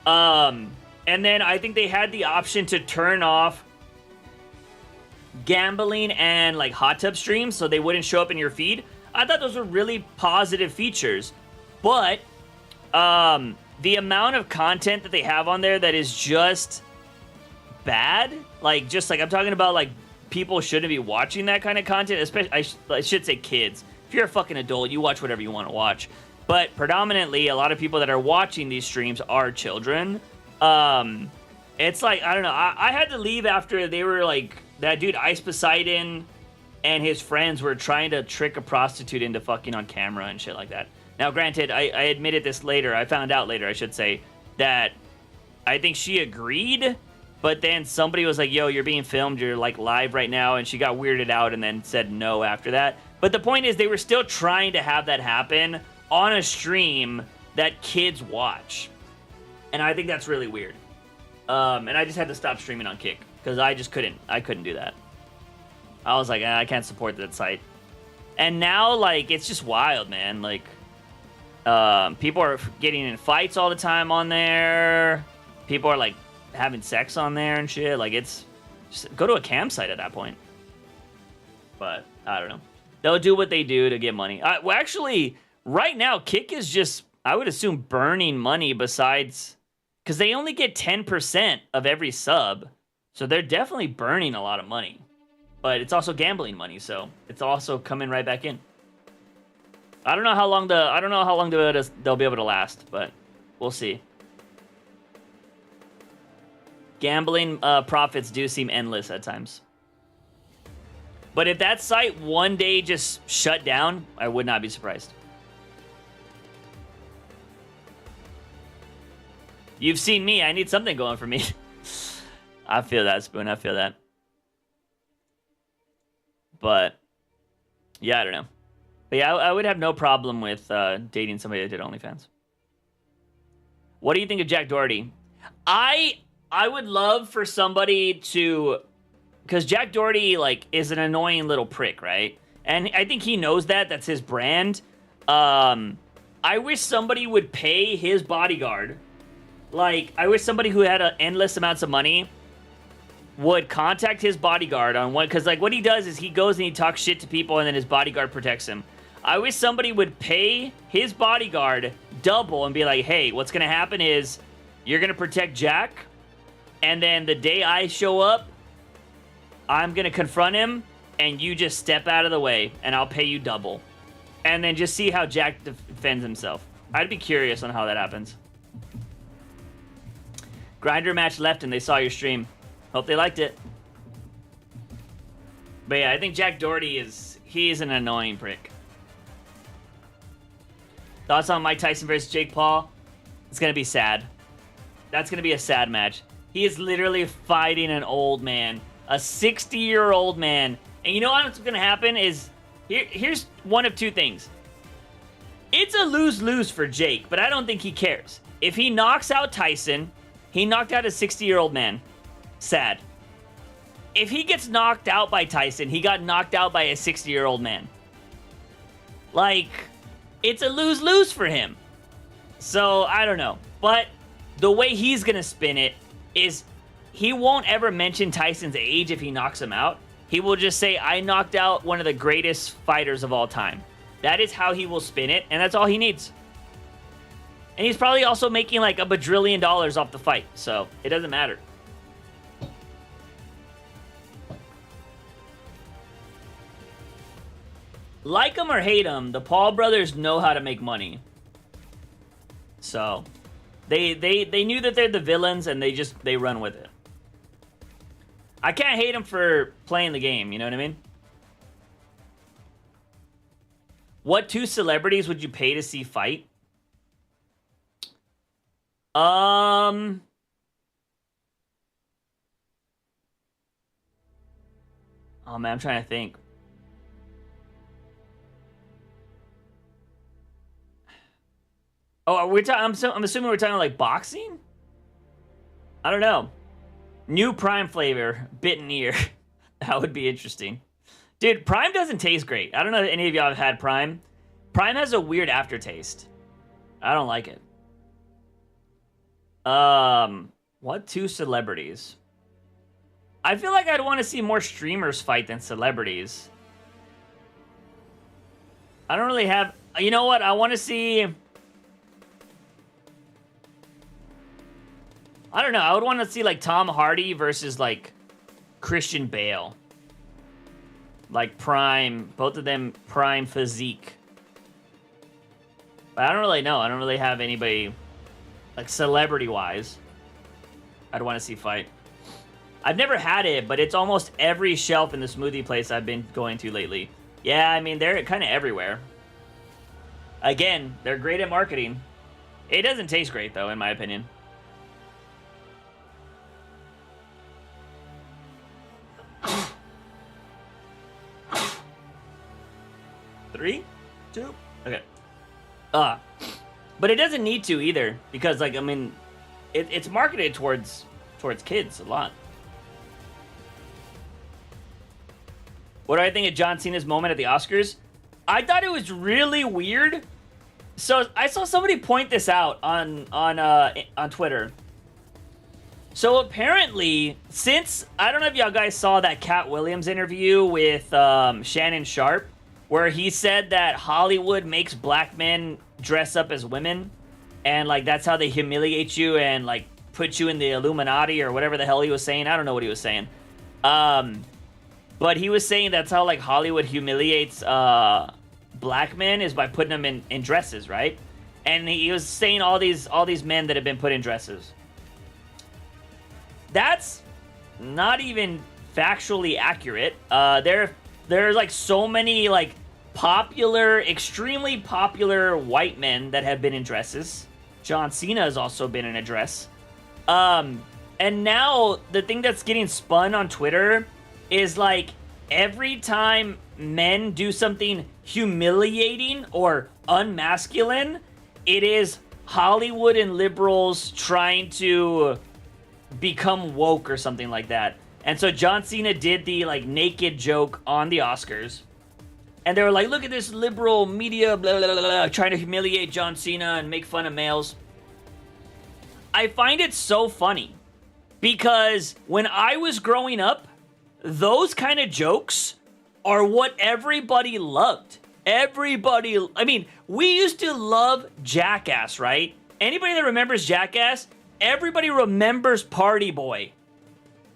And then I think they had the option to turn off gambling and like hot tub streams so they wouldn't show up in your feed. I thought those were really positive features, but the amount of content that they have on there that is just bad, like just like I'm talking about, like people shouldn't be watching that kind of content. Especially, I should say kids. If you're a fucking adult, you watch whatever you want to watch. But predominantly, a lot of people that are watching these streams are children. It's like, I don't know. I had to leave after they were like, that dude Ice Poseidon and his friends were trying to trick a prostitute into fucking on camera and shit like that. Now, granted, I admitted this later. I found out later, I should say, that I think she agreed, but then somebody was like, yo, you're being filmed. You're like live right now. And she got weirded out and then said no after that. But the point is they were still trying to have that happen on a stream that kids watch. And I think that's really weird. And I just had to stop streaming on Kick because I just couldn't. I couldn't do that. I was like, I can't support that site. And now, like, it's just wild, man. Like, people are getting in fights all the time on there. People are, like, having sex on there and shit. Like, it's... Just go to a campsite at that point. But, I don't know. They'll do what they do to get money. Well, actually, right now, Kick is just, I would assume, burning money besides... Because they only get 10% of every sub. So they're definitely burning a lot of money. But it's also gambling money, so it's also coming right back in. I don't know how long they'll be able to last, but we'll see. Gambling profits do seem endless at times. But if that site one day just shut down, I would not be surprised. You've seen me. I need something going for me. I feel that, Spoon. I feel that. But, yeah, I don't know. But yeah, I would have no problem with dating somebody that did OnlyFans. What do you think of Jack Doherty? I would love for somebody to... Because Jack Doherty, like, is an annoying little prick, right? And I think he knows that. That's his brand. I wish somebody would pay his bodyguard. Like, I wish somebody who had endless amounts of money would contact his bodyguard on one, because like what he does is he goes and he talks shit to people and then his bodyguard protects him. I wish somebody would pay his bodyguard double and be like, hey, what's gonna happen is you're gonna protect Jack, and then the day I show up, I'm gonna confront him and you just step out of the way and I'll pay you double. And then just see how Jack defends himself. I'd be curious on how that happens. Grinder match left and they saw your stream. Hope they liked it. But yeah, I think Jack Doherty he's an annoying prick. Thoughts on Mike Tyson versus Jake Paul? It's going to be sad. That's going to be a sad match. He is literally fighting an old man. A 60-year-old man. And you know what's going to happen is... Here's one of two things. It's a lose-lose for Jake, but I don't think he cares. If he knocks out Tyson, he knocked out a 60-year-old man. Sad. If he gets knocked out by Tyson, he got knocked out by a 60-year-old man. Like, it's a lose-lose for him. So, I don't know. But the way he's going to spin it is he won't ever mention Tyson's age if he knocks him out. He will just say, I knocked out one of the greatest fighters of all time. That is how he will spin it, and that's all he needs. And he's probably also making like $1 bajillion off the fight, so it doesn't matter. Like them or hate them, the Paul brothers know how to make money. So, they knew that they're the villains, and they run with it. I can't hate them for playing the game, you know what I mean? What two celebrities would you pay to see fight? Oh man, I'm trying to think. Oh, are we talking? I'm assuming we're talking like boxing. I don't know. New Prime flavor, bitten ear. That would be interesting. Dude, Prime doesn't taste great. I don't know if any of y'all have had Prime. Prime has a weird aftertaste. I don't like it. What two celebrities? I feel like I'd want to see more streamers fight than celebrities. I don't really have... You know what? I want to see... I don't know. I would want to see, like, Tom Hardy versus, like, Christian Bale. Like, prime. Both of them prime physique. But I don't really know. I don't really have anybody, like, celebrity-wise I'd want to see fight. I've never had it, but it's almost every shelf in the smoothie place I've been going to lately. Yeah, I mean, they're kind of everywhere. Again, they're great at marketing. It doesn't taste great, though, in my opinion. Three, two, okay. But it doesn't need to either, because, like, I mean, it's marketed towards kids a lot. What do I think of John Cena's moment at the Oscars? I thought it was really weird. So I saw somebody point this out on Twitter. So apparently, since I don't know if y'all guys saw that Cat Williams interview with Shannon Sharp, where he said that Hollywood makes black men dress up as women, and like that's how they humiliate you and like put you in the Illuminati or whatever the hell he was saying. I don't know what he was saying. But he was saying that's how like Hollywood humiliates black men is by putting them in dresses, right? And he was saying all these men that have been put in dresses. That's not even factually accurate. There's like so many like popular, extremely popular white men that have been in dresses. John Cena has also been in a dress. And now the thing that's getting spun on Twitter is like every time men do something humiliating or unmasculine, it is Hollywood and liberals trying to become woke or something like that. And so John Cena did the like naked joke on the Oscars. And they were like, look at this liberal media, blah, blah, blah, blah, trying to humiliate John Cena and make fun of males. I find it so funny because when I was growing up, those kind of jokes are what everybody loved. I mean, we used to love Jackass, right? Anybody that remembers Jackass, everybody remembers Party Boy.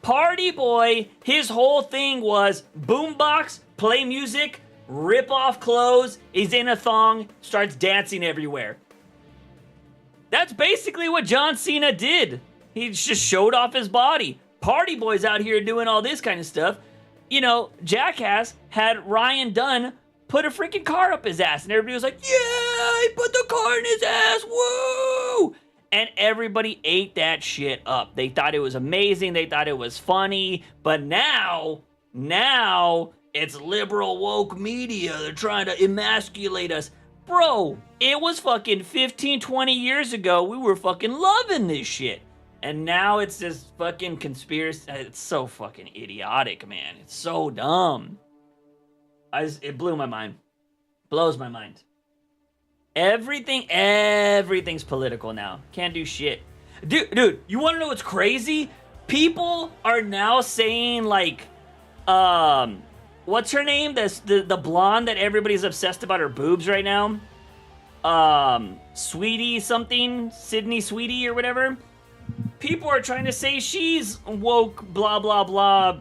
Party Boy, his whole thing was boombox, play music, rip off clothes, he's in a thong, starts dancing everywhere. That's basically what John Cena did. He just showed off his body. Party Boy's out here doing all this kind of stuff. You know, Jackass had Ryan Dunn put a freaking car up his ass, and everybody was like, yeah, he put the car in his ass, woo! And everybody ate that shit up. They thought it was amazing, they thought it was funny, but now, it's liberal woke media. They're trying to emasculate us. Bro, it was fucking 15, 20 years ago. We were fucking loving this shit. And now it's this fucking conspiracy. It's so fucking idiotic, man. It's so dumb. It blew my mind. Blows my mind. Everything's political now. Can't do shit. Dude, you want to know what's crazy? People are now saying like, what's her name? The blonde that everybody's obsessed about her boobs right now. Sweetie something, Sydney Sweetie or whatever. People are trying to say she's woke, blah, blah, blah,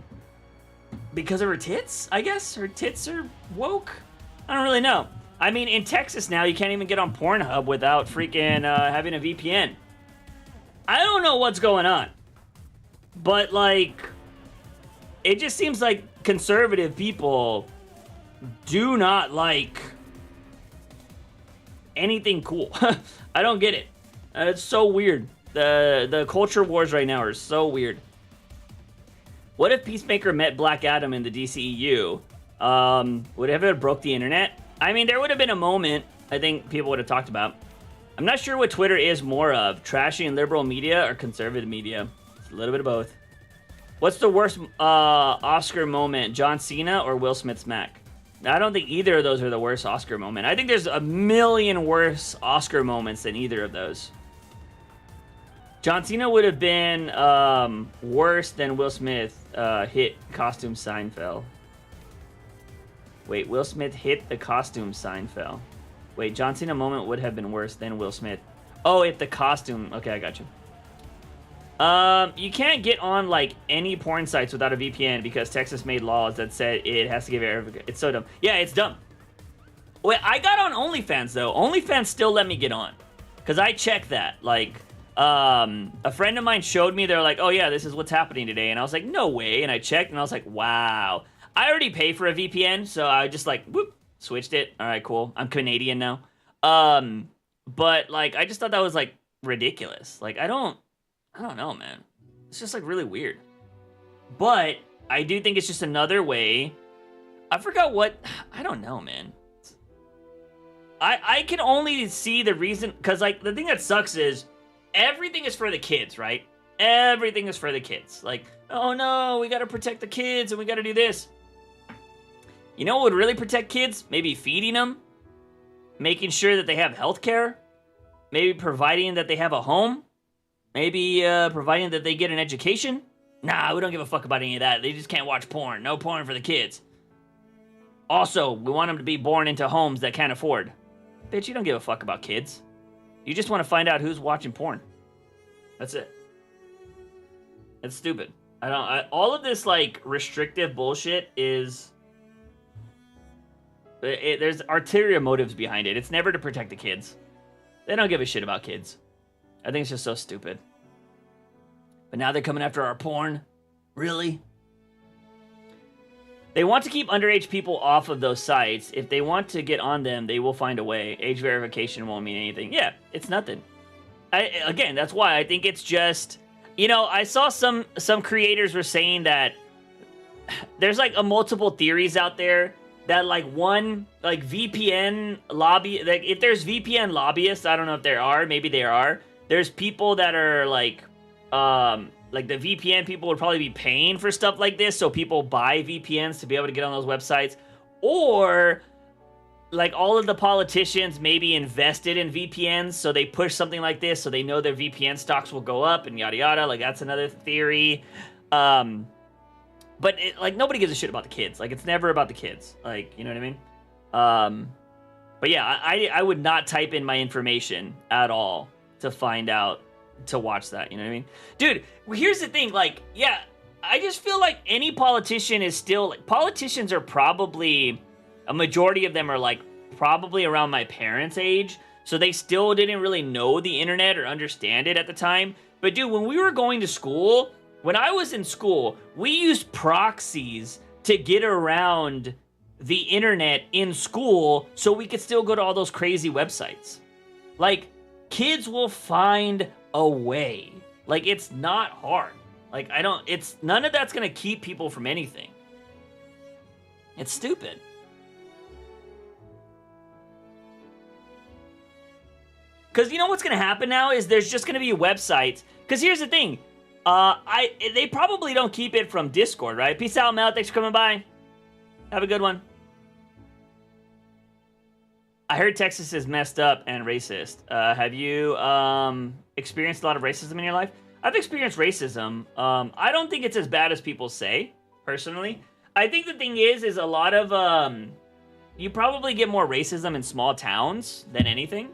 because of her tits, I guess? Her tits are woke? I don't really know. I mean, in Texas now, you can't even get on Pornhub without freaking having a VPN. I don't know what's going on. But, like, it just seems like conservative people do not like anything cool. I don't get it. It's so weird. The culture wars right now are so weird. What if Peacemaker met Black Adam in the DCEU? Would it have broke the internet? I mean, there would have been a moment I think people would have talked about. I'm not sure what Twitter is more of, trashy and liberal media or conservative media. It's a little bit of both. What's the worst Oscar moment, John Cena or Will Smith smack? I don't think either of those are the worst Oscar moment. I think there's a million worse Oscar moments than either of those. John Cena would have been worse than Will Smith hit costume sign fell. Wait, Will Smith hit the costume sign fell. Wait, John Cena moment would have been worse than Will Smith. Oh, if the costume... Okay, I got you. You can't get on, like, any porn sites without a VPN because Texas made laws that said it has to give it... It's so dumb. Yeah, it's dumb. Wait, I got on OnlyFans, though. OnlyFans still let me get on. Because I checked that. Like, a friend of mine showed me, they're like, oh, yeah, this is what's happening today. And I was like, no way. And I checked, and I was like, wow. I already pay for a VPN, so I just, like, whoop, switched it. All right, cool. I'm Canadian now. But, like, I just thought that was, like, ridiculous. Like, I don't know, man. It's just, like, really weird. But I do think it's just another way. I forgot what... I don't know, man. I can only see the reason... Because, like, the thing that sucks is everything is for the kids, right? Everything is for the kids. Like, oh, no, we got to protect the kids and we got to do this. You know what would really protect kids? Maybe feeding them. Making sure that they have health care. Maybe providing that they have a home. Maybe providing that they get an education. Nah, we don't give a fuck about any of that. They just can't watch porn. No porn for the kids. Also, we want them to be born into homes that can't afford. Bitch, you don't give a fuck about kids. You just want to find out who's watching porn. That's it. It's stupid. All of this, like, restrictive bullshit is... there's ulterior motives behind it. It's never to protect the kids. They don't give a shit about kids. I think it's just so stupid. But now they're coming after our porn? Really? They want to keep underage people off of those sites. If they want to get on them, they will find a way. Age verification won't mean anything. Yeah, it's nothing. Again, that's why I think it's just... You know, I saw some creators were saying that there's, like, multiple theories out there that, like, one, like, VPN lobby... Like, if there's VPN lobbyists, I don't know if there are. Maybe there are. There's people that are, like the VPN people would probably be paying for stuff like this, so people buy VPNs to be able to get on those websites. Or, like, all of the politicians maybe invested in VPNs, so they push something like this, so they know their VPN stocks will go up, and yada yada. Like, that's another theory. But, like, nobody gives a shit about the kids. Like, it's never about the kids. Like, you know what I mean? But yeah, I would not type in my information at all to find out, to watch that, you know what I mean? Dude, here's the thing, like, yeah, I just feel like any politician is still, like, politicians are probably, a majority of them are, like, probably around my parents' age, so they still didn't really know the internet or understand it at the time. But dude, when we were going to school, when I was in school, we used proxies to get around the internet in school so we could still go to all those crazy websites. Like, kids will find a way. Like, it's not hard. Like, none of that's gonna keep people from anything. It's stupid. Because you know what's gonna happen now is there's just gonna be websites. Because here's the thing. They probably don't keep it from Discord, right? Peace out, Mel. Thanks for coming by. Have a good one. I heard Texas is messed up and racist. Have you experienced a lot of racism in your life? I've experienced racism. I don't think it's as bad as people say, personally. I think the thing is a lot of... you probably get more racism in small towns than anything.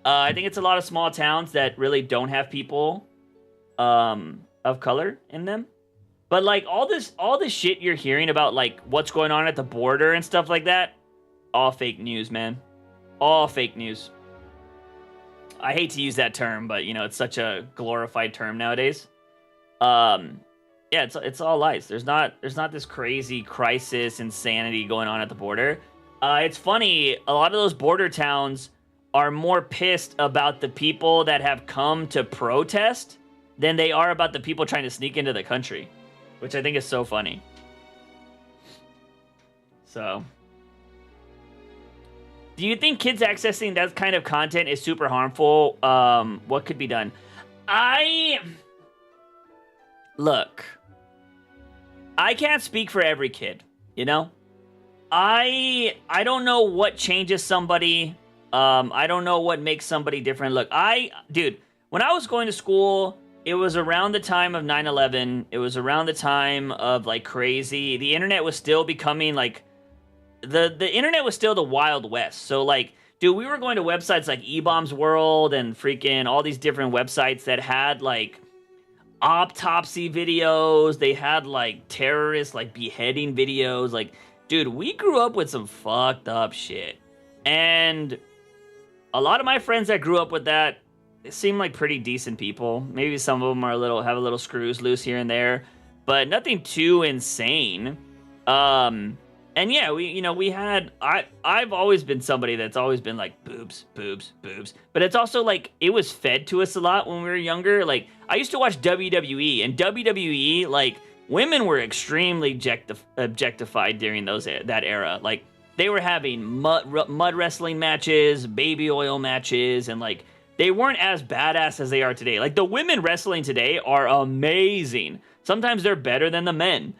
I think it's a lot of small towns that really don't have people of color in them. But, like, all this shit you're hearing about, like, what's going on at the border and stuff like that, all fake news, man. All fake news. I hate to use that term, but, you know, it's such a glorified term nowadays. Yeah, it's all lies. There's not this crazy crisis, insanity going on at the border. It's funny, a lot of those border towns are more pissed about the people that have come to protest than they are about the people trying to sneak into the country. which I think is so funny. So, do you think kids accessing that kind of content is super harmful? What could be done? Look, I can't speak for every kid, you know? I don't know what changes somebody. I don't know what makes somebody different. Look, dude, when I was going to school, it was around the time of 9/11. It was around the time of like crazy. The internet was still becoming like the internet was still the Wild West. So like, dude, we were going to websites like eBombs World and freaking all these different websites that had like autopsy videos. They had like terrorist like beheading videos. Like, dude, we grew up with some fucked up shit. And a lot of my friends that grew up with that, they seem like pretty decent people. Maybe some of them are have a little screws loose here and there, but nothing too insane. And yeah, I've always been somebody that's always been like boobs, boobs, boobs. But it's also like it was fed to us a lot when we were younger. Like I used to watch WWE, and WWE, like women were extremely objectified during that era. Like they were having mud wrestling matches, baby oil matches, and like they weren't as badass as they are today. Like the women wrestling today are amazing. Sometimes they're better than the men.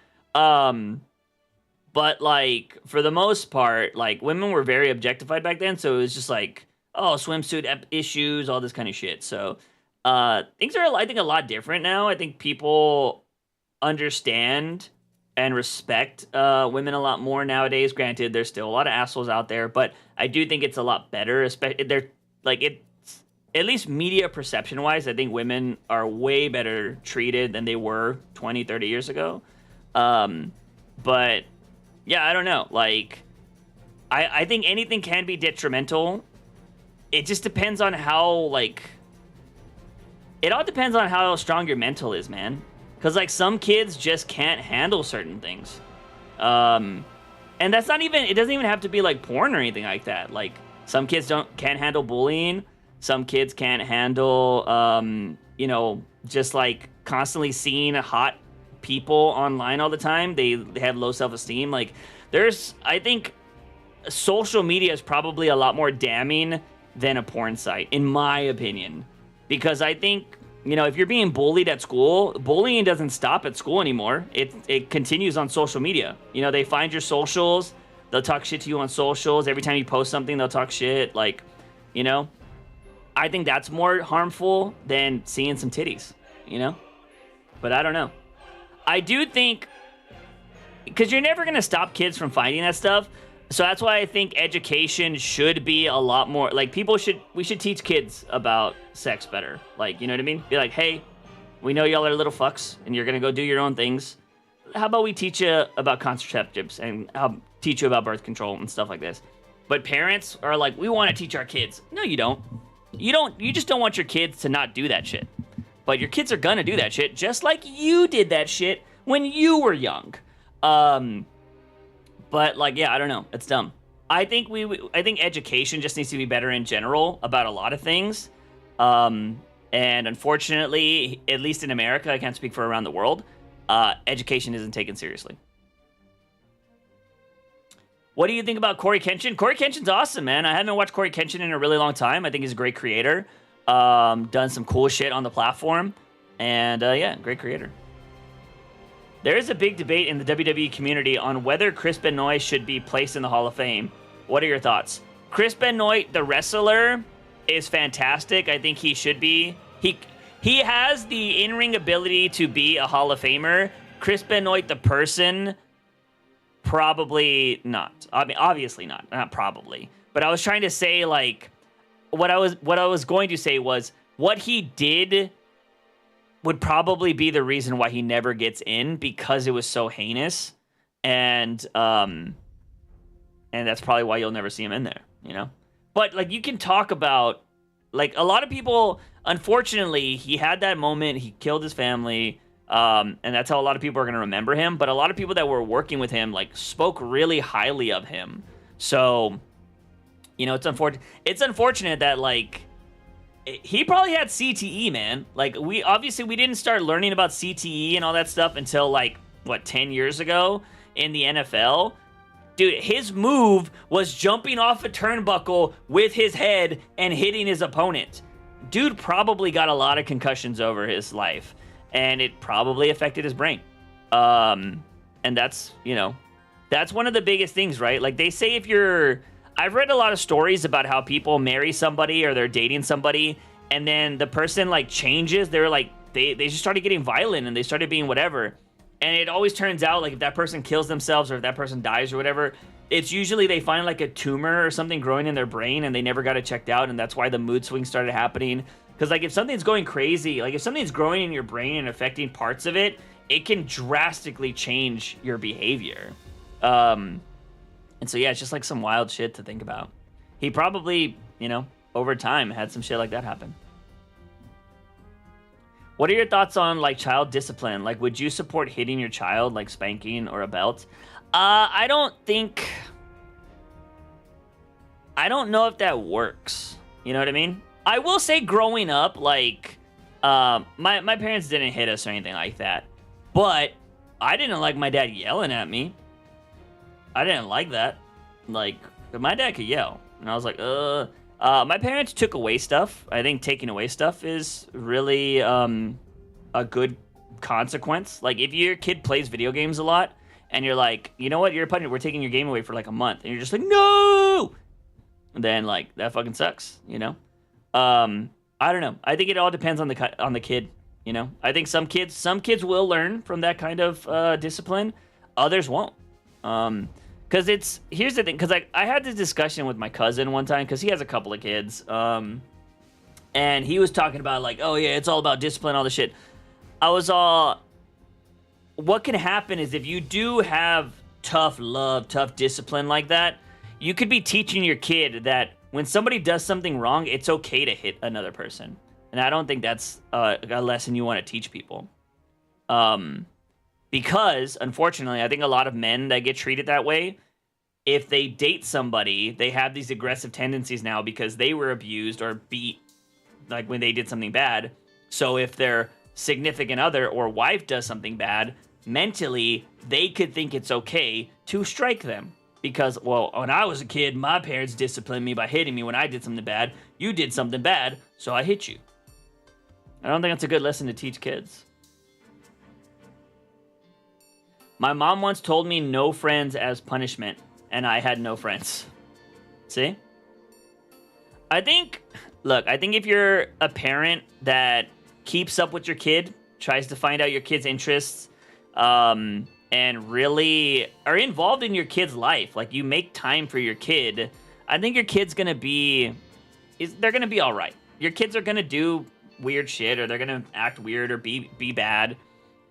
But like for the most part, like women were very objectified back then. So it was just like, oh, swimsuit issues, all this kind of shit. So things are, I think, a lot different now. I think people understand and respect women a lot more nowadays. Granted, there's still a lot of assholes out there, but I do think it's a lot better. They're like it's at least media perception wise. I think women are way better treated than they were 20, 30 years ago. But yeah, I don't know. Like, I think anything can be detrimental. It just depends on how, like, it all depends on how strong your mental is, man. Because, like, some kids just can't handle certain things. And that's not even, it doesn't even have to be, like, porn or anything like that. Like, some kids can't handle bullying. Some kids can't handle, just, like, constantly seeing hot people online all the time. They have low self-esteem. Like, I think social media is probably a lot more damning than a porn site, in my opinion. Because I think, if you're being bullied at school, bullying doesn't stop at school anymore. It continues on social media. They find your socials, they'll talk shit to you on socials. Every time you post something, they'll talk shit. Like, I think that's more harmful than seeing some titties, But I don't know. I do think, because you're never going to stop kids from finding that stuff. So that's why I think education should be a lot more, like, we should teach kids about sex better. Like, you know what I mean? Be like, hey, we know y'all are little fucks and you're going to go do your own things. How about we teach you about contraceptives and teach you about birth control and stuff like this? But parents are like, we want to teach our kids. No, you don't. You just don't want your kids to not do that shit. But your kids are gonna do that shit, just like you did that shit when you were young. But like, yeah, I don't know. It's dumb. I think education just needs to be better in general about a lot of things. And unfortunately, at least in America, I can't speak for around the world, education isn't taken seriously. What do you think about Corey Kenshin? Corey Kenshin's awesome, man. I haven't watched Corey Kenshin in a really long time. I think he's a great creator. Done some cool shit on the platform. And yeah, great creator. There is a big debate in the WWE community on whether Chris Benoit should be placed in the Hall of Fame. What are your thoughts? Chris Benoit, the wrestler, is fantastic. I think he should be. He has the in-ring ability to be a Hall of Famer. Chris Benoit, the person, probably not. I mean, obviously not. Not probably. But I was trying to say, like, what I was going to say was what he did would probably be the reason why he never gets in, because it was so heinous, and that's probably why you'll never see him in there, But like, you can talk about, like, a lot of people, unfortunately, he had that moment, he killed his family, and that's how a lot of people are going to remember him. But a lot of people that were working with him, like, spoke really highly of him. So, it's unfortunate that, like, he probably had CTE, man. Like, we didn't start learning about CTE and all that stuff until, like, 10 years ago in the NFL. Dude, his move was jumping off a turnbuckle with his head and hitting his opponent. Dude probably got a lot of concussions over his life, and it probably affected his brain. And that's, that's one of the biggest things, right? Like, they say I've read a lot of stories about how people marry somebody or they're dating somebody, and then the person, like, changes. They're like, they just started getting violent, and they started being whatever. And it always turns out, like, if that person kills themselves or if that person dies or whatever, it's usually they find, like, a tumor or something growing in their brain and they never got it checked out, and that's why the mood swings started happening. Because, like, if something's going crazy, like, if something's growing in your brain and affecting parts of it, it can drastically change your behavior. And so, yeah, it's just, like, some wild shit to think about. He probably, over time had some shit like that happen. What are your thoughts on, like, child discipline? Like, would you support hitting your child, like spanking or a belt? I don't know if that works. You know what I mean? I will say growing up, like, my parents didn't hit us or anything like that. But I didn't like my dad yelling at me. I didn't like that. Like, my dad could yell. And I was like, my parents took away stuff. I think taking away stuff is really a good consequence. Like, if your kid plays video games a lot and you're like, you know what, you're a punishment, we're taking your game away for like a month, and you're just like, no, then like that fucking sucks. I don't know. I think it all depends on the kid. I think some kids will learn from that kind of discipline. Others won't. Because here's the thing, because I had this discussion with my cousin one time, because he has a couple of kids, and he was talking about, like, oh yeah, it's all about discipline, all this shit. I was all, what can happen is if you do have tough love, tough discipline like that, you could be teaching your kid that when somebody does something wrong, it's okay to hit another person. And I don't think that's a lesson you want to teach people. Because, unfortunately, I think a lot of men that get treated that way, if they date somebody, they have these aggressive tendencies now because they were abused or beat, like, when they did something bad. So if their significant other or wife does something bad, mentally, they could think it's okay to strike them. Because, well, when I was a kid, my parents disciplined me by hitting me when I did something bad. You did something bad, so I hit you. I don't think that's a good lesson to teach kids. My mom once told me no friends as punishment, and I had no friends. See? I think if you're a parent that keeps up with your kid, tries to find out your kid's interests, and really are involved in your kid's life, like you make time for your kid, I think your kid's gonna be, they're gonna be all right. Your kids are gonna do weird shit, or they're gonna act weird or be bad.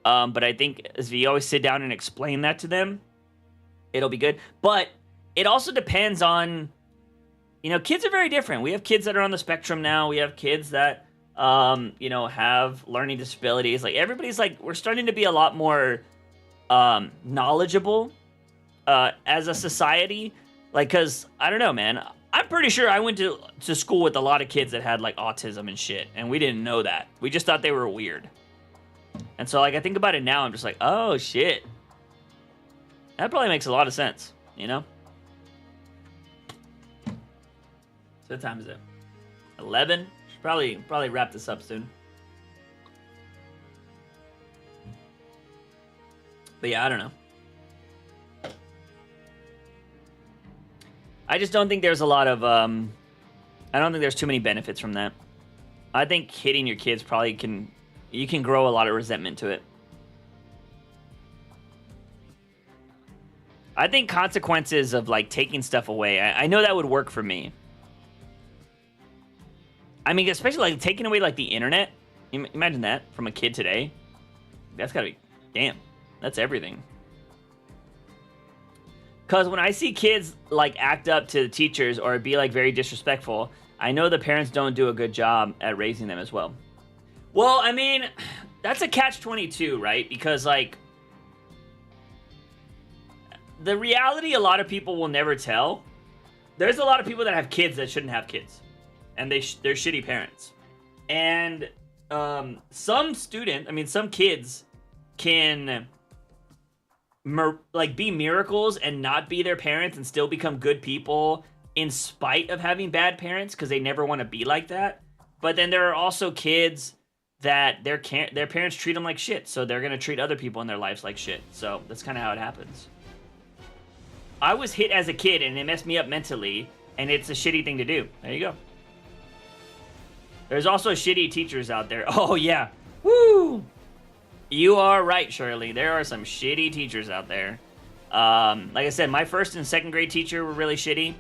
But I think if you always sit down and explain that to them, it'll be good. But it also depends on, kids are very different. We have kids that are on the spectrum now. We have kids that, have learning disabilities. Like, everybody's like, we're starting to be a lot more knowledgeable as a society. Like, because, I don't know, man. I'm pretty sure I went to school with a lot of kids that had, like, autism and shit. And we didn't know that. We just thought they were weird. And so, like, I think about it now, I'm just like, oh, shit. That probably makes a lot of sense, So what time is it? 11? Should probably wrap this up soon. But yeah, I don't know. I just don't think there's a lot of, I don't think there's too many benefits from that. I think hitting your kids probably you can grow a lot of resentment to it. I think consequences of, like, taking stuff away, I know that would work for me. I mean, especially, like, taking away, like, the internet. Imagine that from a kid today. That's gotta be, damn, that's everything. Because when I see kids, like, act up to the teachers or be, like, very disrespectful, I know the parents don't do a good job at raising them as well. Well, I mean, that's a catch-22, right? Because, like, the reality a lot of people will never tell, there's a lot of people that have kids that shouldn't have kids. And they're shitty parents. And some kids can like be miracles and not be their parents and still become good people in spite of having bad parents because they never want to be like that. But then there are also kids that their parents treat them like shit, so they're gonna treat other people in their lives like shit. So that's kind of how it happens. I was hit as a kid and it messed me up mentally, and it's a shitty thing to do. There you go. There's also shitty teachers out there. Oh yeah, woo! You are right, Shirley. There are some shitty teachers out there. Like I said, my first and second grade teacher were really shitty.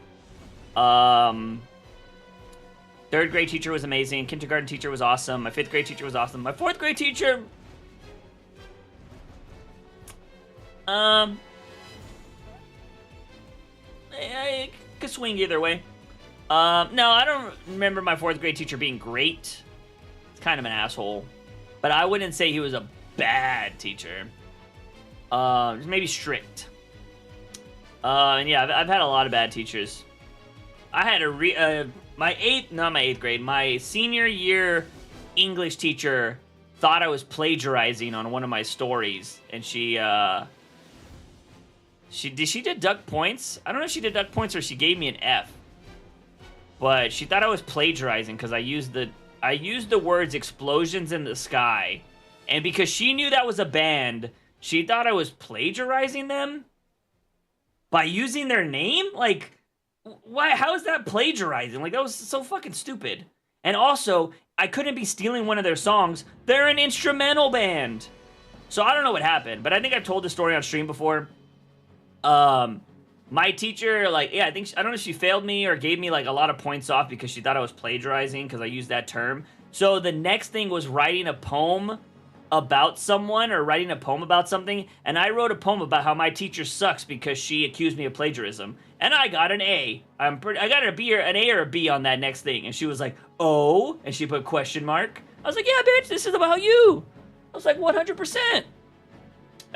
Third grade teacher was amazing. Kindergarten teacher was awesome. My fifth grade teacher was awesome. My fourth grade teacher... it could swing either way. No, I don't remember my fourth grade teacher being great. He's kind of an asshole. But I wouldn't say he was a bad teacher. Maybe strict. And yeah, I've had a lot of bad teachers. I had my senior year English teacher thought I was plagiarizing on one of my stories, and she deduct points? I don't know if she deduct points or she gave me an F. But she thought I was plagiarizing because I used the words explosions in the sky. And because she knew that was a band, she thought I was plagiarizing them by using their name? Like, why? How is that plagiarizing? Like, that was so fucking stupid. And also, I couldn't be stealing one of their songs. They're an instrumental band. So I don't know what happened, but I think I've told this story on stream before. My teacher, like, yeah, I don't know if she failed me or gave me, like, a lot of points off because she thought I was plagiarizing because I used that term. So the next thing was writing a poem about someone or writing a poem about something, and I wrote a poem about how my teacher sucks because she accused me of plagiarism, and I got an A. I got an A or a B on that next thing, and she was like, oh, and she put question mark. I was like, yeah, bitch, this is about you. I was like, 100%.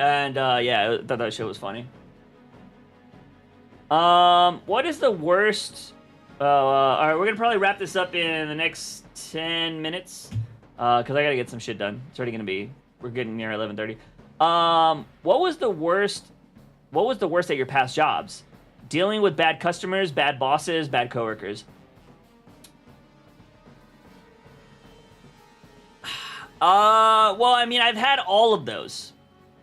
And, yeah, I thought that shit was funny. What is the worst... alright, we're gonna probably wrap this up in the next 10 minutes. Because I gotta get some shit done. It's already gonna be... We're getting near 11:30. What was the worst at your past jobs? Dealing with bad customers, bad bosses, bad coworkers. Well, I mean, I've had all of those.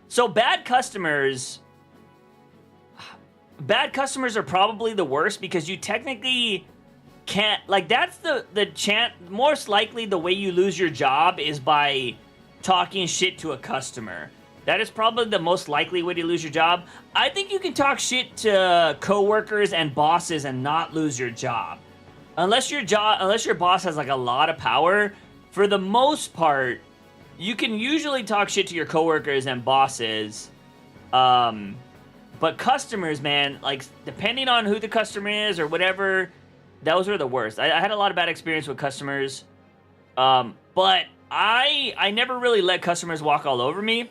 So bad customers are probably the worst because you technically can't, like, that's the chance. Most likely the way you lose your job is by talking shit to a customer. That is probably the most likely way to lose your job. I think you can talk shit to coworkers and bosses and not lose your job. Unless your boss has, like, a lot of power, for the most part, you can usually talk shit to your coworkers and bosses. But customers, man, like, depending on who the customer is or whatever, those are the worst. I had a lot of bad experience with customers. But I never really let customers walk all over me.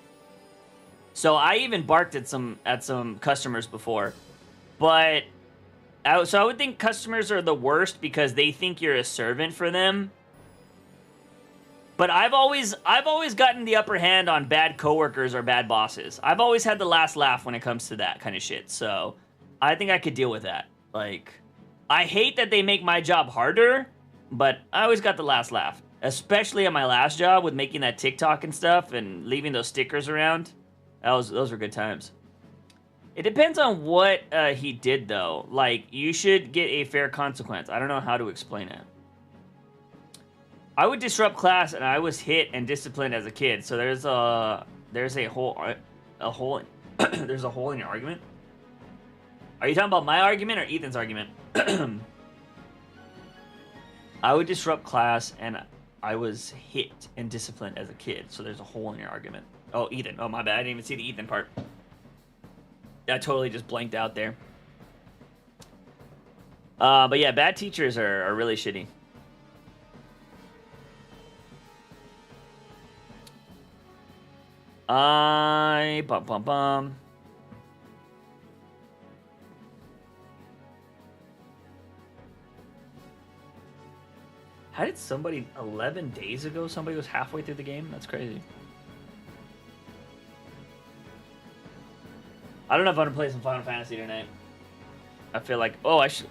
So I even barked at some customers before. But so I would think customers are the worst because they think you're a servant for them. But I've always gotten the upper hand on bad coworkers or bad bosses. I've always had the last laugh when it comes to that kind of shit. So I think I could deal with that. Like, I hate that they make my job harder, but I always got the last laugh. Especially at my last job with making that TikTok and stuff and leaving those stickers around. Those were good times. It depends on what he did, though. Like, you should get a fair consequence. I don't know how to explain it. I would disrupt class, and I was hit and disciplined as a kid. So there's a hole there's a hole in your argument. Are you talking about my argument or Ethan's argument? I would disrupt class, and I was hit and disciplined as a kid. So there's a hole in your argument. Oh, Ethan. Oh, my bad. I didn't even see the Ethan part. That totally just blanked out there. But yeah, bad teachers are really shitty. Bum. How did somebody 11 days ago? Somebody was halfway through the game. That's crazy. I don't know if I'm gonna play some Final Fantasy tonight. I feel like,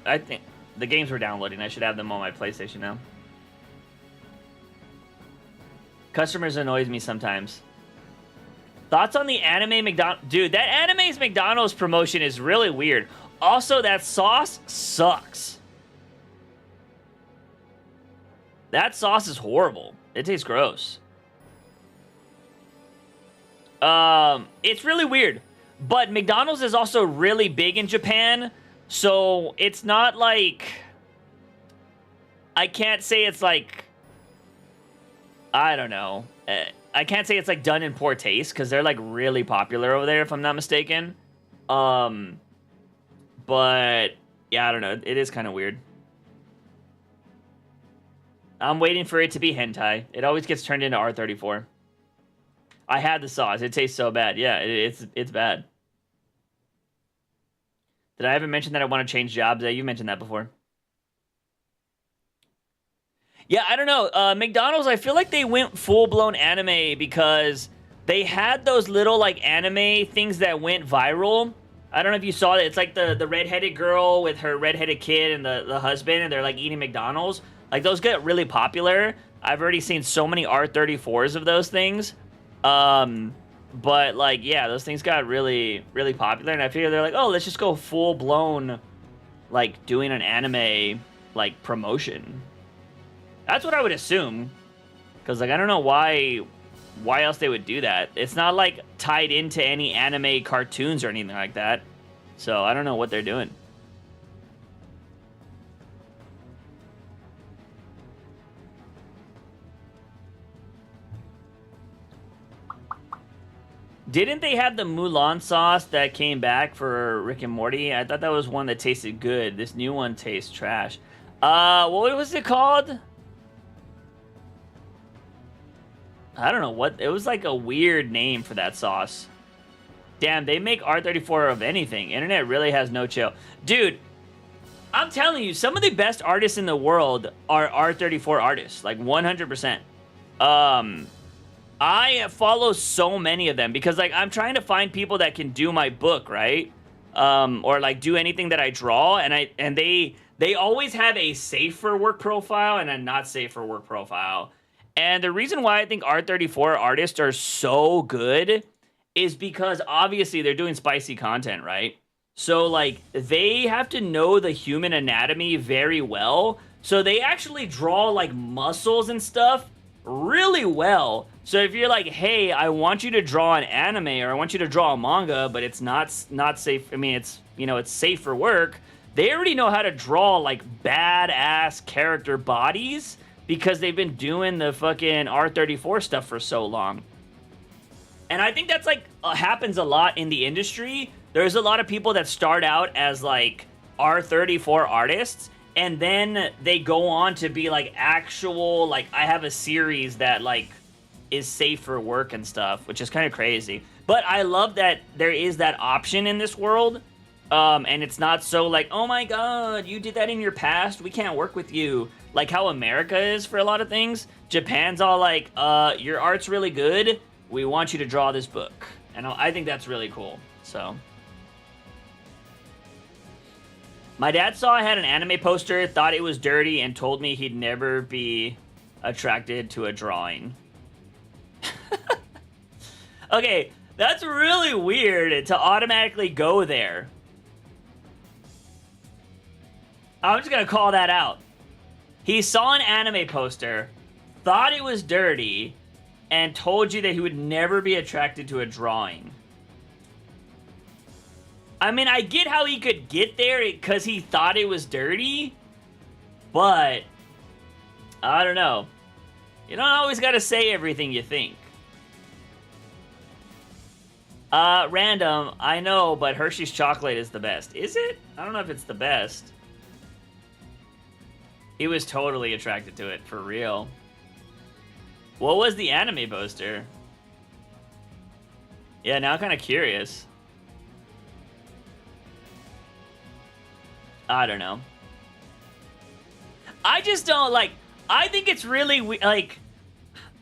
I think the games were downloading. I should have them on my PlayStation now. Customers annoys me sometimes. Thoughts on the anime McDonald's? Dude, that anime's McDonald's promotion is really weird. Also, that sauce sucks. That sauce is horrible. It tastes gross. It's really weird. But McDonald's is also really big in Japan, so it's not like... I can't say it's like... I don't know. I can't say it's like done in poor taste, because they're like really popular over there, if I'm not mistaken. But yeah, I don't know. It is kind of weird. I'm waiting for it to be hentai. It always gets turned into R34. I had the sauce. It tastes so bad. Yeah, it's bad. Did I ever mention that I want to change jobs? You mentioned that before. Yeah, I don't know. McDonald's, I feel like they went full-blown anime because they had those little, like, anime things that went viral. I don't know if you saw that. It's like the redheaded girl with her redheaded kid and the husband, and they're, like, eating McDonald's. Like, those get really popular. I've already seen so many R34s of those things. But, like, yeah, those things got really, really popular. And I figure they're like, oh, let's just go full-blown, like, doing an anime, like, promotion. That's what I would assume. Because, like, I don't know why else they would do that. It's not, like, tied into any anime cartoons or anything like that. So, I don't know what they're doing. Didn't they have the Mulan sauce that came back for Rick and Morty? I thought that was one that tasted good. This new one tastes trash. What was it called? I don't know what. It was like a weird name for that sauce. Damn, they make R34 of anything. Internet really has no chill. Dude, I'm telling you, some of the best artists in the world are R34 artists. Like, 100%. I follow so many of them because, like, I'm trying to find people that can do my book, right? Or, like, do anything that I draw, and they always have a safe for work profile and a not safe for work profile. And the reason why I think R34 artists are so good is because, obviously, they're doing spicy content, right? So, like, they have to know the human anatomy very well. So they actually draw, like, muscles and stuff really well. So if you're like, hey, I want you to draw an anime or I want you to draw a manga, but it's not safe. I mean, it's, you know, it's safe for work. They already know how to draw like badass character bodies because they've been doing the fucking R34 stuff for so long. And I think that's like happens a lot in the industry. There's a lot of people that start out as like R34 artists and then they go on to be like actual, like I have a series that like is safe for work and stuff, which is kind of crazy. But I love that there is that option in this world. And it's not so like, oh my god, you did that in your past, we can't work with you. Like how America is for a lot of things. Japan's all like, your art's really good, we want you to draw this book. And I think that's really cool, so. My dad saw I had an anime poster, thought it was dirty, and told me he'd never be attracted to a drawing. Okay, that's really weird to automatically go there. I'm just gonna call that out. He saw an anime poster, thought it was dirty, and told you that he would never be attracted to a drawing. I mean, I get how he could get there because he thought it was dirty, but I don't know. You don't always gotta say everything you think. Random, I know, but Hershey's chocolate is the best. Is it? I don't know if it's the best. He was totally attracted to it, for real. What was the anime poster? Yeah, now I'm kind of curious. I don't know. I just don't, like, I think it's really, like,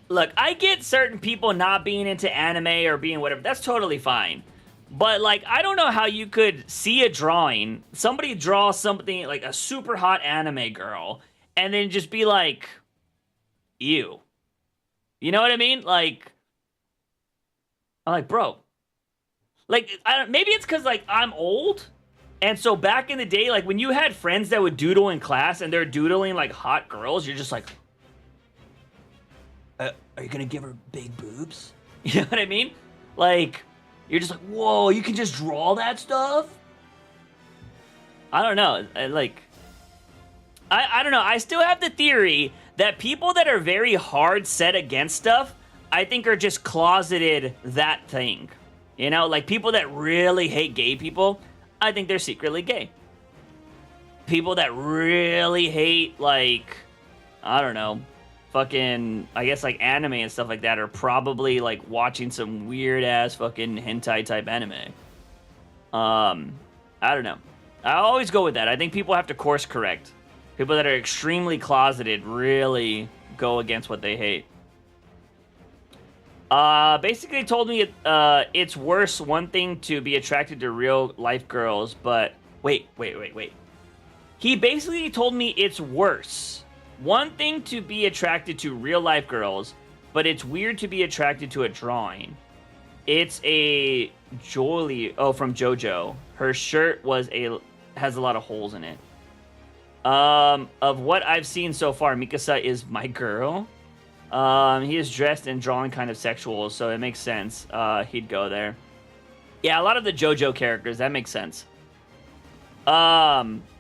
look, I get certain people not being into anime or being whatever. That's totally fine. But like, I don't know how you could see a drawing, somebody draw something like a super hot anime girl, and then just be like, ew. You know what I mean? Like, I'm like, bro. Like, maybe it's because like I'm old, and so back in the day, like when you had friends that would doodle in class and they're doodling like hot girls, you're just like, are you gonna give her big boobs? You know what I mean? Like, you're just like, whoa, you can just draw that stuff? I don't know. I don't know. I still have the theory that people that are very hard set against stuff, I think are just closeted that thing. You know, like people that really hate gay people, I think they're secretly gay. People that really hate, like, I don't know, fucking, I guess like anime and stuff like that are probably like watching some weird ass fucking hentai type anime. I don't know. I always go with that. I think people have to course correct. People that are extremely closeted really go against what they hate. Basically told me it's worse one thing to be attracted to real life girls, but wait. He basically told me it's worse one thing to be attracted to real life girls, but it's weird to be attracted to a drawing. It's a Jolie, from JoJo. Her shirt has a lot of holes in it. Of what I've seen so far, Mikasa is my girl. He is dressed and drawing kind of sexual, so it makes sense. He'd go there. Yeah, a lot of the JoJo characters, that makes sense.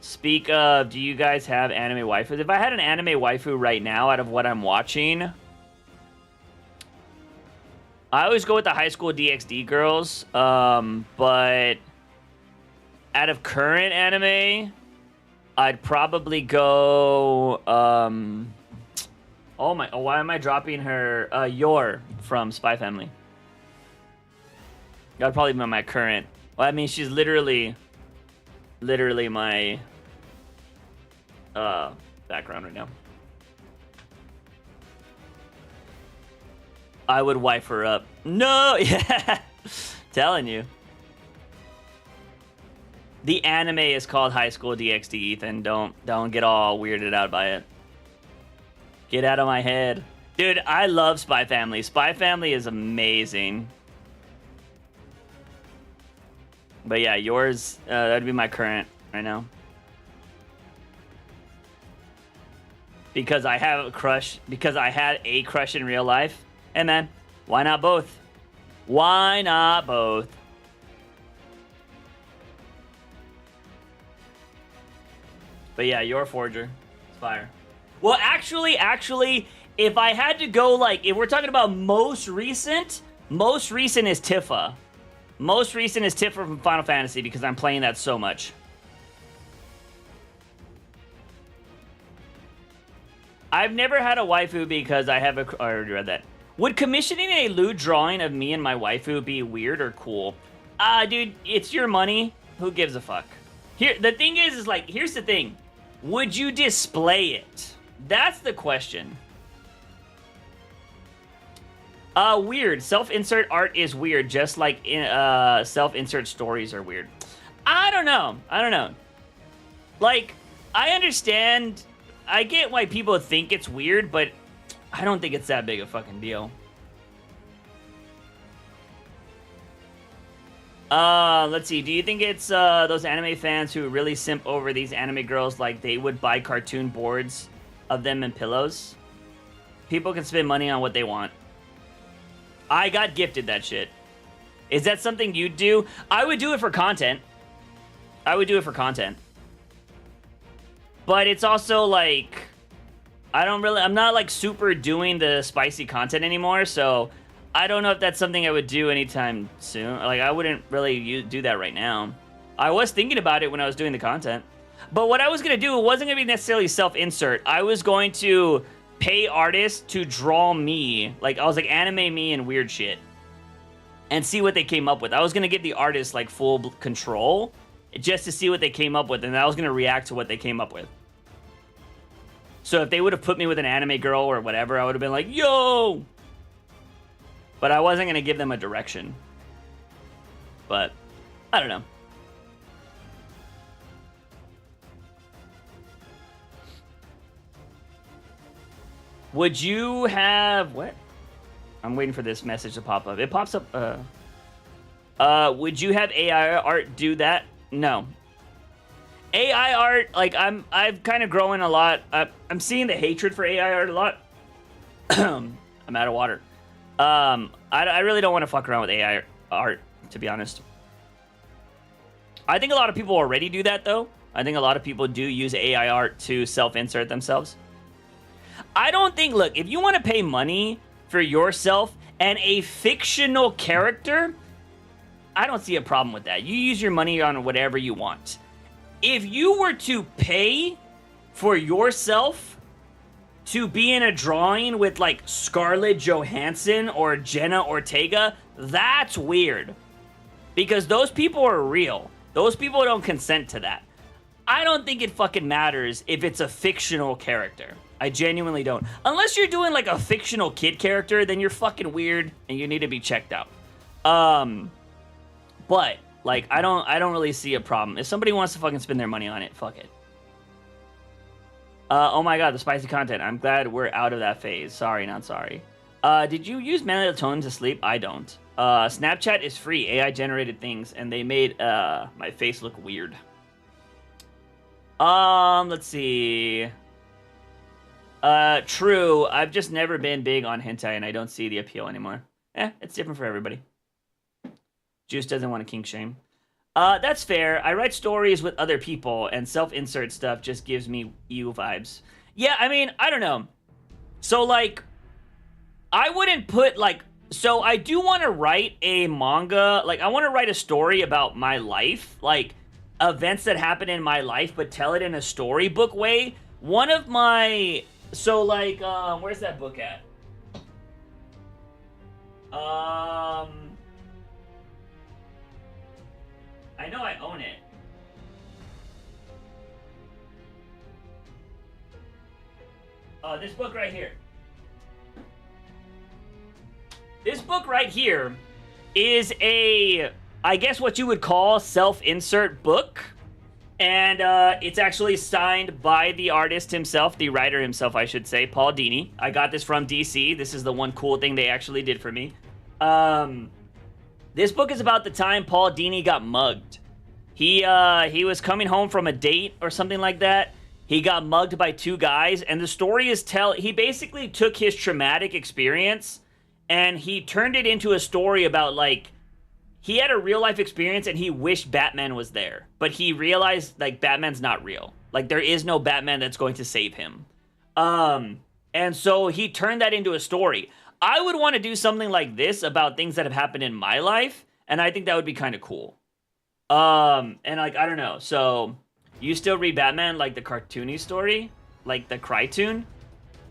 Speak of, do you guys have anime waifus? If I had an anime waifu right now out of what I'm watching, I always go with the High School DxD girls. But out of current anime, I'd probably go, why am I dropping her? Yor from Spy Family. That'd probably be my current. Well, I mean, she's literally my background right now. I would wife her up. No, yeah, telling you. The anime is called High School DxD, Ethan. Don't get all weirded out by it. Get out of my head. Dude, I love Spy Family. Spy Family is amazing. But yeah, yours, that'd be my current right now. Because I have a crush, because I had a crush in real life. Hey man, why not both? Why not both? But yeah, your Forger. It's fire. Well, actually, if I had to go, like, if we're talking about most recent is Tifa. Most recent is Tifa from Final Fantasy because I'm playing that so much. I've never had a waifu because I have I already read that. Would commissioning a lewd drawing of me and my waifu be weird or cool? Dude, it's your money. Who gives a fuck? The thing is like, here's the thing. Would you display it? That's the question. Weird. Self-insert art is weird, just like self-insert stories are weird. I don't know. Like, I understand. I get why people think it's weird, but I don't think it's that big a fucking deal. Let's see. Do you think it's those anime fans who really simp over these anime girls, like they would buy cartoon boards of them and pillows? People can spend money on what they want. I got gifted that shit. Is that something you'd do? I would do it for content. But it's also like, I'm not like super doing the spicy content anymore, so I don't know if that's something I would do anytime soon. Like, I wouldn't really do that right now. I was thinking about it when I was doing the content. But what I was going to do, it wasn't going to be necessarily self-insert. I was going to pay artists to draw me. Like, I was like, anime me and weird shit. And see what they came up with. I was going to give the artists, like, full control. Just to see what they came up with. And I was going to react to what they came up with. So if they would have put me with an anime girl or whatever, I would have been like, yo! But I wasn't going to give them a direction. But I don't know. Would you have what? I'm waiting for this message to pop up. It pops up. Would you have AI art do that? No. AI art, like I've kind of growing a lot. I'm seeing the hatred for AI art a lot. I'm out of water. I really don't want to fuck around with AI art, to be honest. I think a lot of people already do that, though. I think a lot of people do use AI art to self-insert themselves. I don't think, look, if you want to pay money for yourself and a fictional character, I don't see a problem with that. You use your money on whatever you want. If you were to pay for yourself to be in a drawing with like Scarlett Johansson or Jenna Ortega, that's weird. Because those people are real. Those people don't consent to that. I don't think it fucking matters if it's a fictional character. I genuinely don't. Unless you're doing like a fictional kid character, then you're fucking weird and you need to be checked out. But like I don't really see a problem. If somebody wants to fucking spend their money on it, fuck it. Oh my god, the spicy content. I'm glad we're out of that phase. Sorry, not sorry. Did you use melatonin to sleep? I don't. Snapchat is free, AI generated things, and they made my face look weird. Let's see. True. I've just never been big on hentai, and I don't see the appeal anymore. It's different for everybody. Juice doesn't want to kink shame. That's fair. I write stories with other people, and self-insert stuff just gives me you vibes. Yeah, I mean, I don't know. So, like, I wouldn't put, like... So, I do want to write a manga. Like, I want to write a story about my life. Like, events that happen in my life, but tell it in a storybook way. One of my... So, like, where's that book at? I know I own it. This book right here. This book right here is a, I guess what you would call self-insert book. And it's actually signed by the artist himself, the writer himself, I should say, Paul Dini. I got this from DC. This is the one cool thing they actually did for me. This book is about the time Paul Dini got mugged. He was coming home from a date or something like that. He got mugged by two guys, and the story is he basically took his traumatic experience and he turned it into a story about, like, he had a real life experience and he wished Batman was there. But he realized, like, Batman's not real. Like, there is no Batman that's going to save him. And so he turned that into a story. I would want to do something like this about things that have happened in my life, and I think that would be kind of cool. And, like, I don't know. So, you still read Batman, like, the cartoony story? Like, the Crytoon?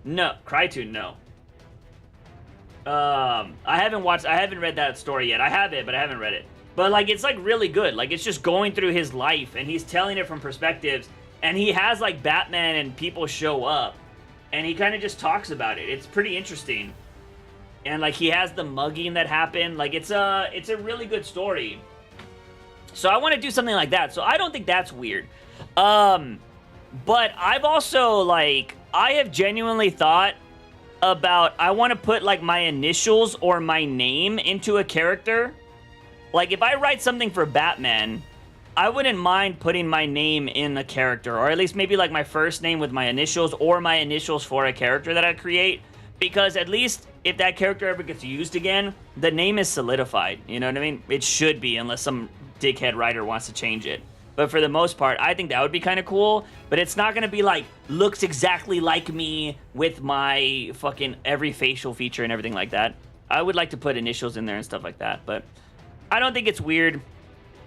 No. Crytoon, no. I haven't read that story yet. I have it, but I haven't read it. But, like, it's, like, really good. Like, it's just going through his life, and he's telling it from perspectives, and he has, like, Batman and people show up, and he kind of just talks about it. It's pretty interesting. And, like, he has the mugging that happened. Like, it's a really good story. So I want to do something like that. So I don't think that's weird. But I've also, like, I have genuinely thought about, I want to put, like, my initials or my name into a character. Like, if I write something for Batman, I wouldn't mind putting my name in a character. Or at least maybe, like, my first name with my initials or my initials for a character that I create. Because at least if that character ever gets used again, the name is solidified. You know what I mean? It should be, unless some dickhead writer wants to change it. But for the most part, I think that would be kind of cool. But it's not going to be like, looks exactly like me with my fucking every facial feature and everything like that. I would like to put initials in there and stuff like that. But I don't think it's weird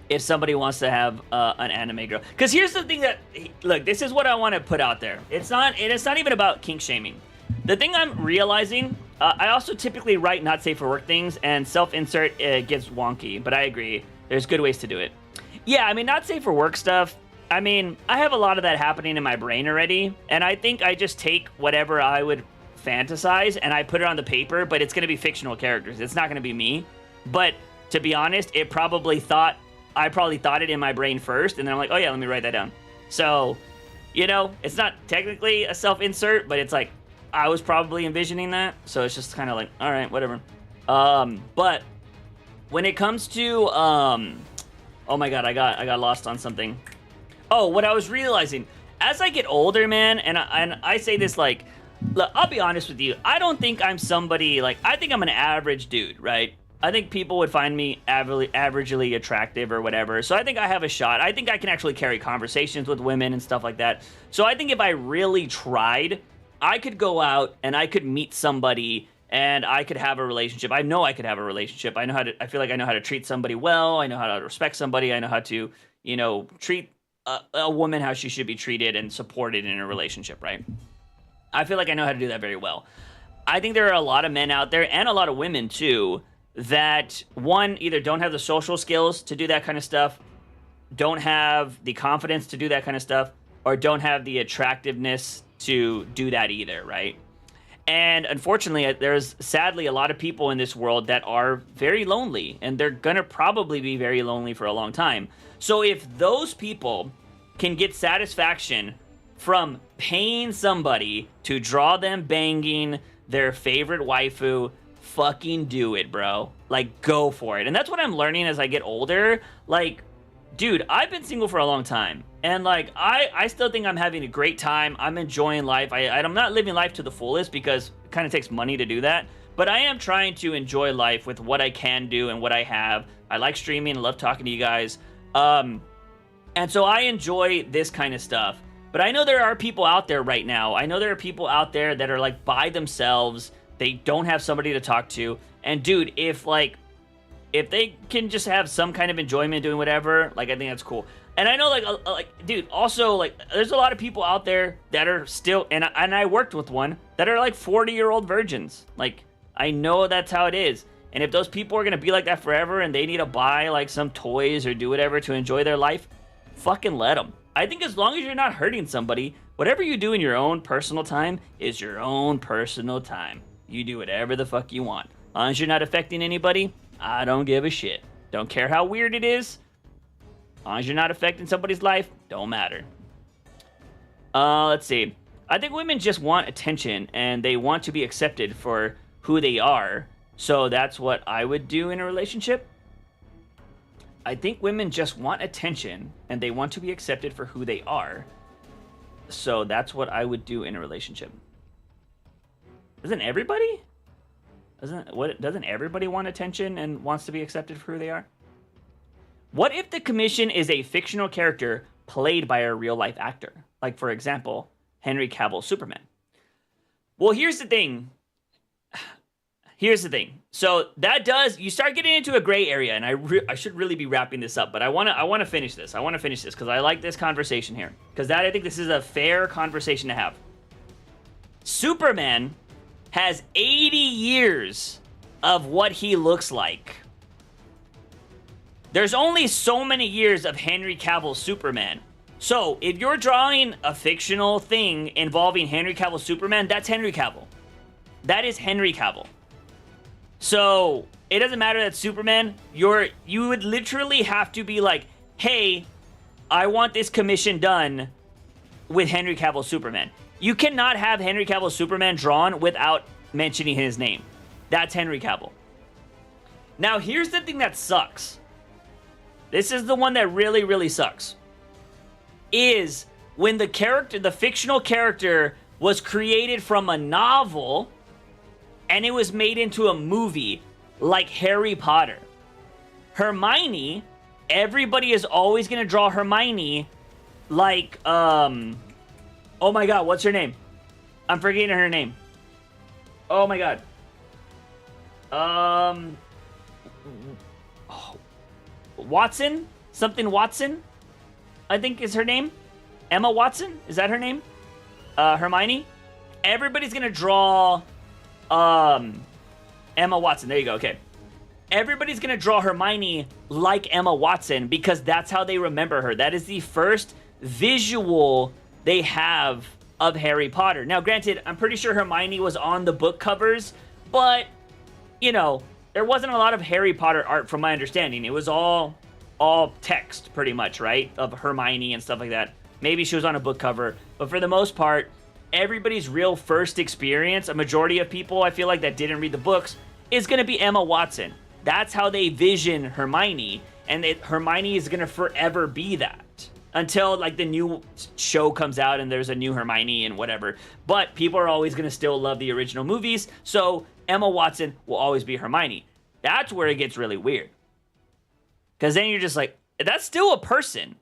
if somebody wants to have an anime girl. Because here's the thing that, look, this is what I want to put out there. It's not even about kink shaming. The thing I'm realizing, I also typically write not safe for work things, and self-insert gets wonky, but I agree. There's good ways to do it. Yeah, I mean, not safe for work stuff, I mean, I have a lot of that happening in my brain already, and I think I just take whatever I would fantasize and I put it on the paper, but it's going to be fictional characters. It's not going to be me. But to be honest, I probably thought it in my brain first, and then I'm like, oh yeah, let me write that down. So, you know, it's not technically a self-insert, but it's like, I was probably envisioning that, so it's just kind of like, all right, whatever. But when it comes to, oh my god, I got lost on something. Oh, what I was realizing, as I get older, man, and I say this like, look, I'll be honest with you, I don't think I'm somebody, like, I think I'm an average dude, right? I think people would find me averagely attractive or whatever, so I think I have a shot. I think I can actually carry conversations with women and stuff like that. So I think if I really tried, I could go out and I could meet somebody and I could have a relationship. I know I could have a relationship. I feel like I know how to treat somebody well. I know how to respect somebody. I know how to, you know, treat a woman how she should be treated and supported in a relationship, right? I feel like I know how to do that very well. I think there are a lot of men out there, and a lot of women too, that, one, either don't have the social skills to do that kind of stuff, don't have the confidence to do that kind of stuff, or don't have the attractiveness to do that either, right? And unfortunately, there's sadly a lot of people in this world that are very lonely, and they're gonna probably be very lonely for a long time. So if those people can get satisfaction from paying somebody to draw them banging their favorite waifu, fucking do it, bro. Like, go for it. And that's what I'm learning as I get older. Like, dude, I've been single for a long time, and like, I still think I'm having a great time. I'm enjoying life. I'm not living life to the fullest because it kind of takes money to do that, but I am trying to enjoy life with what I can do and what I have. I like streaming. I love talking to you guys. And so I enjoy this kind of stuff. But I know there are people out there right now. I know there are people out there that are like by themselves. They don't have somebody to talk to. And dude, if they can just have some kind of enjoyment doing whatever, like, I think that's cool. And I know, like, dude, also, like, there's a lot of people out there that are still, and I worked with one, that are like 40-year-old virgins. Like, I know that's how it is. And if those people are gonna be like that forever and they need to buy like some toys or do whatever to enjoy their life, fucking let them. I think as long as you're not hurting somebody, whatever you do in your own personal time is your own personal time. You do whatever the fuck you want. As long as you're not affecting anybody, I don't give a shit. Don't care how weird it is. As long as you're not affecting somebody's life, don't matter. Let's see. I think women just want attention and they want to be accepted for who they are. So that's what I would do in a relationship. I think women just want attention and they want to be accepted for who they are. So that's what I would do in a relationship. Doesn't everybody? Doesn't everybody want attention and wants to be accepted for who they are? What if the commission is a fictional character played by a real life actor? Like, for example, Henry Cavill Superman. Well, here's the thing. So that does, you start getting into a gray area, and I should really be wrapping this up, but I want to finish this. I want to finish this because I like this conversation here. Because I think this is a fair conversation to have. Superman has 80 years of what he looks like. There's only so many years of Henry Cavill Superman. So if you're drawing a fictional thing involving Henry Cavill Superman, that's Henry Cavill. That is Henry Cavill. So it doesn't matter that Superman, you would literally have to be like, hey, I want this commission done with Henry Cavill Superman. You cannot have Henry Cavill Superman drawn without mentioning his name. That's Henry Cavill. Now, here's the thing that sucks. This is the one that really, really sucks. Is when the fictional character was created from a novel and it was made into a movie like Harry Potter. Hermione, everybody is always going to draw Hermione like, oh my god, what's her name? I'm forgetting her name. Oh my god. Watson? Something Watson? I think is her name. Emma Watson? Is that her name? Hermione? Everybody's gonna draw Emma Watson. There you go, okay. Everybody's gonna draw Hermione like Emma Watson because that's how they remember her. That is the first visual they have of Harry Potter. Now, granted, I'm pretty sure Hermione was on the book covers, but, you know, there wasn't a lot of Harry Potter art from my understanding. It was all text pretty much, right? Of Hermione and stuff like that. Maybe she was on a book cover, but for the most part, everybody's real first experience, a majority of people I feel like that didn't read the books, is going to be Emma Watson. That's how they vision Hermione, and Hermione is going to forever be that until like the new show comes out and there's a new Hermione and whatever. But people are always going to still love the original movies, so Emma Watson will always be Hermione. That's where it gets really weird. Because then you're just like, that's still a person.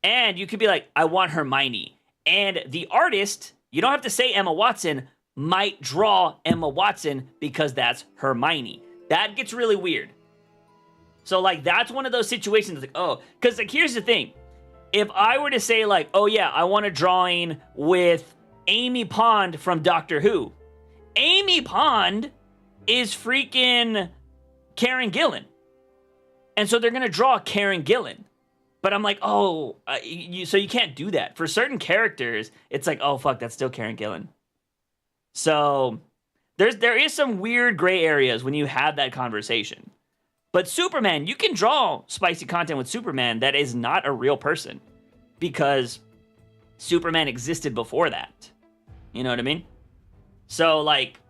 And you could be like, I want Hermione. And the artist, you don't have to say Emma Watson, might draw Emma Watson because that's Hermione. That gets really weird. So, like, that's one of those situations, like, oh, because, like, here's the thing. If I were to say, like, oh, yeah, I want a drawing with Amy Pond from Doctor Who. Amy Pond is freaking Karen Gillan. And so they're going to draw Karen Gillan. But I'm like, oh, so you can't do that. For certain characters, it's like, oh, fuck, that's still Karen Gillan. So there is some weird gray areas when you have that conversation. But Superman, you can draw spicy content with Superman that is not a real person. Because Superman existed before that. You know what I mean? So, like,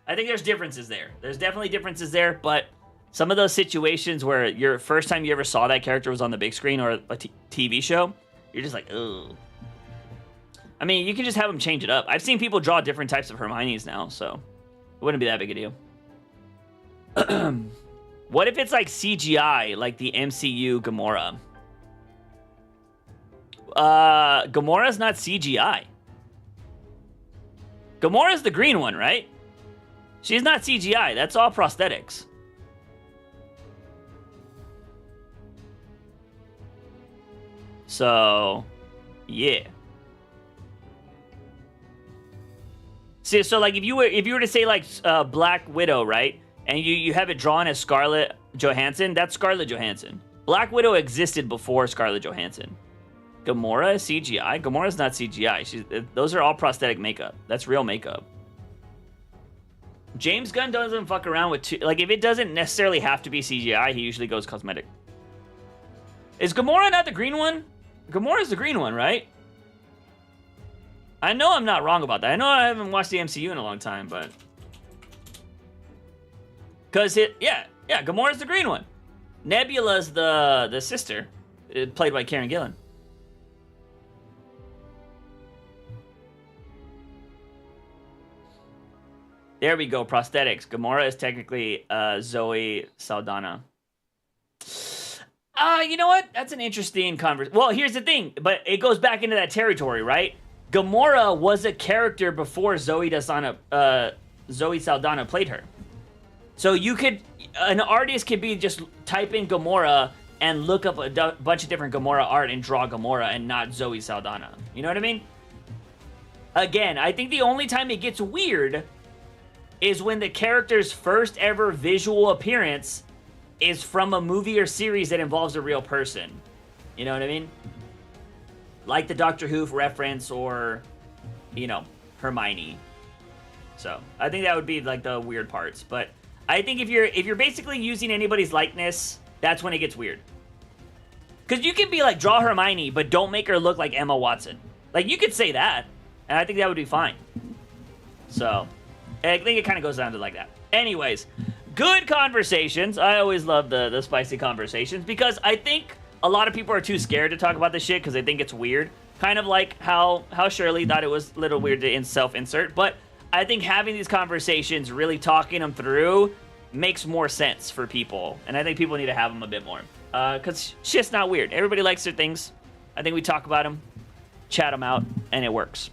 I think there's differences there. There's definitely differences there, but some of those situations where your first time you ever saw that character was on the big screen or a TV show, you're just like, ugh. I mean, you can just have them change it up. I've seen people draw different types of Hermiones now, so it wouldn't be that big a deal. What if it's like CGI, like the MCU Gamora? Gamora's not CGI. Gamora's the green one, right? She's not CGI. That's all prosthetics. So, yeah. See, so like if you were to say like Black Widow, right? And you have it drawn as Scarlett Johansson, that's Scarlett Johansson. Black Widow existed before Scarlett Johansson. Gamora is CGI. Gamora's not CGI. Those are all prosthetic makeup. That's real makeup. James Gunn doesn't fuck around with like if it doesn't necessarily have to be CGI, he usually goes cosmetic. Is Gamora not the green one? Gamora's the green one, right? I know I'm not wrong about that. I know I haven't watched the MCU in a long time, but because yeah, Gamora's the green one. Nebula's the sister, played by Karen Gillan. There we go, prosthetics. Gamora is technically Zoe Saldana. You know what? That's an interesting conversation. Well, here's the thing, but it goes back into that territory, right? Gamora was a character before Zoe Saldana played her. So an artist could be just type in Gamora and look up a bunch of different Gamora art and draw Gamora and not Zoe Saldana. You know what I mean? Again, I think the only time it gets weird is when the character's first ever visual appearance is from a movie or series that involves a real person. You know what I mean? Like the Doctor Who reference or, you know, Hermione. So, I think that would be like the weird parts. But I think if you're basically using anybody's likeness, that's when it gets weird. Because you can be like, draw Hermione, but don't make her look like Emma Watson. Like, you could say that, and I think that would be fine. So, I think it kind of goes down to like that. Anyways, good conversations. I always love the spicy conversations because I think a lot of people are too scared to talk about this shit because they think it's weird. Kind of like how Shirley thought it was a little weird to self-insert. But I think having these conversations, really talking them through, makes more sense for people. And I think people need to have them a bit more. Because shit's not weird. Everybody likes their things. I think we talk about them, chat them out, and it works.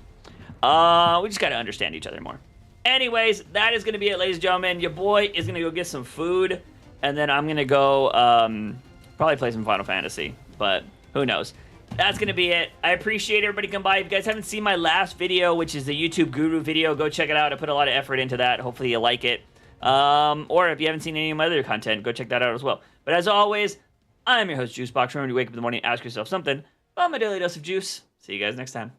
We just got to understand each other more. Anyways, that is going to be it, ladies and gentlemen. Your boy is going to go get some food, and then I'm going to go probably play some Final Fantasy, but who knows. That's going to be it. I appreciate everybody coming by. If you guys haven't seen my last video, which is the YouTube Guru video, go check it out. I put a lot of effort into that. Hopefully you like it. Or if you haven't seen any of my other content, go check that out as well. But as always, I'm your host, Juicebox. Remember to wake up in the morning and ask yourself something. I'm a daily dose of juice. See you guys next time.